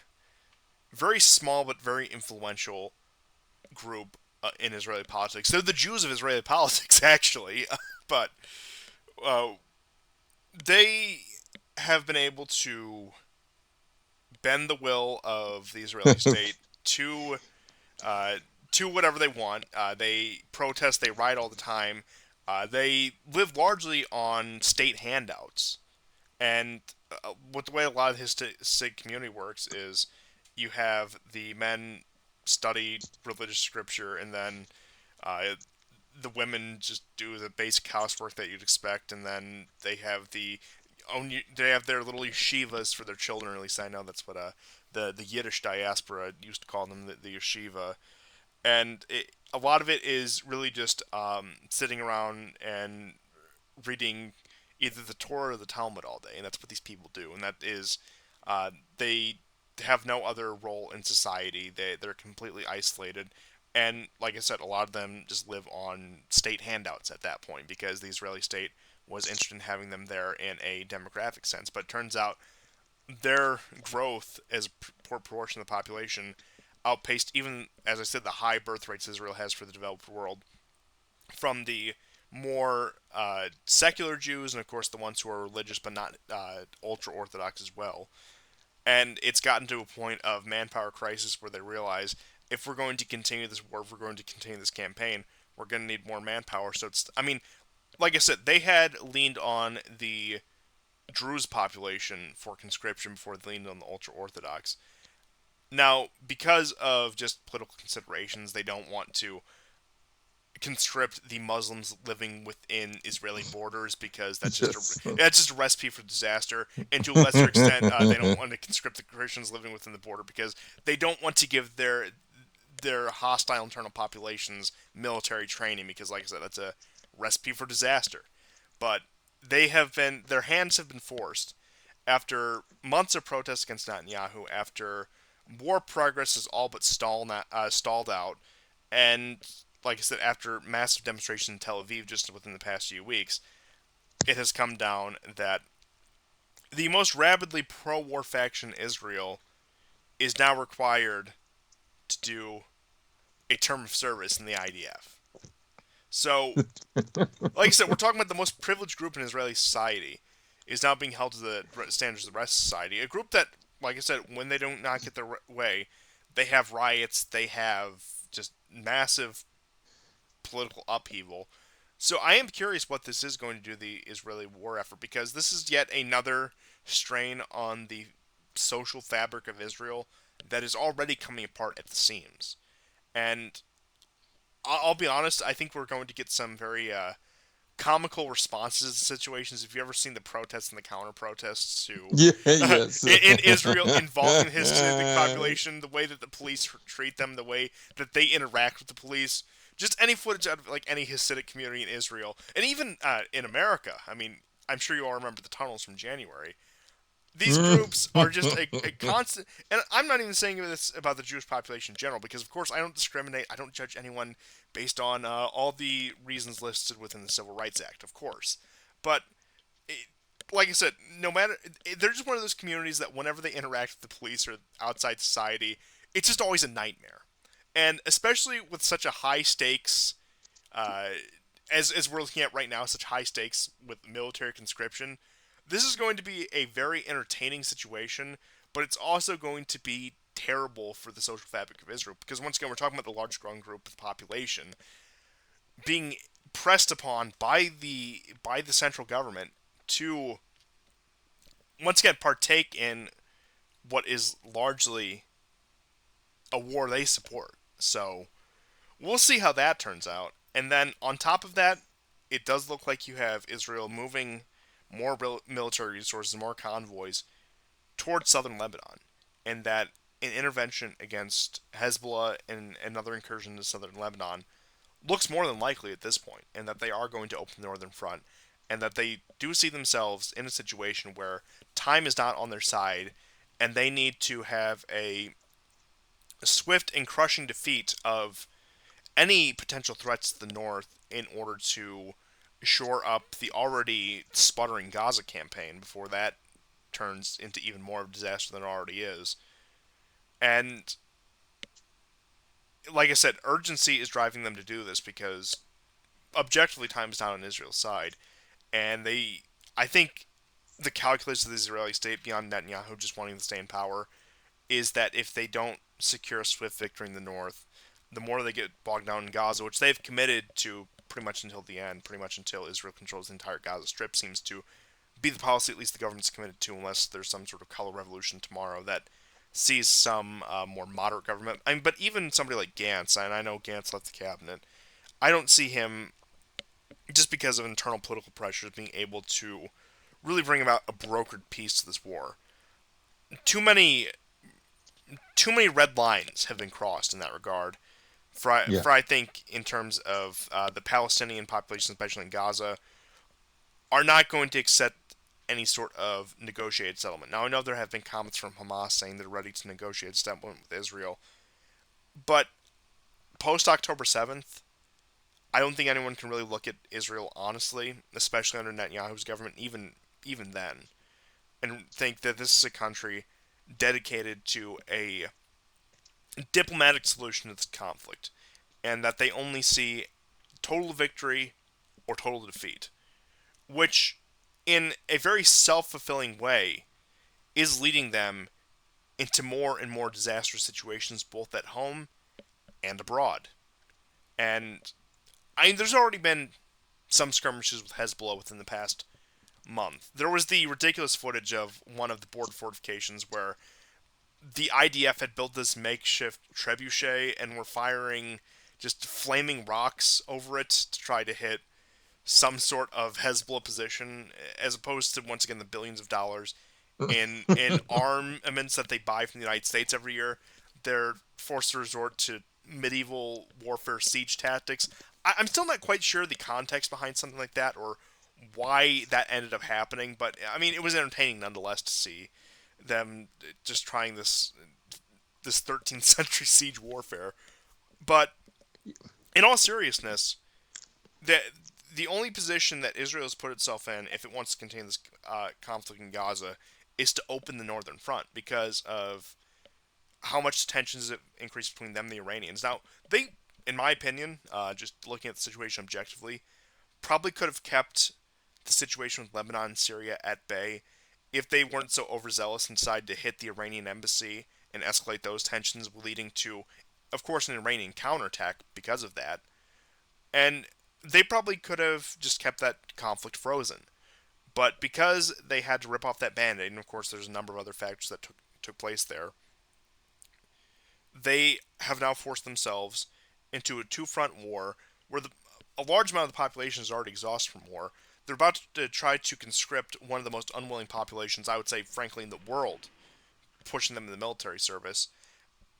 very small but very influential group in Israeli politics. They're the Jews of Israeli politics, actually, but uh, they have been able to bend the will of the Israeli state to uh, to whatever they want. They protest, they riot all the time. They live largely on state handouts. And with the way a lot of his Hasidic community works is you have the men study religious scripture, and then uh, the women just do the basic housework that you'd expect, and then they have their little yeshivas for their children. At least I know that's what the Yiddish diaspora used to call them, the yeshiva. And a lot of it is really just sitting around and reading either the Torah or the Talmud all day, and that's what these people do. And that is, they have no other role in society. They're completely isolated, and like I said, a lot of them just live on state handouts at that point because the Israeli state was interested in having them there in a demographic sense. But it turns out their growth as a proportion of the population outpaced even, as I said, the high birth rates Israel has for the developed world from the more secular Jews, and of course the ones who are religious but not ultra Orthodox as well. And it's gotten to a point of manpower crisis where they realize if we're going to continue this war, if we're going to continue this campaign, we're going to need more manpower. So it's, I mean, like I said, they had leaned on the Druze population for conscription before they leaned on the ultra Orthodox. Now, because of just political considerations, they don't want to conscript the Muslims living within Israeli borders because Yes. that's just a recipe for disaster. And to a lesser extent, they don't want to conscript the Christians living within the border because they don't want to give their hostile internal populations military training because, like I said, that's a recipe for disaster. But their hands have been forced after months of protests against Netanyahu, after war progress is all but stalled out, and like I said, after massive demonstrations in Tel Aviv just within the past few weeks, it has come down that the most rabidly pro-war faction in Israel is now required to do a term of service in the IDF. So, like I said, we're talking about the most privileged group in Israeli society is now being held to the standards of the rest of society. A group that, like I said, when they do not get their way, they have riots, they have just massive political upheaval. So I am curious what this is going to do to the Israeli war effort because this is yet another strain on the social fabric of Israel that is already coming apart at the seams. And I'll be honest, I think we're going to get some very comical responses to situations. If you've ever seen the protests and the counter protests to Yeah, yes. in Israel involving the Hasidic population, the way that the police treat them, the way that they interact with the police, just any footage out of like any Hasidic community in Israel, and even in America. I mean, I'm sure you all remember the tunnels from January. These groups are just a constant, and I'm not even saying this about the Jewish population in general, because of course I don't discriminate, I don't judge anyone based on all the reasons listed within the Civil Rights Act, of course. But it, like I said, no matter, they're just one of those communities that whenever they interact with the police or outside society, it's just always a nightmare. And especially with such a high stakes, uh, as we're looking at right now, such high stakes with military conscription, this is going to be a very entertaining situation, but it's also going to be terrible for the social fabric of Israel because once again we're talking about the large growing group of the population being pressed upon by the central government to once again partake in what is largely a war they support. So we'll see how that turns out. And then on top of that, it does look like you have Israel moving more military resources, more convoys towards southern Lebanon, and that an intervention against Hezbollah and another incursion into southern Lebanon looks more than likely at this point, and that they are going to open the northern front, and that they do see themselves in a situation where time is not on their side, and they need to have a swift and crushing defeat of any potential threats to the north in order to shore up the already sputtering Gaza campaign before that turns into even more of a disaster than it already is. And like I said, urgency is driving them to do this because objectively time is not on Israel's side. And I think the calculus of the Israeli state beyond Netanyahu just wanting to stay in power is that if they don't secure a swift victory in the north, the more they get bogged down in Gaza, which they've committed to pretty much until the end, pretty much until Israel controls the entire Gaza Strip, seems to be the policy at least the government's committed to, unless there's some sort of color revolution tomorrow that sees some more moderate government. I mean, but even somebody like Gantz, and I know Gantz left the cabinet, I don't see him, just because of internal political pressures, being able to really bring about a brokered peace to this war. Too many, too many red lines have been crossed in that regard. Yeah. For I think in terms of the Palestinian population, especially in Gaza, are not going to accept any sort of negotiated settlement. Now I know there have been comments from Hamas saying they're ready to negotiate settlement with Israel, but post October 7th, I don't think anyone can really look at Israel honestly, especially under Netanyahu's government, even then, and think that this is a country dedicated to a diplomatic solution to this conflict, and that they only see total victory or total defeat, which, in a very self-fulfilling way, is leading them into more and more disastrous situations both at home and abroad. And I mean, there's already been some skirmishes with Hezbollah within the past month. There was the ridiculous footage of one of the border fortifications where the IDF had built this makeshift trebuchet and were firing just flaming rocks over it to try to hit some sort of Hezbollah position, as opposed to once again the billions of dollars in armaments that they buy from the United States every year. They're forced to resort to medieval warfare siege tactics. I'm still not quite sure the context behind something like that or why that ended up happening, but I mean it was entertaining nonetheless to see them just trying this 13th century siege warfare. But in all seriousness, the the only position that Israel has put itself in, if it wants to contain this conflict in Gaza, is to open the northern front because of how much tensions have increased between them and the Iranians. Now, they, in my opinion, just looking at the situation objectively, probably could have kept the situation with Lebanon and Syria at bay if they weren't so overzealous and decided to hit the Iranian embassy and escalate those tensions, leading to, of course, an Iranian counterattack because of that. And they probably could have just kept that conflict frozen. But because they had to rip off that band-aid, and of course there's a number of other factors that took place there, they have now forced themselves into a two-front war where a large amount of the population is already exhausted from war. They're about to try to conscript one of the most unwilling populations, I would say, frankly, in the world, pushing them in the military service.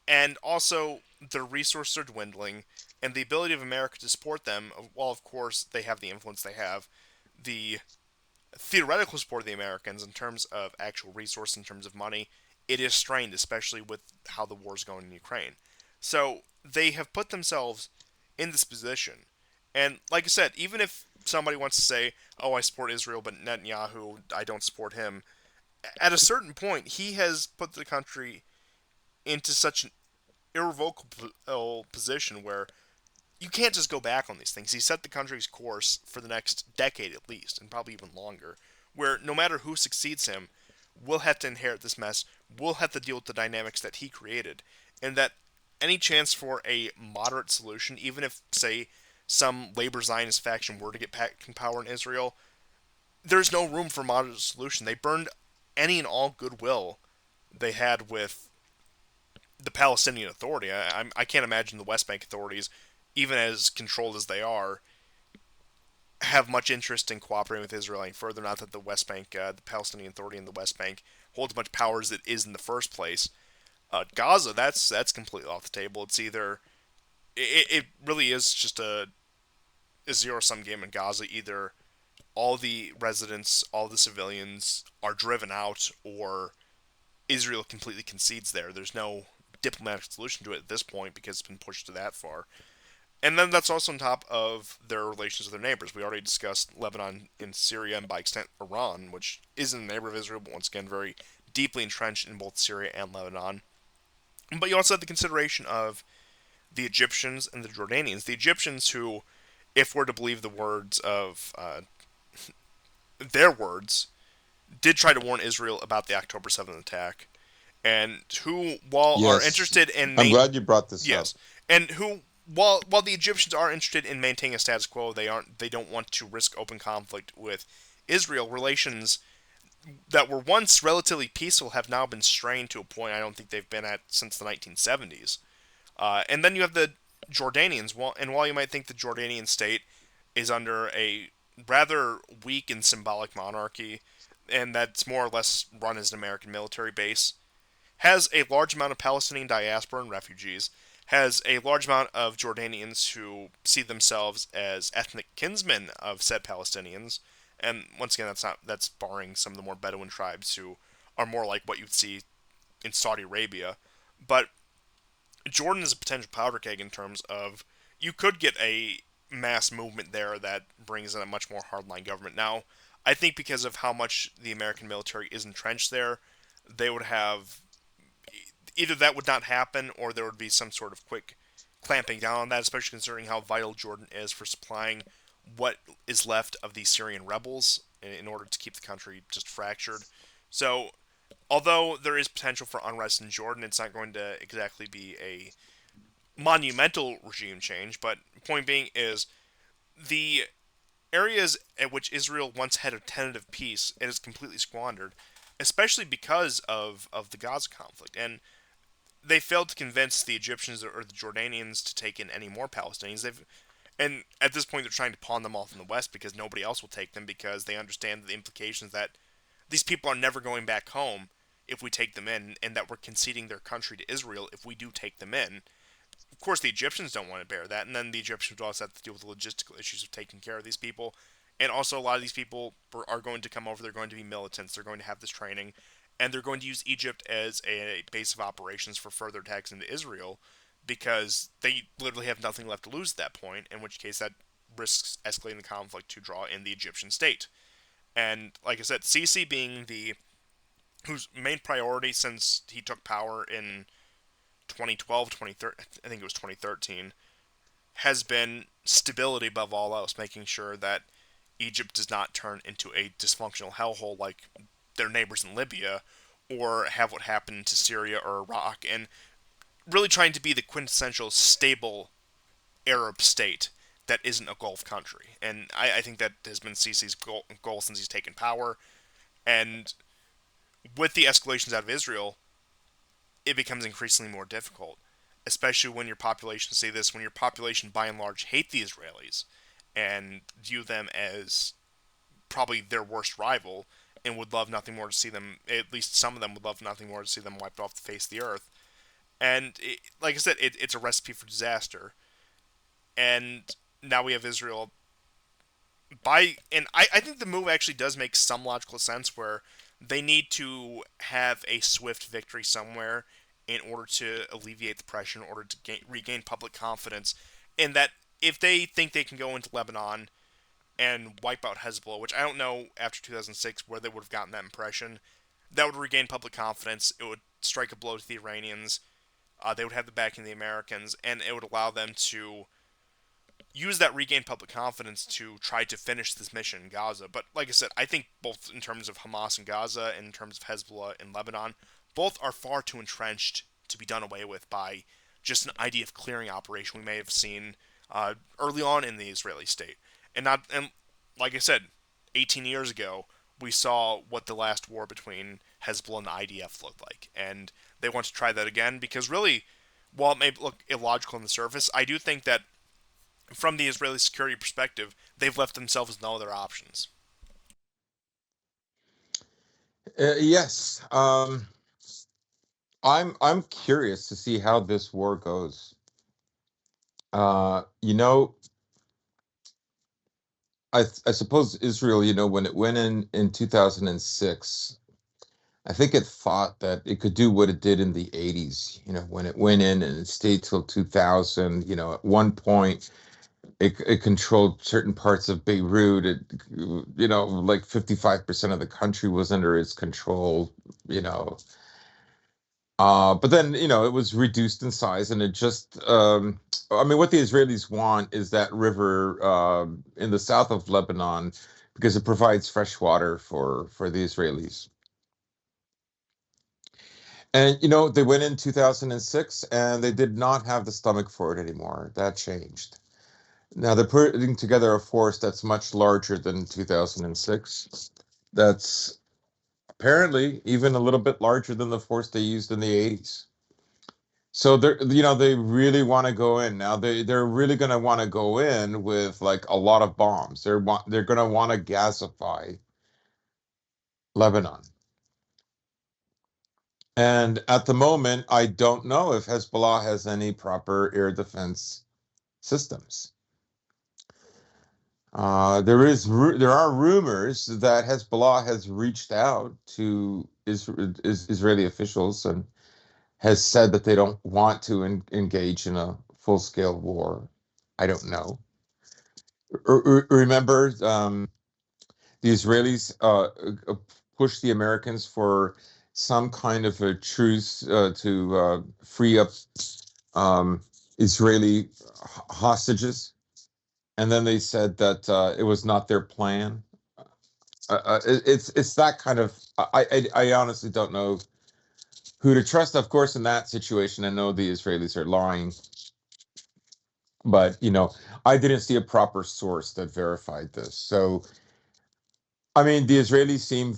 And also, their resources are dwindling, and the ability of America to support them, while of course they have the influence they have, the theoretical support of the Americans in terms of actual resource, in terms of money, it is strained, especially with how the war is going in Ukraine. So they have put themselves in this position. And like I said, even if somebody wants to say, oh, I support Israel, but Netanyahu, I don't support him, at a certain point, he has put the country into such an irrevocable position where you can't just go back on these things. He set the country's course for the next decade at least, and probably even longer, where no matter who succeeds him, we'll have to inherit this mess. We'll have to deal with the dynamics that he created, and that any chance for a moderate solution, even if, say, some labor Zionist faction were to get back in power in Israel, there's no room for moderate solution. They burned any and all goodwill they had with the Palestinian Authority. I can't imagine the West Bank authorities, even as controlled as they are, have much interest in cooperating with Israel any further. Not that the West Bank, the Palestinian Authority in the West Bank, holds as much power as it is in the first place. Gaza, that's completely off the table. It's either it really is just a zero sum game in Gaza. Either all the residents, all the civilians are driven out, or Israel completely concedes there. There's no diplomatic solution to it at this point because it's been pushed to that far. And then that's also on top of their relations with their neighbors. We already discussed Lebanon and Syria, and by extent Iran, which isn't a neighbor of Israel, but once again very deeply entrenched in both Syria and Lebanon. But you also have the consideration of the Egyptians and the Jordanians. The Egyptians who, if we're to believe the words of their words, did try to warn Israel about the October 7th attack, and who, while are Yes, interested in I'm glad you brought this up. yes, and who, while the Egyptians are interested in maintaining a status quo, they don't want to risk open conflict with Israel. Relations that were once relatively peaceful have now been strained to a point I don't think they've been at since the 1970s. And then you have the Jordanians. And while you might think the Jordanian state is under a rather weak and symbolic monarchy, and that's more or less run as an American military base, has a large amount of Palestinian diaspora and refugees, has a large amount of Jordanians who see themselves as ethnic kinsmen of said Palestinians, and once again, that's barring some of the more Bedouin tribes who are more like what you'd see in Saudi Arabia. But Jordan is a potential powder keg in terms of you could get a mass movement there that brings in a much more hardline government. Now, I think because of how much the American military is entrenched there, they would have either that would not happen or there would be some sort of quick clamping down on that, especially considering how vital Jordan is for supplying what is left of the Syrian rebels in order to keep the country just fractured. So, although there is potential for unrest in Jordan, it's not going to exactly be a monumental regime change. But point being is the areas at which Israel once had a tentative peace, it is completely squandered, especially because of the Gaza conflict. And they failed to convince the Egyptians or the Jordanians to take in any more Palestinians. And at this point, they're trying to pawn them off in the West because nobody else will take them because they understand the implications that these people are never going back home if we take them in, and that we're conceding their country to Israel if we do take them in. Of course, the Egyptians don't want to bear that, and then the Egyptians also have to deal with the logistical issues of taking care of these people. And also, a lot of these people are going to come over. They're going to be militants. They're going to have this training, and they're going to use Egypt as a base of operations for further attacks into Israel, because they literally have nothing left to lose at that point. In which case, that risks escalating the conflict to draw in the Egyptian state. And like I said, Sisi being the whose main priority since he took power in 2012, 2013, I think it was 2013, has been stability above all else, making sure that Egypt does not turn into a dysfunctional hellhole like their neighbors in Libya, or have what happened to Syria or Iraq, and really trying to be the quintessential stable Arab state that isn't a Gulf country. And I think that has been Sisi's goal since he's taken power. And with the escalations out of Israel, it becomes increasingly more difficult, especially when your population, say this, when your population by and large hate the Israelis and view them as probably their worst rival and would love nothing more to see them, at least some of them would love nothing more to see them wiped off the face of the earth. And like I said, it's a recipe for disaster. And now we have Israel and I think the move actually does make some logical sense where they need to have a swift victory somewhere in order to alleviate the pressure, in order to regain public confidence, and that if they think they can go into Lebanon and wipe out Hezbollah, which I don't know after 2006 where they would have gotten that impression, that would regain public confidence. It would strike a blow to the Iranians. They would have the backing of the Americans, and it would allow them to use that regained public confidence to try to finish this mission in Gaza. But like I said, I think both in terms of Hamas and Gaza and in terms of Hezbollah and Lebanon, both are far too entrenched to be done away with by just an idea of clearing operation we may have seen early on in the Israeli state. And like I said, 18 years ago, we saw what the last war between Hezbollah and the IDF looked like, and they want to try that again because really, while it may look illogical on the surface, I do think that from the Israeli security perspective, they've left themselves no other options. Yes. I'm curious to see how this war goes. You know, I suppose Israel, when it went in 2006, I think it thought that it could do what it did in the 80s, when it went in and it stayed till 2000. At one point it controlled certain parts of Beirut. Like 55% of the country was under its control, you know. But then, it was reduced in size, and it just, I mean, what the Israelis want is that river in the south of Lebanon because it provides fresh water for the Israelis. And, they went in 2006 and they did not have the stomach for it anymore. That changed. Now they're putting together a force that's much larger than 2006. That's apparently even a little bit larger than the force they used in the 80s. So they really want to go in. Now they're really going to want to go in with like a lot of bombs. They're going to want to gasify Lebanon. And at the moment, I don't know if Hezbollah has any proper air defense systems. There are rumors that Hezbollah has reached out to Israeli officials and has said that they don't want to engage in a full-scale war. I don't know. Remember, the Israelis pushed the Americans for some kind of a truce to free up Israeli hostages, and then they said that it was not their plan. It's that kind of. I honestly don't know who to trust. Of course, in that situation, I know the Israelis are lying, but I didn't see a proper source that verified this. So, I mean, the Israelis seem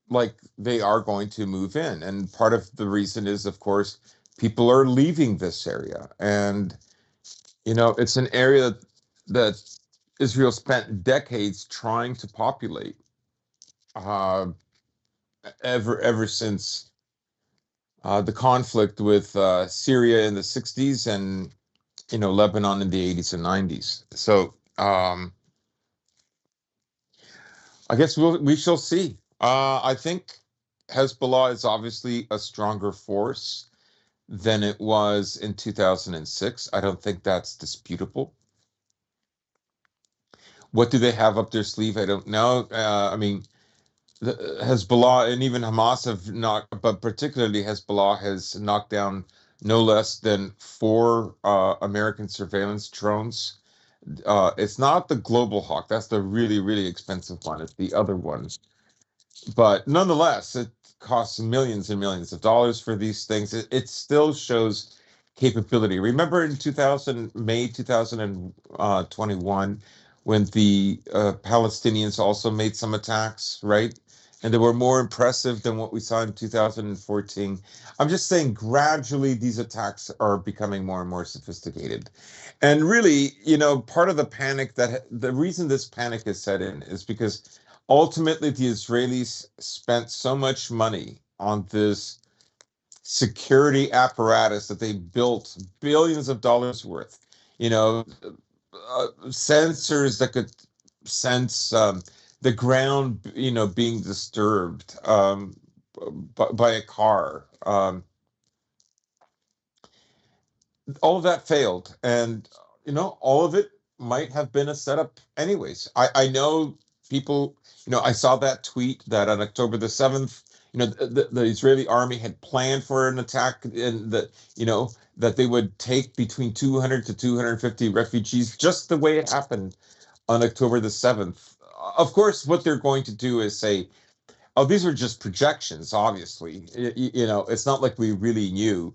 like they are going to move in, and part of the reason is, of course, People are leaving this area, and it's an area that Israel spent decades trying to populate, uh, ever since the conflict with Syria in the 60s, and Lebanon in the 80s and 90s. So I guess we shall see. I think Hezbollah is obviously a stronger force than it was in 2006. I don't think that's disputable. What do they have up their sleeve? I don't know. I mean, Hezbollah and even Hamas have knocked, but particularly Hezbollah has knocked down no less than four American surveillance drones. It's not the Global Hawk. That's the really, really expensive one. It's the other ones. But nonetheless, it costs millions and millions of dollars for these things. It still shows capability. Remember in 2000, May 2021, when the Palestinians also made some attacks, right? And they were more impressive than what we saw in 2014. I'm just saying, gradually, these attacks are becoming more and more sophisticated. And really, part of the panic the reason this panic is set in is because ultimately the Israelis spent so much money on this security apparatus that they built billions of dollars worth. Sensors that could sense the ground, being disturbed by a car. All of that failed, and all of it might have been a setup anyways. I know people. I saw that tweet that on October the 7th, the Israeli army had planned for an attack, and that they would take between 200 to 250 refugees, just the way it happened on October the 7th. Of course, what they're going to do is say, oh, these are just projections. Obviously, it's not like we really knew.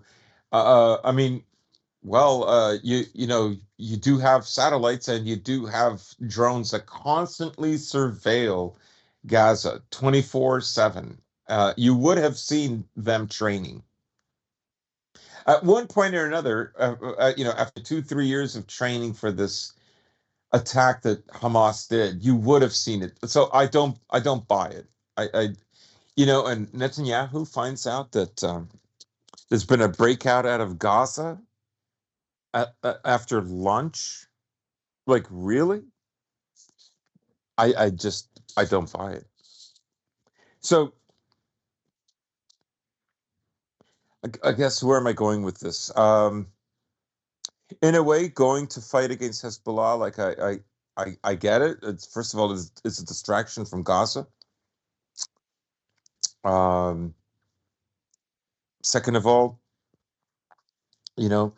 I mean, well, you do have satellites, and you do have drones that constantly surveil Gaza 24/7. You would have seen them training. At one point or another, after 2, 3 years of training for this attack that Hamas did, you would have seen it. So I don't buy it. And Netanyahu finds out that there's been a breakout out of Gaza after lunch. Like, really? I don't buy it. So I guess, where am I going with this? In a way, going to fight against Hezbollah, like, I get it. It's, first of all, it's a distraction from Gaza. Um, Second of all, you know,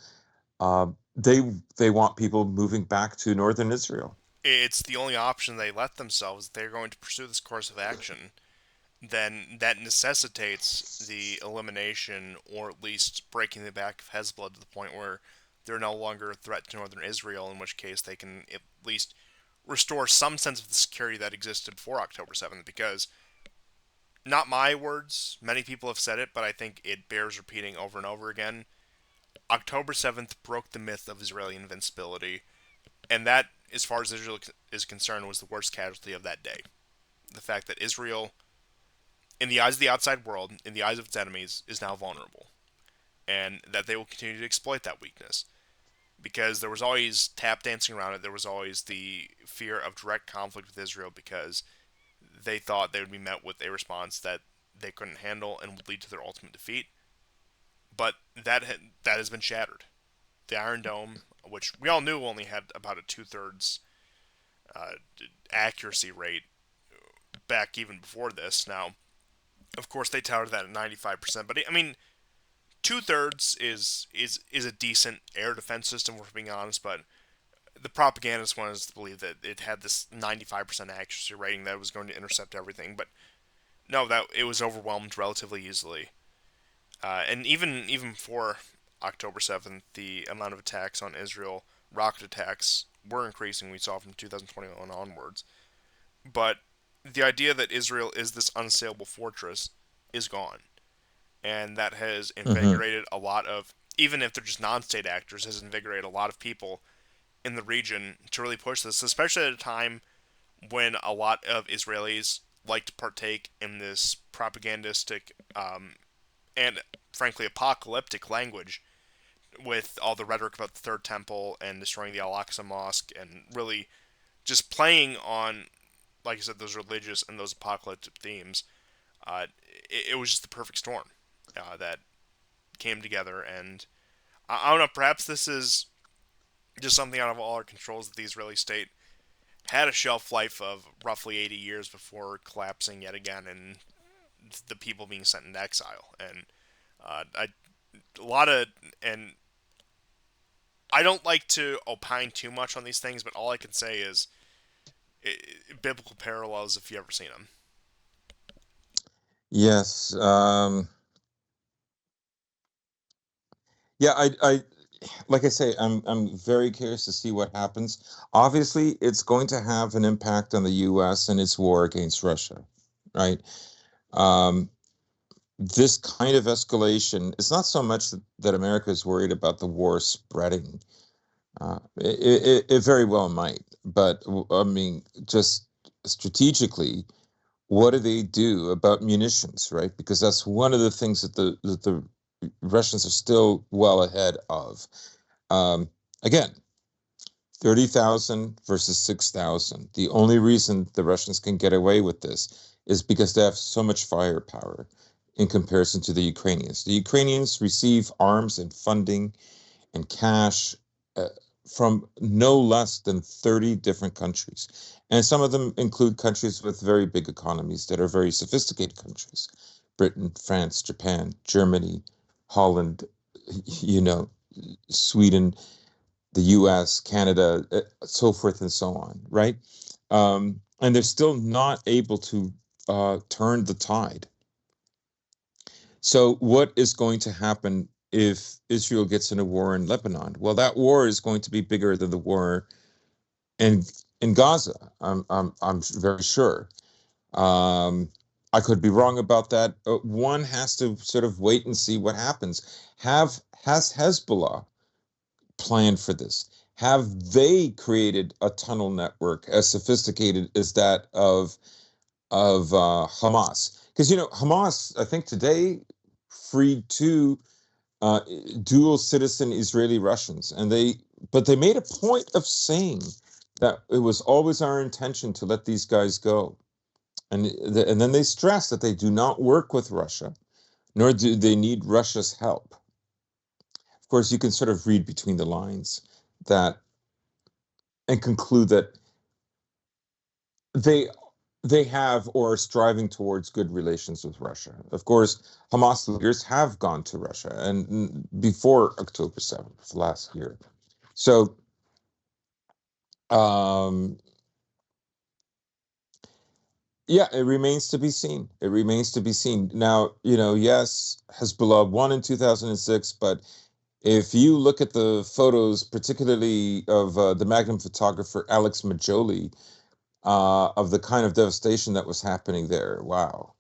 they want people moving back to northern Israel. It's the only option they let themselves. They're going to pursue this course of action. Then that necessitates the elimination, or at least breaking the back of Hezbollah to the point where they're no longer a threat to northern Israel, in which case they can at least restore some sense of the security that existed before October 7th. Because, not my words, many people have said it, but I think it bears repeating over and over again. October 7th broke the myth of Israeli invincibility, and that, as far as Israel is concerned, was the worst casualty of that day. The fact that Israel, in the eyes of the outside world, in the eyes of its enemies, is now vulnerable, and that they will continue to exploit that weakness. Because there was always tap dancing around it, there was always the fear of direct conflict with Israel, because they thought they would be met with a response that they couldn't handle and would lead to their ultimate defeat. But that has been shattered. The Iron Dome, which we all knew only had about a 2/3 uh, accuracy rate back even before this. Now, of course, they touted that at 95%, but I mean, 2/3 is a decent air defense system, if we're being honest. But the propagandist wanted us to believe that it had this 95% accuracy rating that it was going to intercept everything. But no, that it was overwhelmed relatively easily. And even before October 7th, the amount of attacks on Israel, rocket attacks, were increasing. We saw from 2021 onwards. But the idea that Israel is this unassailable fortress is gone. and that has Mm-hmm. invigorated a lot of, even if they're just non-state actors, has invigorated a lot of people in the region to really push this, especially at a time when a lot of Israelis like to partake in this propagandistic and frankly apocalyptic language with all the rhetoric about the Third Temple and destroying the Al Aqsa Mosque and really just playing on, like I said, those religious and those apocalyptic themes. It was just the perfect storm that came together, and I don't know. Perhaps this is just something out of all our controls that the Israeli state had a shelf life of roughly 80 years before collapsing yet again, and the people being sent into exile. And a lot of, and I don't like to opine too much on these things, but all I can say is biblical parallels if you ever seen them. Yes. Yeah, like I say, I'm very curious to see what happens. Obviously, it's going to have an impact on the U.S. and its war against Russia, right? Um, this kind of escalation, it's not so much that America is worried about the war spreading. It very well might, but I mean, just strategically, what do they do about munitions, right? Because that's one of the things that the Russians are still well ahead of. Um, Again, 30,000 versus 6,000. The only reason the Russians can get away with this is because they have so much firepower in comparison to the Ukrainians. The Ukrainians receive arms and funding and cash uh, from no less than 30 different countries. And some of them include countries with very big economies that are very sophisticated countries. Britain, France, Japan, Germany, Holland, you know, Sweden, the US, Canada, so forth and so on, right? And they're still not able to turn the tide. So, what is going to happen if Israel gets in a war in Lebanon? Well, that war is going to be bigger than the war in in Gaza. I'm very sure. Um, I could be wrong about that. One has to sort of wait and see what happens. Has Hezbollah planned for this? Have they created a tunnel network as sophisticated as that of Hamas? Because Hamas, I think today freed two uh, dual citizen Israeli Russians, and they made a point of saying that it was always our intention to let these guys go, and then they stress that they do not work with Russia, nor do they need Russia's help. Of course, you can sort of read between the lines that and conclude that they they have or are striving towards good relations with Russia. Of course, Hamas leaders have gone to Russia and before October 7th last year. So um, yeah, it remains to be seen. It remains to be seen. Now, yes, Hezbollah won in 2006, but if you look at the photos, particularly of the Magnum photographer Alex Majoli, of the kind of devastation that was happening there, wow,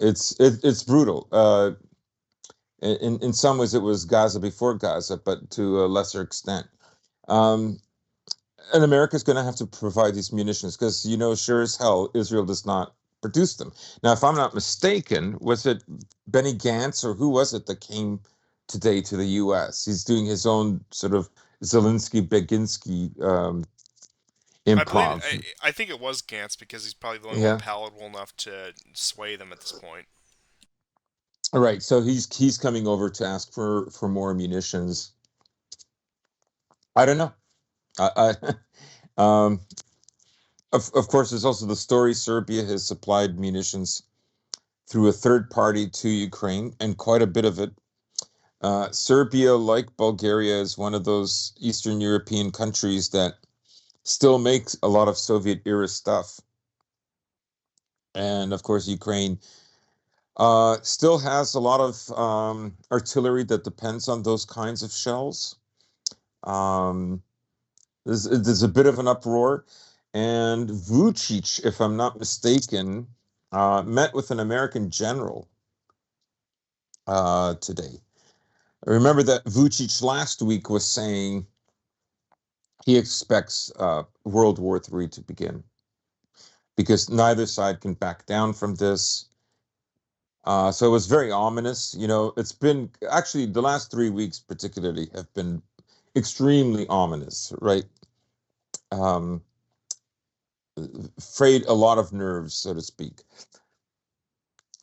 it's brutal. In some ways, it was Gaza before Gaza, but to a lesser extent. Um, and America's going to have to provide these munitions because, sure as hell, Israel does not produce them. Now, if I'm not mistaken, was it Benny Gantz or who was it that came today to the U.S.? He's doing his own sort of Zelensky Beginsky I believe improv. I think it was Gantz because he's probably the only one Yeah. palatable enough to sway them at this point. All right. So he's coming over to ask for more munitions. I don't know. Um, of course, there's also the story Serbia has supplied munitions through a third party to Ukraine, and quite a bit of it. Serbia, like Bulgaria, is one of those Eastern European countries that still makes a lot of Soviet era stuff. And of course, Ukraine still has a lot of artillery that depends on those kinds of shells. Um, there's a bit of an uproar. And Vucic, if I'm not mistaken, met with an American general today. Remember that Vucic last week was saying he expects World War III to begin because neither side can back down from this. So it was very ominous. It's been actually the last 3 weeks, particularly, have been extremely ominous, right? Um, frayed a lot of nerves, so to speak.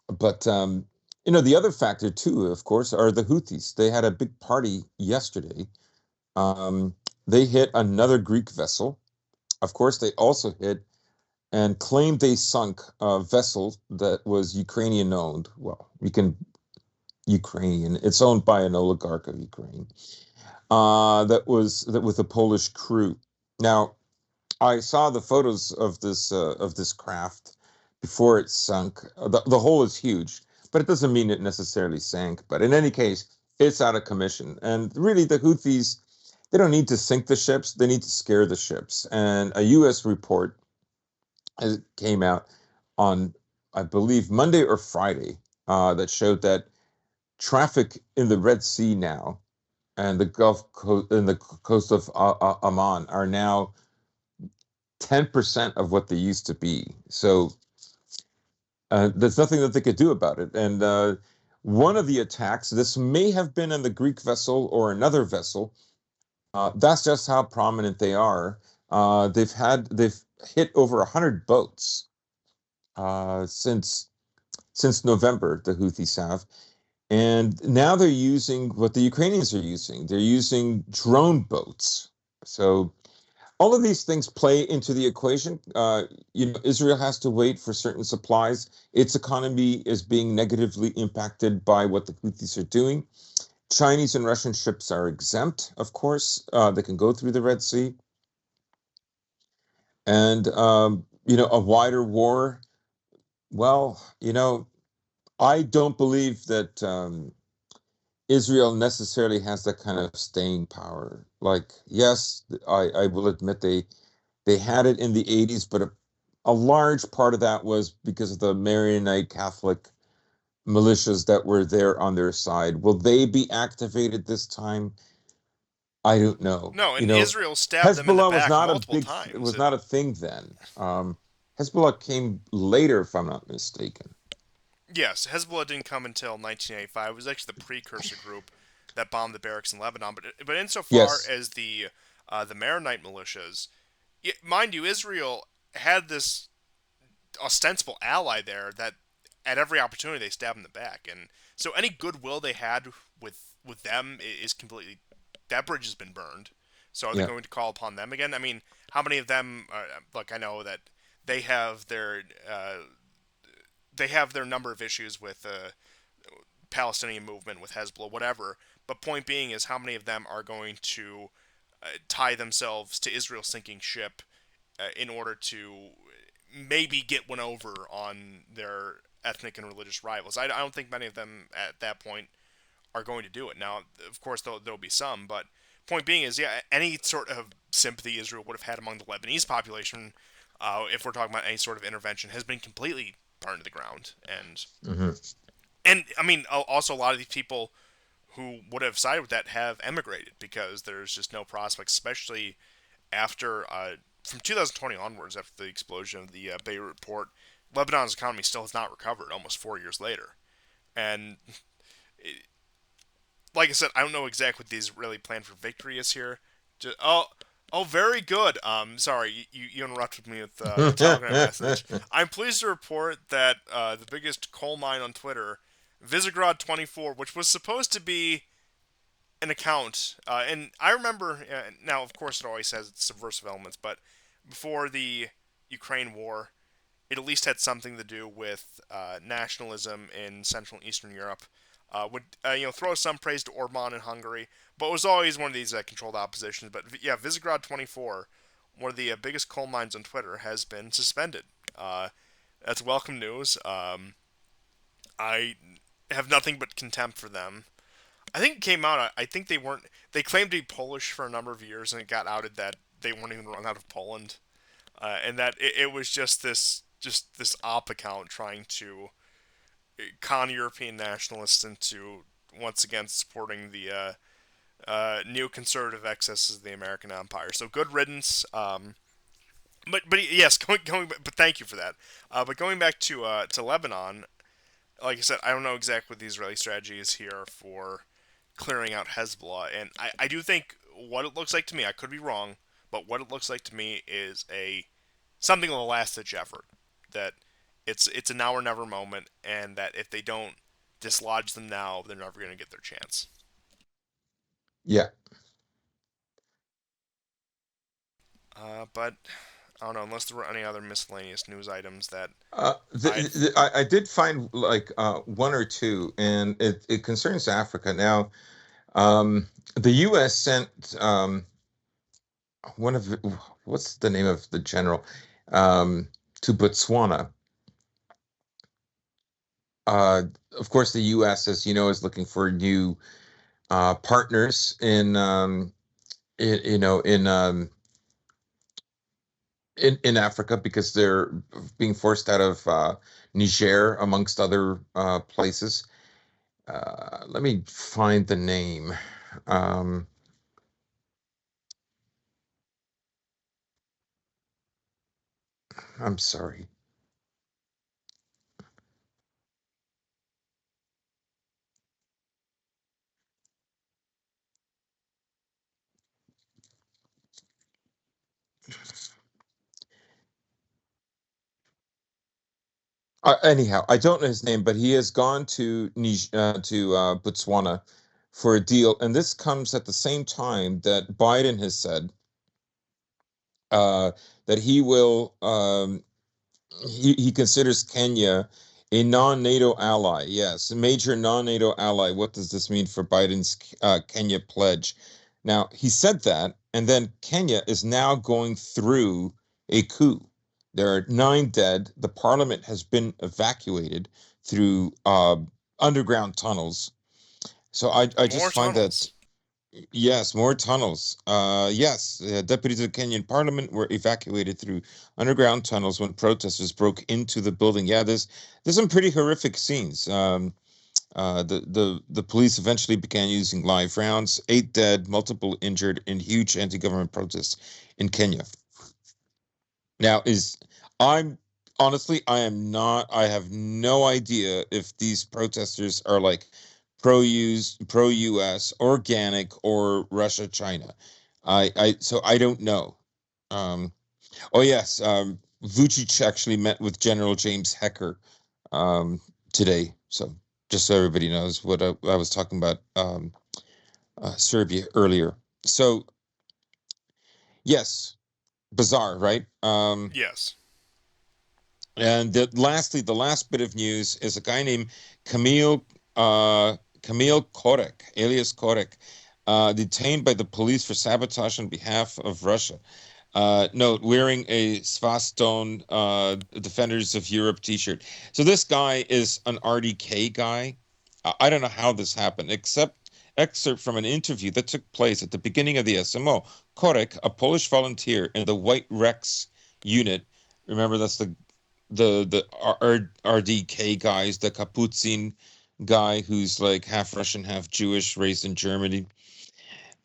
But the other factor too, of course, are the Houthis. They had a big party yesterday. Um, they hit another Greek vessel. Of course, they also hit and claimed they sunk a vessel that was Ukrainian owned. Well, you can Ukrainian. It's owned by an oligarch of Ukraine. That with a Polish crew. Now, I saw the photos of this craft before it sunk. The hole is huge, but it doesn't mean it necessarily sank. But in any case, it's out of commission. And really, the Houthis, they don't need to sink the ships; they need to scare the ships. And a U.S. report came out on, I believe, Monday or Friday, that showed that traffic in the Red Sea now and the Gulf Coast and the coast of Oman are now 10% of what they used to be. So there's nothing that they could do about it. And one of the attacks, this may have been on the Greek vessel or another vessel. That's just how prominent they are. They've hit over 100 boats since November. The Houthis have, and now they're using what the Ukrainians are using. They're using drone boats. So all of these things play into the equation. Israel has to wait for certain supplies. Its economy is being negatively impacted by what the Houthis are doing. Chinese and Russian ships are exempt, of course. They can go through the Red Sea. And, a wider war, well, I don't believe that Israel necessarily has that kind of staying power. Like, yes, I will admit they had it in the 80s, but a large part of that was because of the Maronite Catholic militias that were there on their side. Will they be activated this time? I don't know. No, and Israel stabbed them in the Hezbollah back multiple times. was not a thing then. Hezbollah came later, if I'm not mistaken. Yes, Hezbollah didn't come until 1985. It was actually the precursor group that bombed the barracks in Lebanon. But insofar Yes. as the Maronite militias, mind you, Israel had this ostensible ally there that at every opportunity they stab in the back, and so any goodwill they had with them is completely, that bridge has been burned. So are they Yeah. going to call upon them again? I mean, how many of them? Look, I know that they have their number of issues with the Palestinian movement, with Hezbollah, whatever. But point being is, how many of them are going to tie themselves to Israel's sinking ship in order to maybe get one over on their ethnic and religious rivals? I don't think many of them at that point are going to do it. Now, of course, there'll be some, but point being is, yeah, any sort of sympathy Israel would have had among the Lebanese population, if we're talking about any sort of intervention, has been completely burned to the ground. Hmm. And I mean, also a lot of these people who would have sided with that have emigrated because there's just no prospects, especially after from 2020 onwards, after the explosion of the Beirut port. Lebanon's economy still has not recovered almost 4 years later. And like I said, I don't know exactly what the Israeli plan for victory is here. Just, oh, very good. Sorry, you interrupted me with a Telegram message. I'm pleased to report that the biggest coal mine on Twitter, Visegrad 24, which was supposed to be an account, and I remember, now of course it always has its subversive elements, but before the Ukraine war, it at least had something to do with nationalism in Central and Eastern Europe. Would throw some praise to Orban in Hungary, but it was always one of these controlled oppositions. But yeah, Visegrad 24, one of the biggest coal mines on Twitter, has been suspended. That's welcome news. I have nothing but contempt for them. I think it came out. I think they weren't. They claimed to be Polish for a number of years, and it got outed that they weren't even run out of Poland, and that it was just this op account trying to con European nationalists into once again supporting the neoconservative excesses of the American empire. So good riddance. But yes, but thank you for that. But going back to Lebanon, like I said, I don't know exactly what the Israeli strategy is here for clearing out Hezbollah, and I do think what it looks like to me, I could be wrong, but what it looks like to me is a something of a last ditch effort. That it's a now or never moment, and that if they don't dislodge them now, they're never going to get their chance. Yeah. But I don't know, unless there were any other miscellaneous news items that I'd. I did find like one or two, and it concerns Africa. Now, the U.S. sent one of what's the name of the general um, to Botswana. Uh, of course, the U.S., as you know, is looking for new partners in Africa because they're being forced out of Niger, amongst other places. Let me find the name. Um, I'm sorry. Anyhow, I don't know his name, but he has gone to Botswana for a deal, and this comes at the same time that Biden has said uh, that he considers Kenya a non-NATO ally. Yes, a major non-NATO ally. What does this mean for Biden's Kenya pledge? Now, he said that, and then Kenya is now going through a coup. There are 9 dead. The parliament has been evacuated through underground tunnels. So I just More find that. tunnels. Yes, more tunnels. Yes, deputies of the Kenyan parliament were evacuated through underground tunnels when protesters broke into the building. Yeah, there's some pretty horrific scenes. The police eventually began using live rounds. 8 dead, multiple injured in huge anti-government protests in Kenya. Now, I'm honestly, I am not. I have no idea if these protesters are like pro US, organic, or Russia, China. So I don't know. Um, oh yes, Vucic actually met with General James Hecker um, today. So just so everybody knows what I was talking about Serbia earlier. So yes, bizarre, right? Yes. And lastly, the last bit of news is a guy named Camille Camille Korek, alias Korek, detained by the police for sabotage on behalf of Russia. Note, wearing a Svaston Defenders of Europe T-shirt. So this guy is an RDK guy. I don't know how this happened, except excerpt from an interview that took place at the beginning of the SMO. Korek, a Polish volunteer in the White Rex unit. Remember, that's the RDK guys, the Kapuzin guy who's like half Russian, half Jewish, raised in Germany.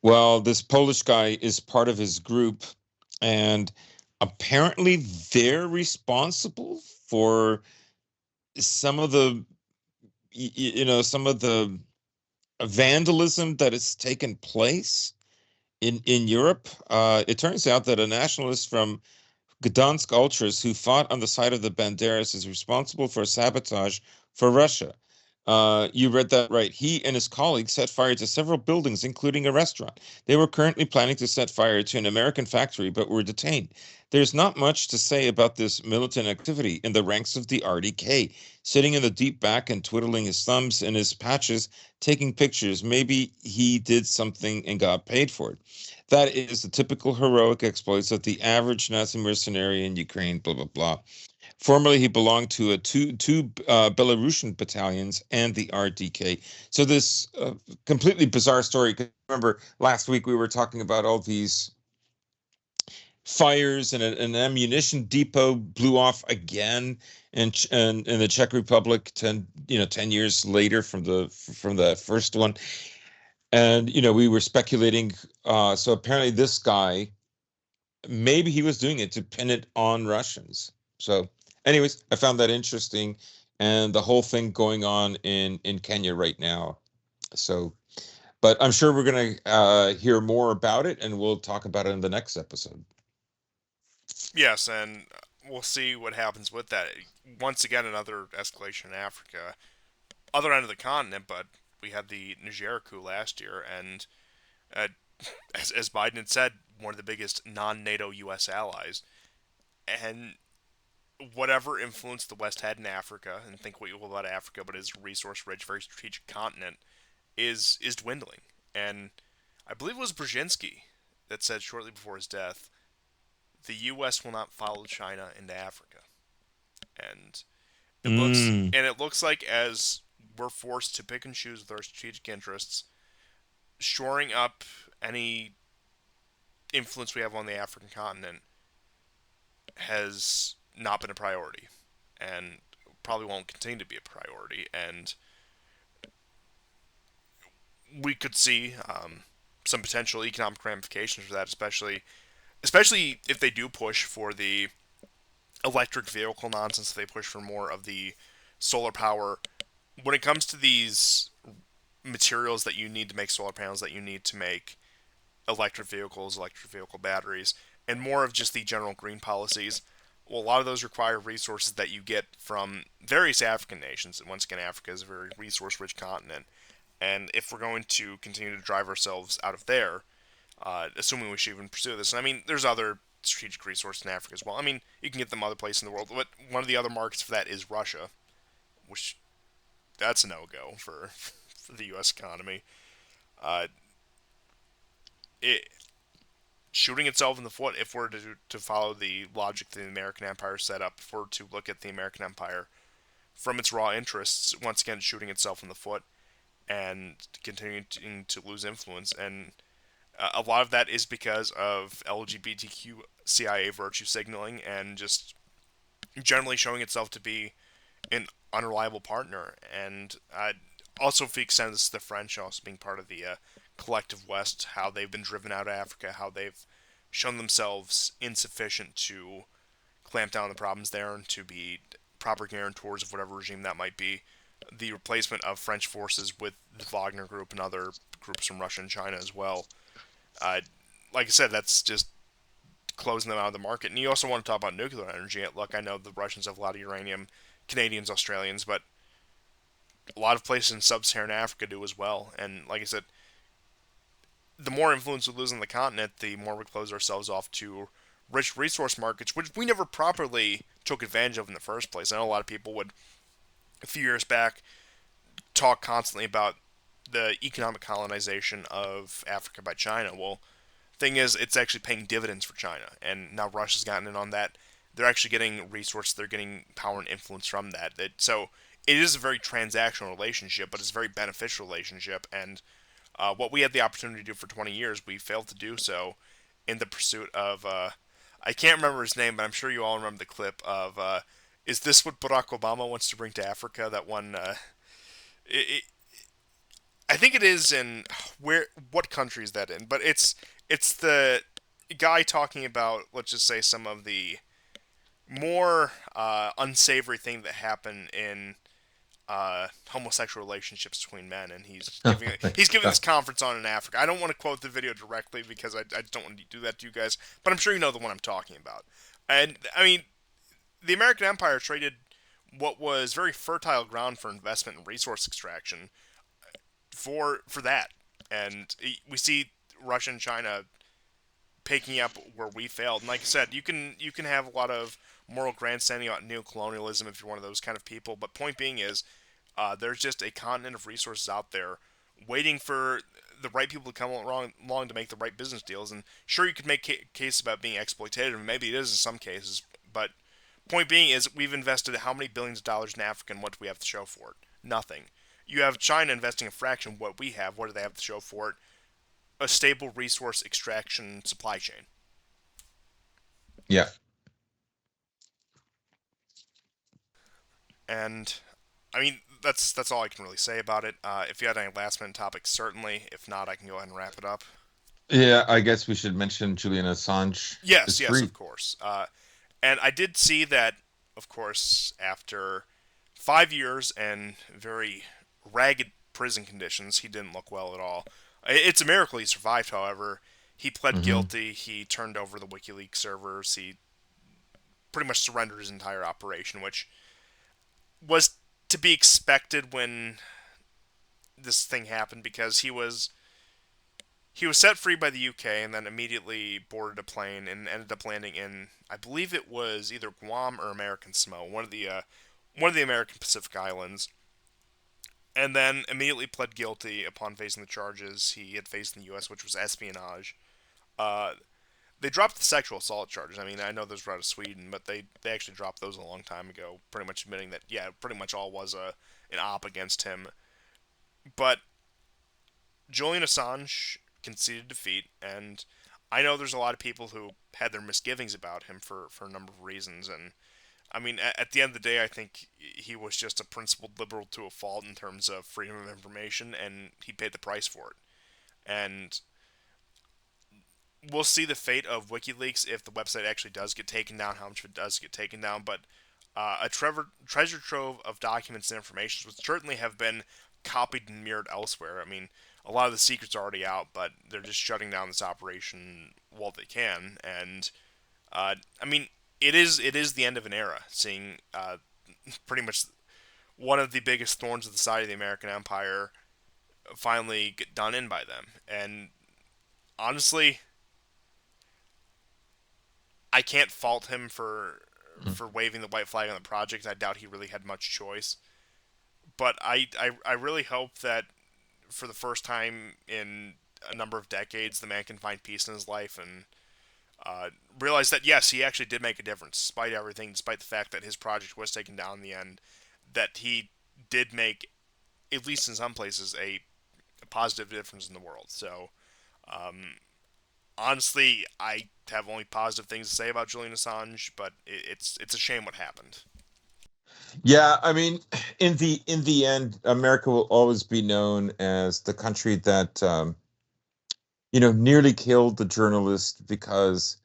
Well, this Polish guy is part of his group, and apparently they're responsible for some of the some of the vandalism that has taken place in Europe. It turns out that a nationalist from Gdansk Ultras, who fought on the side of the Banderas, is responsible for sabotage for Russia. You read that right. He and his colleagues set fire to several buildings, including a restaurant. They were currently planning to set fire to an American factory, but were detained. There's not much to say about this militant activity in the ranks of the RDK, sitting in the deep back and twiddling his thumbs in his patches, taking pictures. Maybe he did something and got paid for it. That is the typical heroic exploits of the average Nazi mercenary in Ukraine, blah, blah, blah. Formerly, he belonged to two Belarusian battalions and the RDK. So this completely bizarre story. Remember, last week we were talking about all these fires, and an ammunition depot blew off again in the Czech Republic 10 years later from the first one. And we were speculating. So apparently, this guy, maybe he was doing it to pin it on Russians. So, anyways, I found that interesting, and the whole thing going on in Kenya right now. So, but I'm sure we're going to hear more about it, and we'll talk about it in the next episode. Yes, and we'll see what happens with that. Once again, another escalation in Africa, other end of the continent. But we had the Niger coup last year, and uh, as Biden had said, one of the biggest non-NATO U.S. allies, and whatever influence the West had in Africa, and think what you will about Africa, but it's a resource-rich, very strategic continent, is dwindling. And I believe it was Brzezinski that said shortly before his death, the U.S. will not follow China into Africa, and Mm. it looks like as we're forced to pick and choose with our strategic interests, shoring up any influence we have on the African continent has not been a priority, and probably won't continue to be a priority. And we could see some potential economic ramifications for that, especially if they do push for the electric vehicle nonsense. If they push for more of the solar power. When it comes to these materials that you need to make solar panels, that you need to make electric vehicles, electric vehicle batteries, and more of just the general green policies, well, a lot of those require resources that you get from various African nations. And once again, Africa is a very resource rich continent. And if we're going to continue to drive ourselves out of there, assuming we should even pursue this, and I mean, there's other strategic resources in Africa as well. I mean, you can get them other places in the world, but one of the other markets for that is Russia, which that's a no go for the U.S. economy. Uh, it shooting itself in the foot if we're to follow the logic that the American Empire set up. If we're to look at the American Empire from its raw interests, once again shooting itself in the foot and continuing to lose influence. And a lot of that is because of LGBTQ CIA virtue signaling and just generally showing itself to be an unreliable partner. And also, if we extend this to the French, also being part of the collective West, how they've been driven out of Africa, how they've shown themselves insufficient to clamp down on the problems there and to be proper guarantors of whatever regime that might be. The replacement of French forces with the Wagner Group and other groups from Russia and China as well. Uh, like I said, that's just closing them out of the market. And you also want to talk about nuclear energy. Look, I know the Russians have a lot of uranium, Canadians, Australians, but a lot of places in sub-Saharan Africa do as well. And like I said, the more influence we lose on the continent, the more we close ourselves off to rich resource markets, which we never properly took advantage of in the first place. I know a lot of people would, a few years back, talk constantly about the economic colonization of Africa by China. Well, thing is, it's actually paying dividends for China, and now Russia's gotten in on that. They're actually getting resources, they're getting power and influence from that. So it is a very transactional relationship, but it's a very beneficial relationship. And what we had the opportunity to do for 20 years, we failed to do so in the pursuit of. I can't remember his name, but I'm sure you all remember the clip of. Is this what Barack Obama wants to bring to Africa? That one. I think it is in where. What country is that in? But it's the guy talking about, let's just say, some of the more unsavory thing that happen in homosexual relationships between men, and he's giving this conference on in Africa. I don't want to quote the video directly because I don't want to do that to you guys, but I'm sure you know the one I'm talking about. And I mean, the American Empire traded what was very fertile ground for investment and resource extraction for that, and we see Russia and China picking up where we failed. And like I said, you can have a lot of moral grandstanding about neocolonialism if you're one of those kind of people. But point being is, there's just a continent of resources out there waiting for the right people to come along to make the right business deals. And sure, you could make case about being exploitative, and maybe it is in some cases. But point being is, we've invested how many billions of dollars in Africa, and what do we have to show for it? Nothing. You have China investing a fraction of what we have. What do they have to show for it? A stable resource extraction supply chain. Yeah. And I mean, that's all I can really say about it. If you had any last minute topics, certainly. If not, I can go ahead and wrap it up. Yeah, I guess we should mention Julian Assange is Yes, yes, free. of course. And I did see that, of course, after 5 years and very ragged prison conditions, he didn't look well at all. It's a miracle he survived, however. He pled Hmm. guilty. He turned over the WikiLeaks servers. He pretty much surrendered his entire operation, which was to be expected when this thing happened because he was set free by the UK and then immediately boarded a plane and ended up landing in, I believe it was either Guam or American Samoa, one of the American Pacific Islands, and then immediately pled guilty upon facing the charges he had faced in the U.S., which was espionage. Uh, they dropped the sexual assault charges. I mean, I know those were out of Sweden, but they actually dropped those a long time ago, pretty much admitting that yeah, pretty much all was an op against him. But Julian Assange conceded defeat, and I know there's a lot of people who had their misgivings about him for a number of reasons. And I mean, at the end of the day, I think he was just a principled liberal to a fault in terms of freedom of information, and he paid the price for it. And we'll see the fate of WikiLeaks if the website actually does get taken down, how much of it does get taken down. But treasure trove of documents and information would certainly have been copied and mirrored elsewhere. I mean, a lot of the secrets are already out, but they're just shutting down this operation while they can. And I mean, it is the end of an era. Seeing pretty much one of the biggest thorns of the side of the American empire finally get done in by them. And honestly, I can't fault him for waving the white flag on the project. I doubt he really had much choice. But I really hope that for the first time in a number of decades, the man can find peace in his life and realize that yes, he actually did make a difference, despite everything, despite the fact that his project was taken down in the end. That he did make, at least in some places, a positive difference in the world. So honestly, I have only positive things to say about Julian Assange, but it's a shame what happened. Yeah, I mean, in the end, America will always be known as the country that nearly killed the journalist because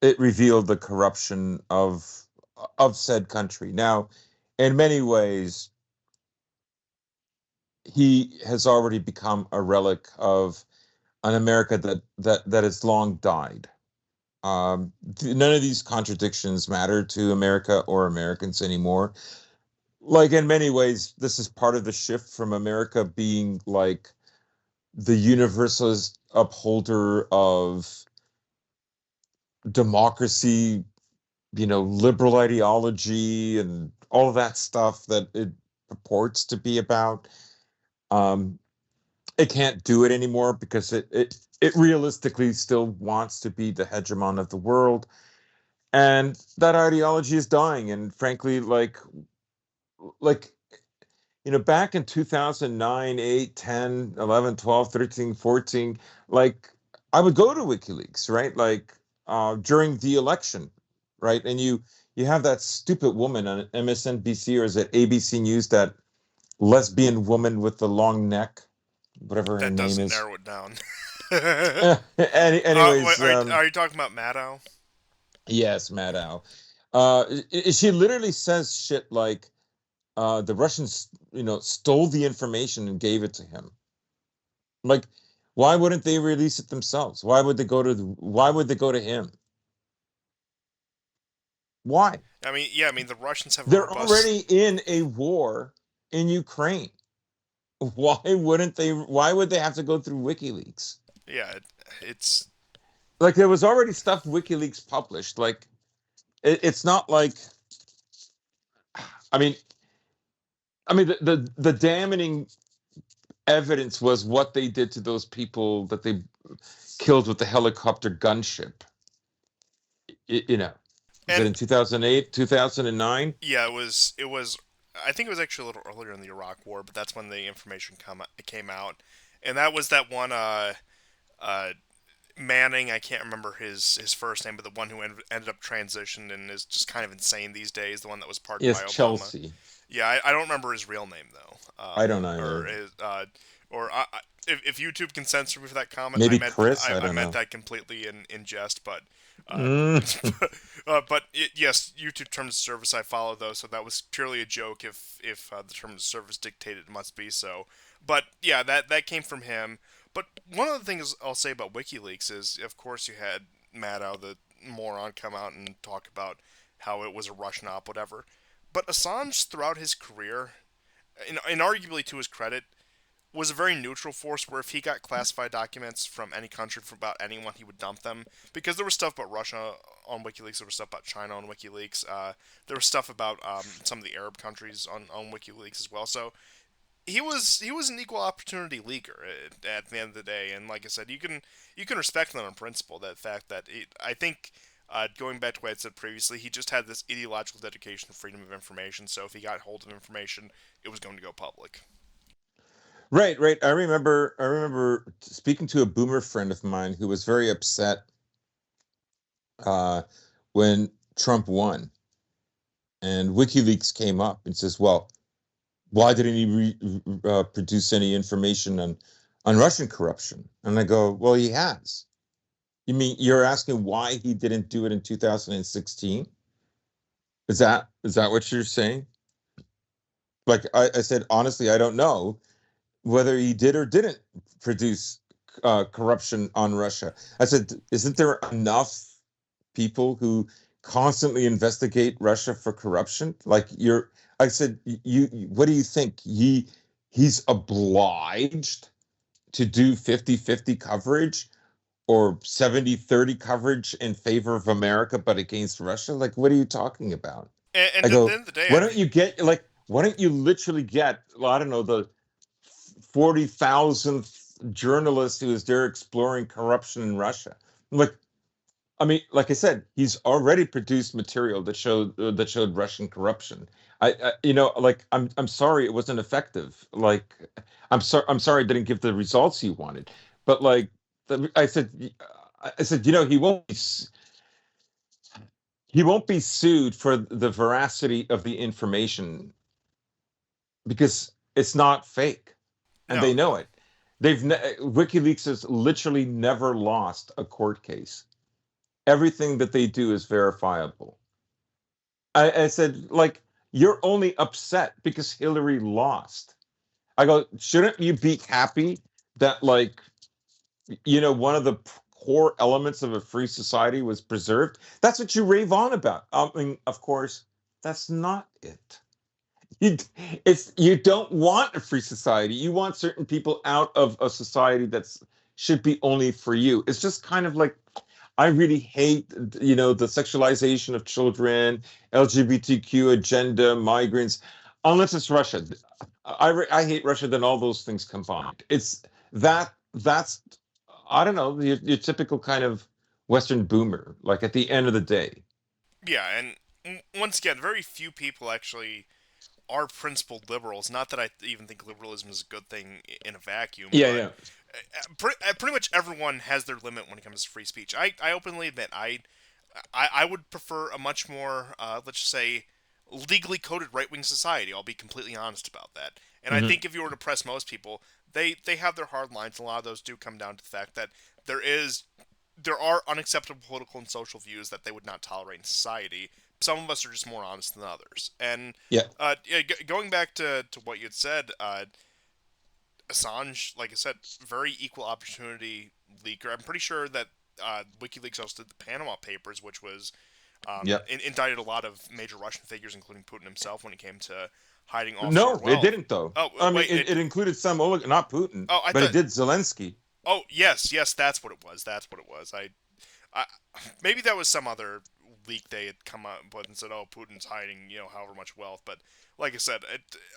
it revealed the corruption of said country. Now, in many ways, he has already become a relic of an America that has long died. None of these contradictions matter to America or Americans anymore. Like in many ways, this is part of the shift from America being like the universalist upholder of democracy, liberal ideology and all of that stuff that it purports to be about. Um, it can't do it anymore because it realistically still wants to be the hegemon of the world. And that ideology is dying. And frankly, like back in 2009, 8, 10, 11, 12, 13, 14, like I would go to WikiLeaks, right? Like during the election, right? And you have that stupid woman on MSNBC or is it ABC News, that lesbian woman with the long neck, whatever her That name doesn't is. narrow it down. Wait, Anyways, are you talking about Maddow? yes, Maddow. She literally says shit like the Russians, stole the information and gave it to him. Like, why wouldn't they release it themselves? Why would they go to him? Why? I mean, yeah, I mean the Russians have a They're robust. already in a war in Ukraine. Why would they have to go through WikiLeaks? Yeah, it's Like there was already stuff WikiLeaks published. Like it's not like I mean the damning evidence was what they did to those people that they killed with the helicopter gunship. Was it and in 2008, 2009? yeah, it was. I think it was actually a little earlier in the Iraq War, but that's when the information came out, and that was that one. Uh, Manning, I can't remember his first name, but the one who ended up transitioned and is just kind of insane these days, the one that was pardoned Yes, by Obama. Chelsea. Yeah, I don't remember his real name though. I don't Or either. his, if YouTube can censor me for that comment, Maybe Chris. I I don't meant know. that completely in jest, but uh, Mm. yes, YouTube terms of service I follow though, so that was purely a joke. If the terms of service dictated it must be so, but yeah, that came from him. But one of the things I'll say about WikiLeaks is, of course, you had Maddow, the moron, come out and talk about how it was a Russian op, whatever. But Assange, throughout his career, and arguably to his credit, was a very neutral force where if he got classified documents from any country from about anyone, he would dump them. Because there was stuff about Russia on WikiLeaks, there was stuff about China on WikiLeaks, there was stuff about some of the Arab countries on WikiLeaks as well. So he was an equal opportunity leaker at the end of the day, and like I said, you can respect that on principle. That fact that I think going back to what I said previously, he just had this ideological dedication to freedom of information. So if he got hold of information, it was going to go public. Right, right. I remember speaking to a boomer friend of mine who was very upset uh, when Trump won, and WikiLeaks came up and says, "Well, why didn't he produce any information on Russian corruption?" And I go, "Well, he has." You mean you're asking why he didn't do it in 2016? Is that what you're saying? Like I said, honestly, I don't know whether he did or didn't produce corruption on Russia. I said, isn't there enough people who constantly investigate Russia for corruption? Like I said, what do you think? He's obliged to do 50-50 coverage or 70-30 coverage in favor of America but against Russia? Like, what are you talking about? And I at the go, end of the day, why I don't think you get like why don't you literally get, I don't know, the 40,000th journalist who is there exploring corruption in Russia? Like, I mean, like I said, he's already produced material that showed Russian corruption. Like I'm sorry it wasn't effective. Like I'm sorry it didn't give the results he wanted. But like I said, he won't be sued for the veracity of the information because it's not fake, and no, they know no. it. WikiLeaks has literally never lost a court case. Everything that they do is verifiable. I said, like, you're only upset because Hillary lost. I go, shouldn't you be happy that, like, one of the core elements of a free society was preserved? That's what you rave on about. I mean, of course, that's not it. You, you don't want a free society. You want certain people out of a society that's should be only for you. It's just kind of like I really hate, the sexualization of children, LGBTQ agenda, migrants, unless it's Russia. I hate Russia than all those things combined. It's that's I don't know, your typical kind of Western boomer. Like at the end of the day, Yeah, and once again, very few people actually are principled liberals. Not that I even think liberalism is a good thing in a vacuum, yeah, but yeah, pretty much everyone has their limit when it comes to free speech. I openly admit I would prefer a much more let's just say legally coded right wing society. I'll be completely honest about that. And I hmm think if you were to press most people, they have their hard lines. A lot of those do come down to the fact that there are unacceptable political and social views that they would not tolerate in society. Some of us are just more honest than others. And yeah, yeah, going back to what you had said, Assange, like I said, very equal opportunity leaker. I'm pretty sure that WikiLeaks also did the Panama Papers, which was yeah. indicted a lot of major Russian figures, including Putin himself, when it came to hiding offshore No, it wealth. didn't though. Oh I mean, wait, it included some not Putin, oh I but it thought. did Zelensky. Oh yes, yes, that's what it was. That's what it was. I maybe that was some other leak they had come out with and said, "Oh, Putin's hiding, however much wealth." But like I said,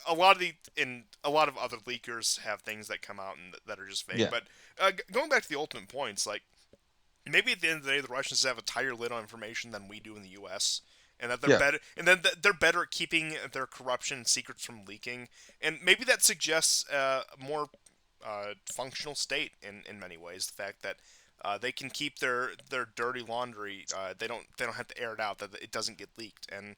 a lot of other leakers have things that come out and that are just fake. Yeah, But going back to the ultimate points, like maybe at the end of the day, the Russians have a tighter lid on information than we do in the U.S. And that they're yeah, better, and then they're better at keeping their corruption and secrets from leaking, and maybe that suggests a more functional state in many ways. The fact that They can keep their dirty laundry. They don't have to air it out. That it doesn't get leaked. And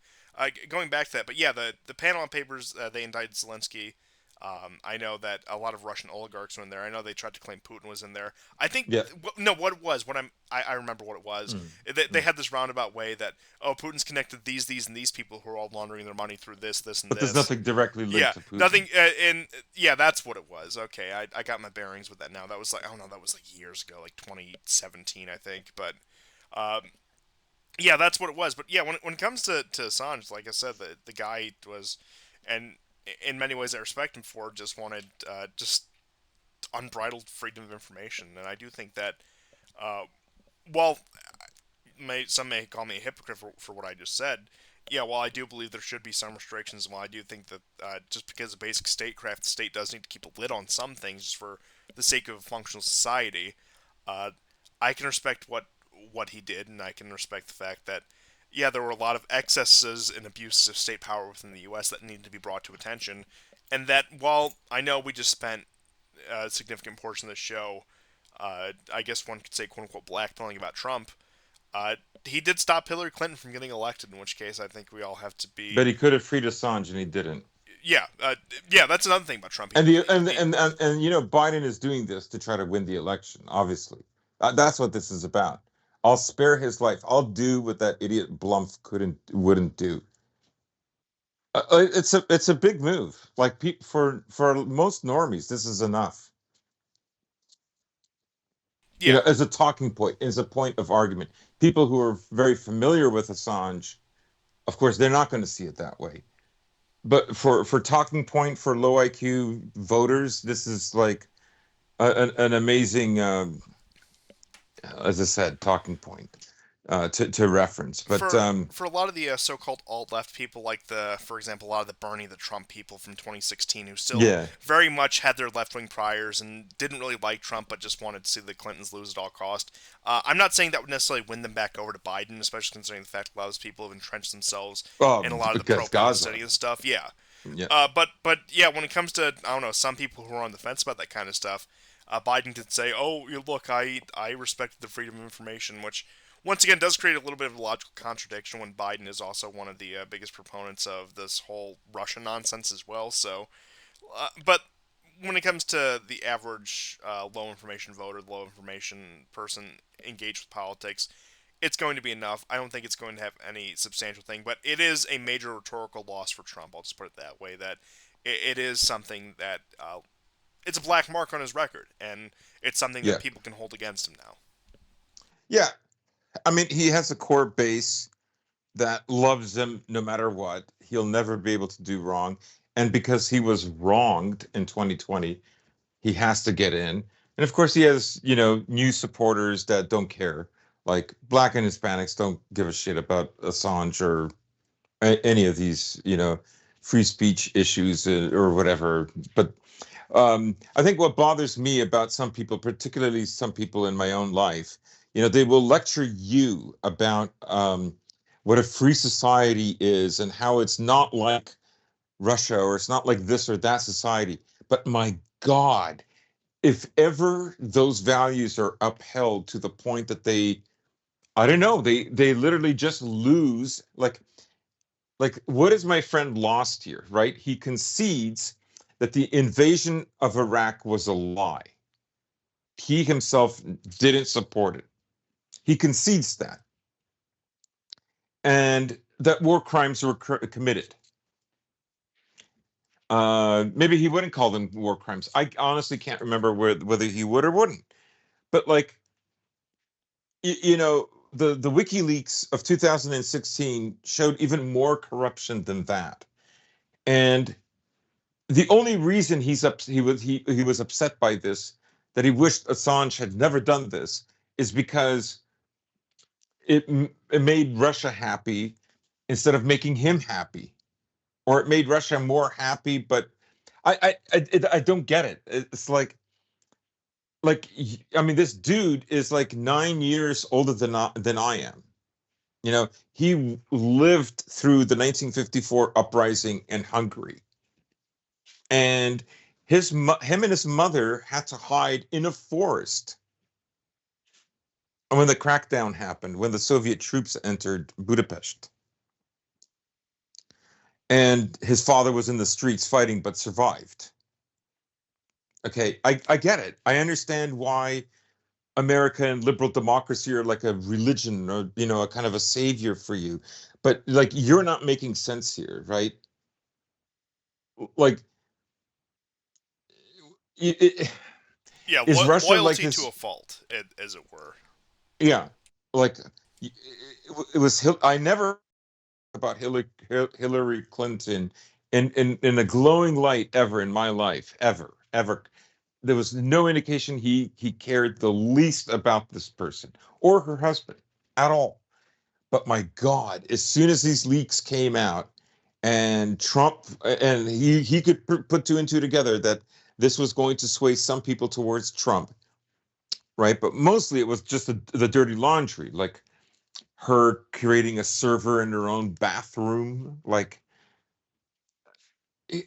going back to that, but yeah, the Panama Papers, they indicted Zelensky. I know that a lot of Russian oligarchs were in there. I know they tried to claim Putin was in there. I think Yeah. no, what it was, I remember what it was. Mm, They mm. had this roundabout way that Putin's connected these and these people who are all laundering their money through this and But there's this. nothing directly linked Yeah, to Putin. nothing. And yeah, that's what it was. Okay, I got my bearings with that now. That was like, oh no, that was like years ago, like 2017, I think. But um, yeah, that's what it was. But yeah, when it comes to Assange, like I said, the guy was, and in many ways I respect him for, just wanted just unbridled freedom of information. And I do think that, uh, while some may call me a hypocrite for what I just said. Yeah, while I do believe there should be some restrictions, and while I do think that just because of basic statecraft, the state does need to keep a lid on some things just for the sake of a functional society, uh, I can respect what he did, and I can respect the fact that yeah, there were a lot of excesses and abuses of state power within the U.S. that need to be brought to attention, and that while I know we just spent a significant portion of the show, I guess one could say quote unquote blackmailing about Trump. Uh, he did stop Hillary Clinton from getting elected, in which case I think we all have to be. But he could have freed Assange, and he didn't. Yeah, yeah, that's another thing about Trump. And Biden is doing this to try to win the election. Obviously, that's what this is about. I'll spare his life. I'll do what that idiot Blumph wouldn't do. It's a big move. Like for most normies, this is enough. Yeah, As a talking point, as a point of argument. People who are very familiar with Assange, of course, they're not going to see it that way. But for talking point for low IQ voters, this is like an amazing, as I said, talking point to reference. But for a lot of the so-called alt-left people, like for example, a lot of the Bernie the Trump people from 2016, who still yeah, very much had their left-wing priors and didn't really like Trump, but just wanted to see the Clintons lose at all cost. I'm not saying that would necessarily win them back over to Biden, especially considering the fact that a lot of those people have entrenched themselves in a lot of the because pro-Putin Gaza, study and stuff. Yeah, yeah, but yeah, when it comes to I don't know some people who are on the fence about that kind of stuff, Biden could say, "Oh, look, I respected the freedom of information," which once again does create a little bit of a logical contradiction when Biden is also one of the biggest proponents of this whole Russia nonsense as well. So, but when it comes to the average low information voter, low information person engaged with politics, it's going to be enough. I don't think it's going to have any substantial thing, but it is a major rhetorical loss for Trump. I'll just put it that way. That it is something that it's a black mark on his record, and it's something that yeah, people can hold against him now. yeah. I mean, he has a core base that loves him no matter what. He'll never be able to do wrong, and because he was wronged in 2020, he has to get in. And of course, he has, new supporters that don't care. Like black and Hispanics don't give a shit about Assange or any of these, free speech issues or whatever. But I think what bothers me about some people, particularly some people in my own life, they will lecture you about what a free society is and how it's not like Russia or it's not like this or that society. But my God, if ever those values are upheld to the point that I don't know, they literally just lose. Like what is my friend lost here, right? He concedes that the invasion of Iraq was a lie. He himself didn't support it. He concedes that, and that war crimes were committed. Maybe he wouldn't call them war crimes. I honestly can't remember whether he would or wouldn't. But like, the WikiLeaks of 2016 showed even more corruption than that. And the only reason he was upset by this, that he wished Assange had never done this, is because it made Russia happy instead of making him happy, or it made Russia more happy. But I don't get it. It's like I mean, this dude is like 9 years older than I am. He lived through the 1954 uprising in Hungary, and him and his mother had to hide in a forest when the crackdown happened, when the Soviet troops entered Budapest, and his father was in the streets fighting but survived. Okay, I get it. I understand why America and liberal democracy are like a religion, or a kind of a savior for you. But like, you're not making sense here, right? Like, it, Yeah, is Russia like loyalty to a this? fault, as it were. Yeah, like it was. I never about Hillary Clinton in a glowing light ever in my life, ever. There was no indication he cared the least about this person or her husband at all. But my God, as soon as these leaks came out, and Trump, and he could put two and two together, that this was going to sway some people towards Trump, right? But mostly it was just the dirty laundry, like her creating a server in her own bathroom. Like,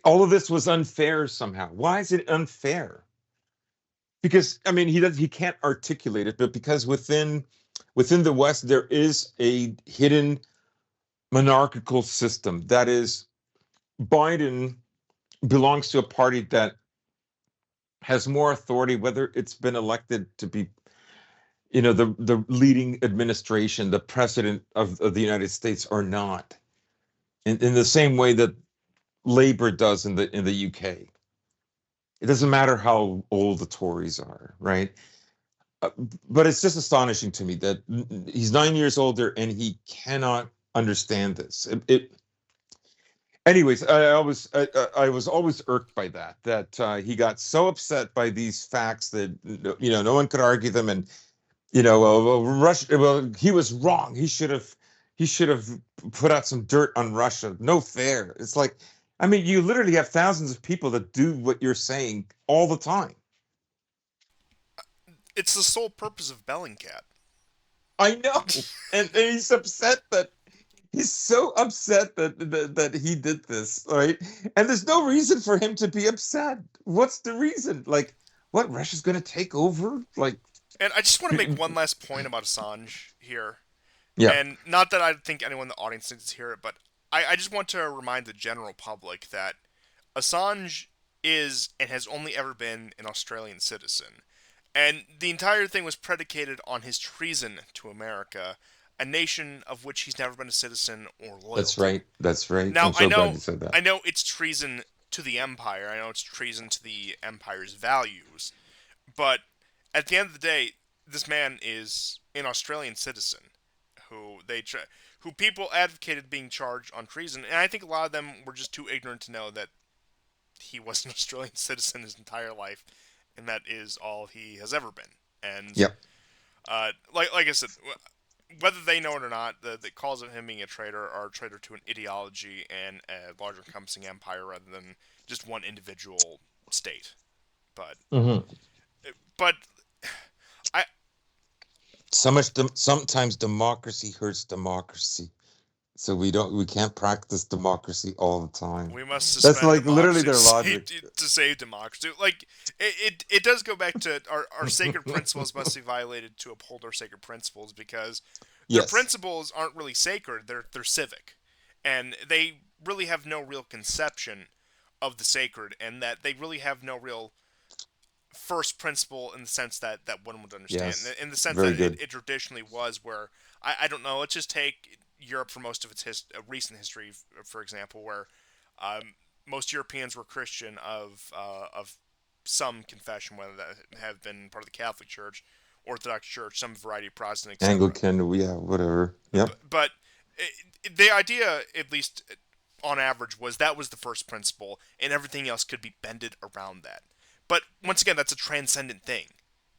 all of this was unfair somehow. Why is it unfair? Because I mean, he can't articulate it, but because within the West there is a hidden monarchical system. That is, Biden belongs to a party that has more authority, whether it's been elected to be, the leading administration, the president of the United States, or not. In the same way that Labor does in the UK. It doesn't matter how old the Tories are, right? Uh, but it's just astonishing to me that he's 9 years older and he cannot understand this. Anyways, I was always irked by that he got so upset by these facts that no one could argue them, and Russia. Well, he was wrong. He should have put out some dirt on Russia. No fair. It's like, I mean, you literally have thousands of people that do what you're saying all the time. It's the sole purpose of Bellingcat. I know, and he's upset that he's so upset that he did this, right? And there's no reason for him to be upset. What's the reason? Like, what? Russia's going to take over? Like, And I just want to make one last point about Assange here. yeah, And not that I think anyone in the audience needs to hear it, but I just want to remind the general public that Assange is and has only ever been an Australian citizen. And the entire thing was predicated on his treason to America, a nation of which he's never been a citizen or loyal that's to. right. That's right. Now, I'm so glad you said that. I know it's treason to the empire. I know it's treason to the empire's values, but at the end of the day, this man is an Australian citizen who people advocated being charged on treason, and I think a lot of them were just too ignorant to know that he was an Australian citizen his entire life, and that is all he has ever been. And Yep. like I said, whether they know it or not, the calls of him being a traitor are a traitor to an ideology and a larger encompassing empire rather than just one individual state. But Hmm. but I Sometimes democracy hurts democracy, so we can't practice democracy all the time. we must That's suspend like literally democracy their logic. to save democracy. Like it does go back to our sacred principles must be violated to uphold our sacred principles because their Yes. principles aren't really sacred. They're civic, and they really have no real conception of the sacred, and that they really have no real first principle in the sense that one would understand. Yes. In the sense Very that good. it traditionally was, where I don't know. Let's just take Europe for most of its recent history, for example, where most Europeans were Christian of some confession, whether that have been part of the Catholic Church, Orthodox Church, some variety of Protestant, etc. Anglican, yeah, whatever. Yep. But the idea, at least on average, was that was the first principle, and everything else could be bended around that. But once again, that's a transcendent thing.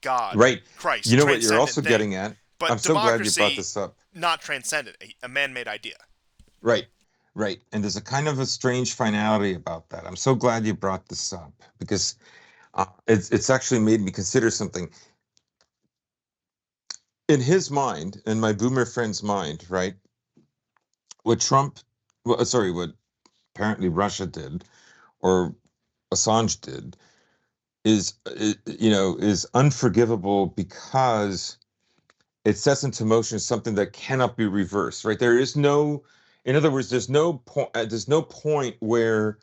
God, Right. You Christ, know what you're transcendent also thing. getting at? I'm But so glad you brought democracy, this up. not transcendent, a man-made idea. Right. Right. And there's a kind of a strange finality about that. I'm so glad you brought this up because it's actually made me consider something. In his mind, in my boomer friend's mind, right? What Trump, well, sorry, what apparently Russia did or Assange did is unforgivable because it sets into motion something that cannot be reversed, right? There is no, in other words, there's no point where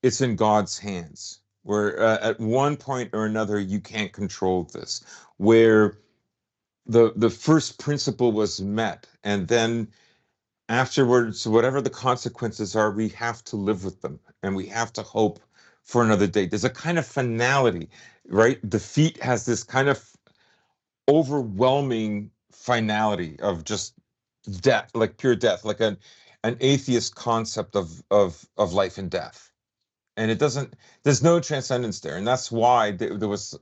it's in God's hands, where at one point or another you can't control this, where the first principle was met, and then afterwards, whatever the consequences are, we have to live with them, and we have to hope for another day. There's a kind of finality, right? Defeat has this kind of overwhelming finality of just death, like pure death, like an atheist concept of life and death. And it doesn't, there's no transcendence there. And that's why there was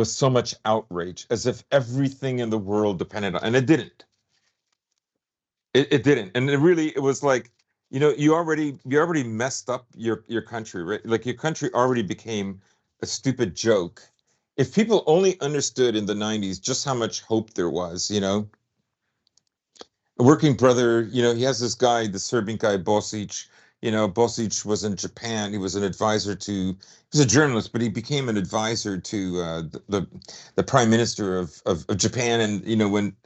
so much outrage, as if everything in the world depended on, and it didn't. It didn't. And it was like, you already messed up your country, right? Like your country already became a stupid joke. If people only understood in the 90s just how much hope there was, a working brother, he has this guy, the Serbian guy, Bosic. Bosic was in Japan. He was an advisor to, he was a journalist, but he became an advisor to the prime minister of Japan. And, when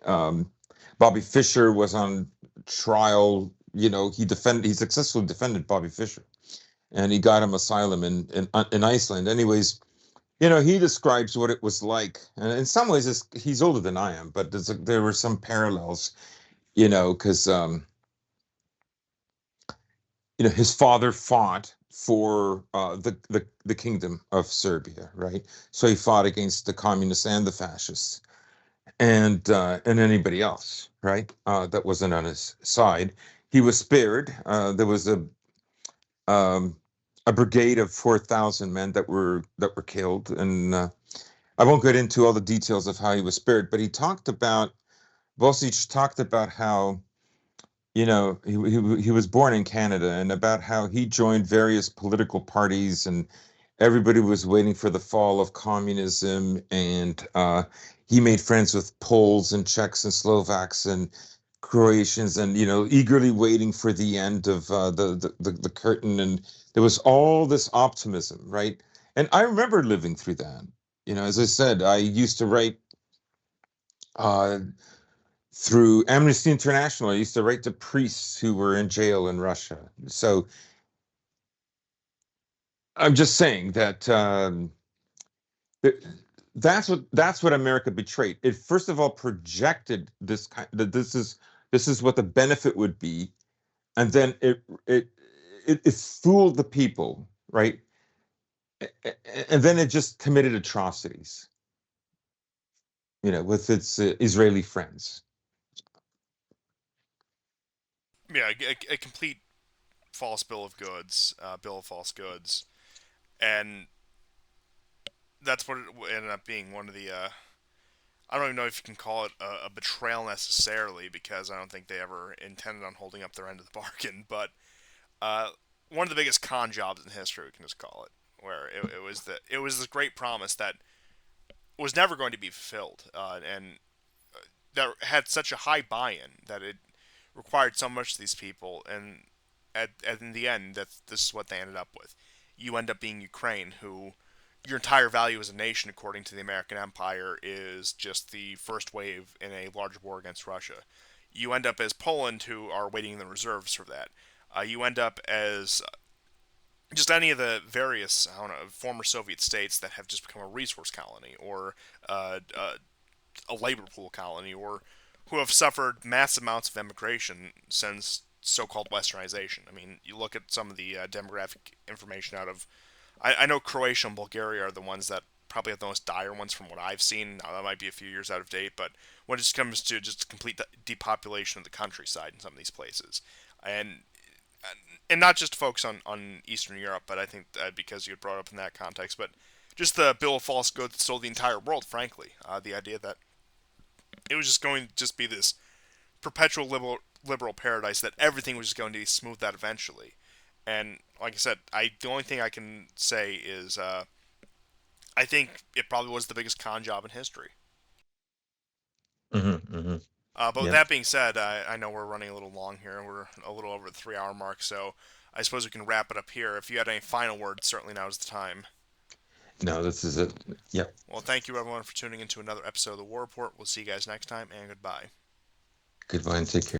Bobby Fischer was on trial, he successfully defended Bobby Fischer, and he got him asylum in Iceland. Anyways, he describes what it was like. And in some ways, he's older than I am, but there were some parallels, because his father fought for the kingdom of Serbia, right? So he fought against the communists and the fascists, and anybody else, right? That wasn't on his side. He was spared. There was um, a brigade of 4,000 men that were killed, and I won't get into all the details of how he was spared, but Bosic talked about how, he was born in Canada, and about how he joined various political parties, and everybody was waiting for the fall of communism, and he made friends with Poles and Czechs and Slovaks and Croatians, and eagerly waiting for the end of the curtain. And there was all this optimism, right? And I remember living through that. As I said, I used to write uh, through Amnesty International. I used to write to priests who were in jail in Russia. So I'm just saying that that's what America betrayed. It first of all projected this kind that this is what the benefit would be, and then it fooled the people, right? And then it just committed atrocities, with its Israeli friends. Yeah, a complete false bill of false goods, and that's what it ended up being. One of the I don't even know if you can call it a betrayal necessarily, because I don't think they ever intended on holding up their end of the bargain. But uh, one of the biggest con jobs in history, we can just call it, where it was this great promise that was never going to be fulfilled, and that had such a high buy-in that it required so much of these people, and in the end, this is what they ended up with. You end up being Ukraine, who your entire value as a nation, according to the American empire, is just the first wave in a large war against Russia. You end up as Poland, who are waiting in the reserves for that. You end up as just any of the various, I don't know, former Soviet states that have just become a resource colony, or a labor pool colony, or who have suffered massive amounts of immigration since so-called westernization. I mean, you look at some of the demographic information out of, I know Croatia and Bulgaria are the ones that probably have the most dire ones from what I've seen. Now, that might be a few years out of date, but when it just comes to just complete depopulation of the countryside in some of these places, and and not just to focus on Eastern Europe, but I think that because you had brought up in that context, but just the bill of false goods that sold the entire world, frankly. The idea that it was just going to just be this perpetual liberal paradise, that everything was just going to be smoothed out eventually. And like I said, the only thing I can say is I think it probably was the biggest con job in history. Hmm. Hmm. But with Yeah. that being said, I know we're running a little long here. We're a little over the 3 hour mark, so I suppose we can wrap it up here. If you had any final words, certainly now is the time. No, this is it. Yep. Well, thank you everyone for tuning into another episode of the War Report. We'll see you guys next time, and goodbye. Goodbye and take care.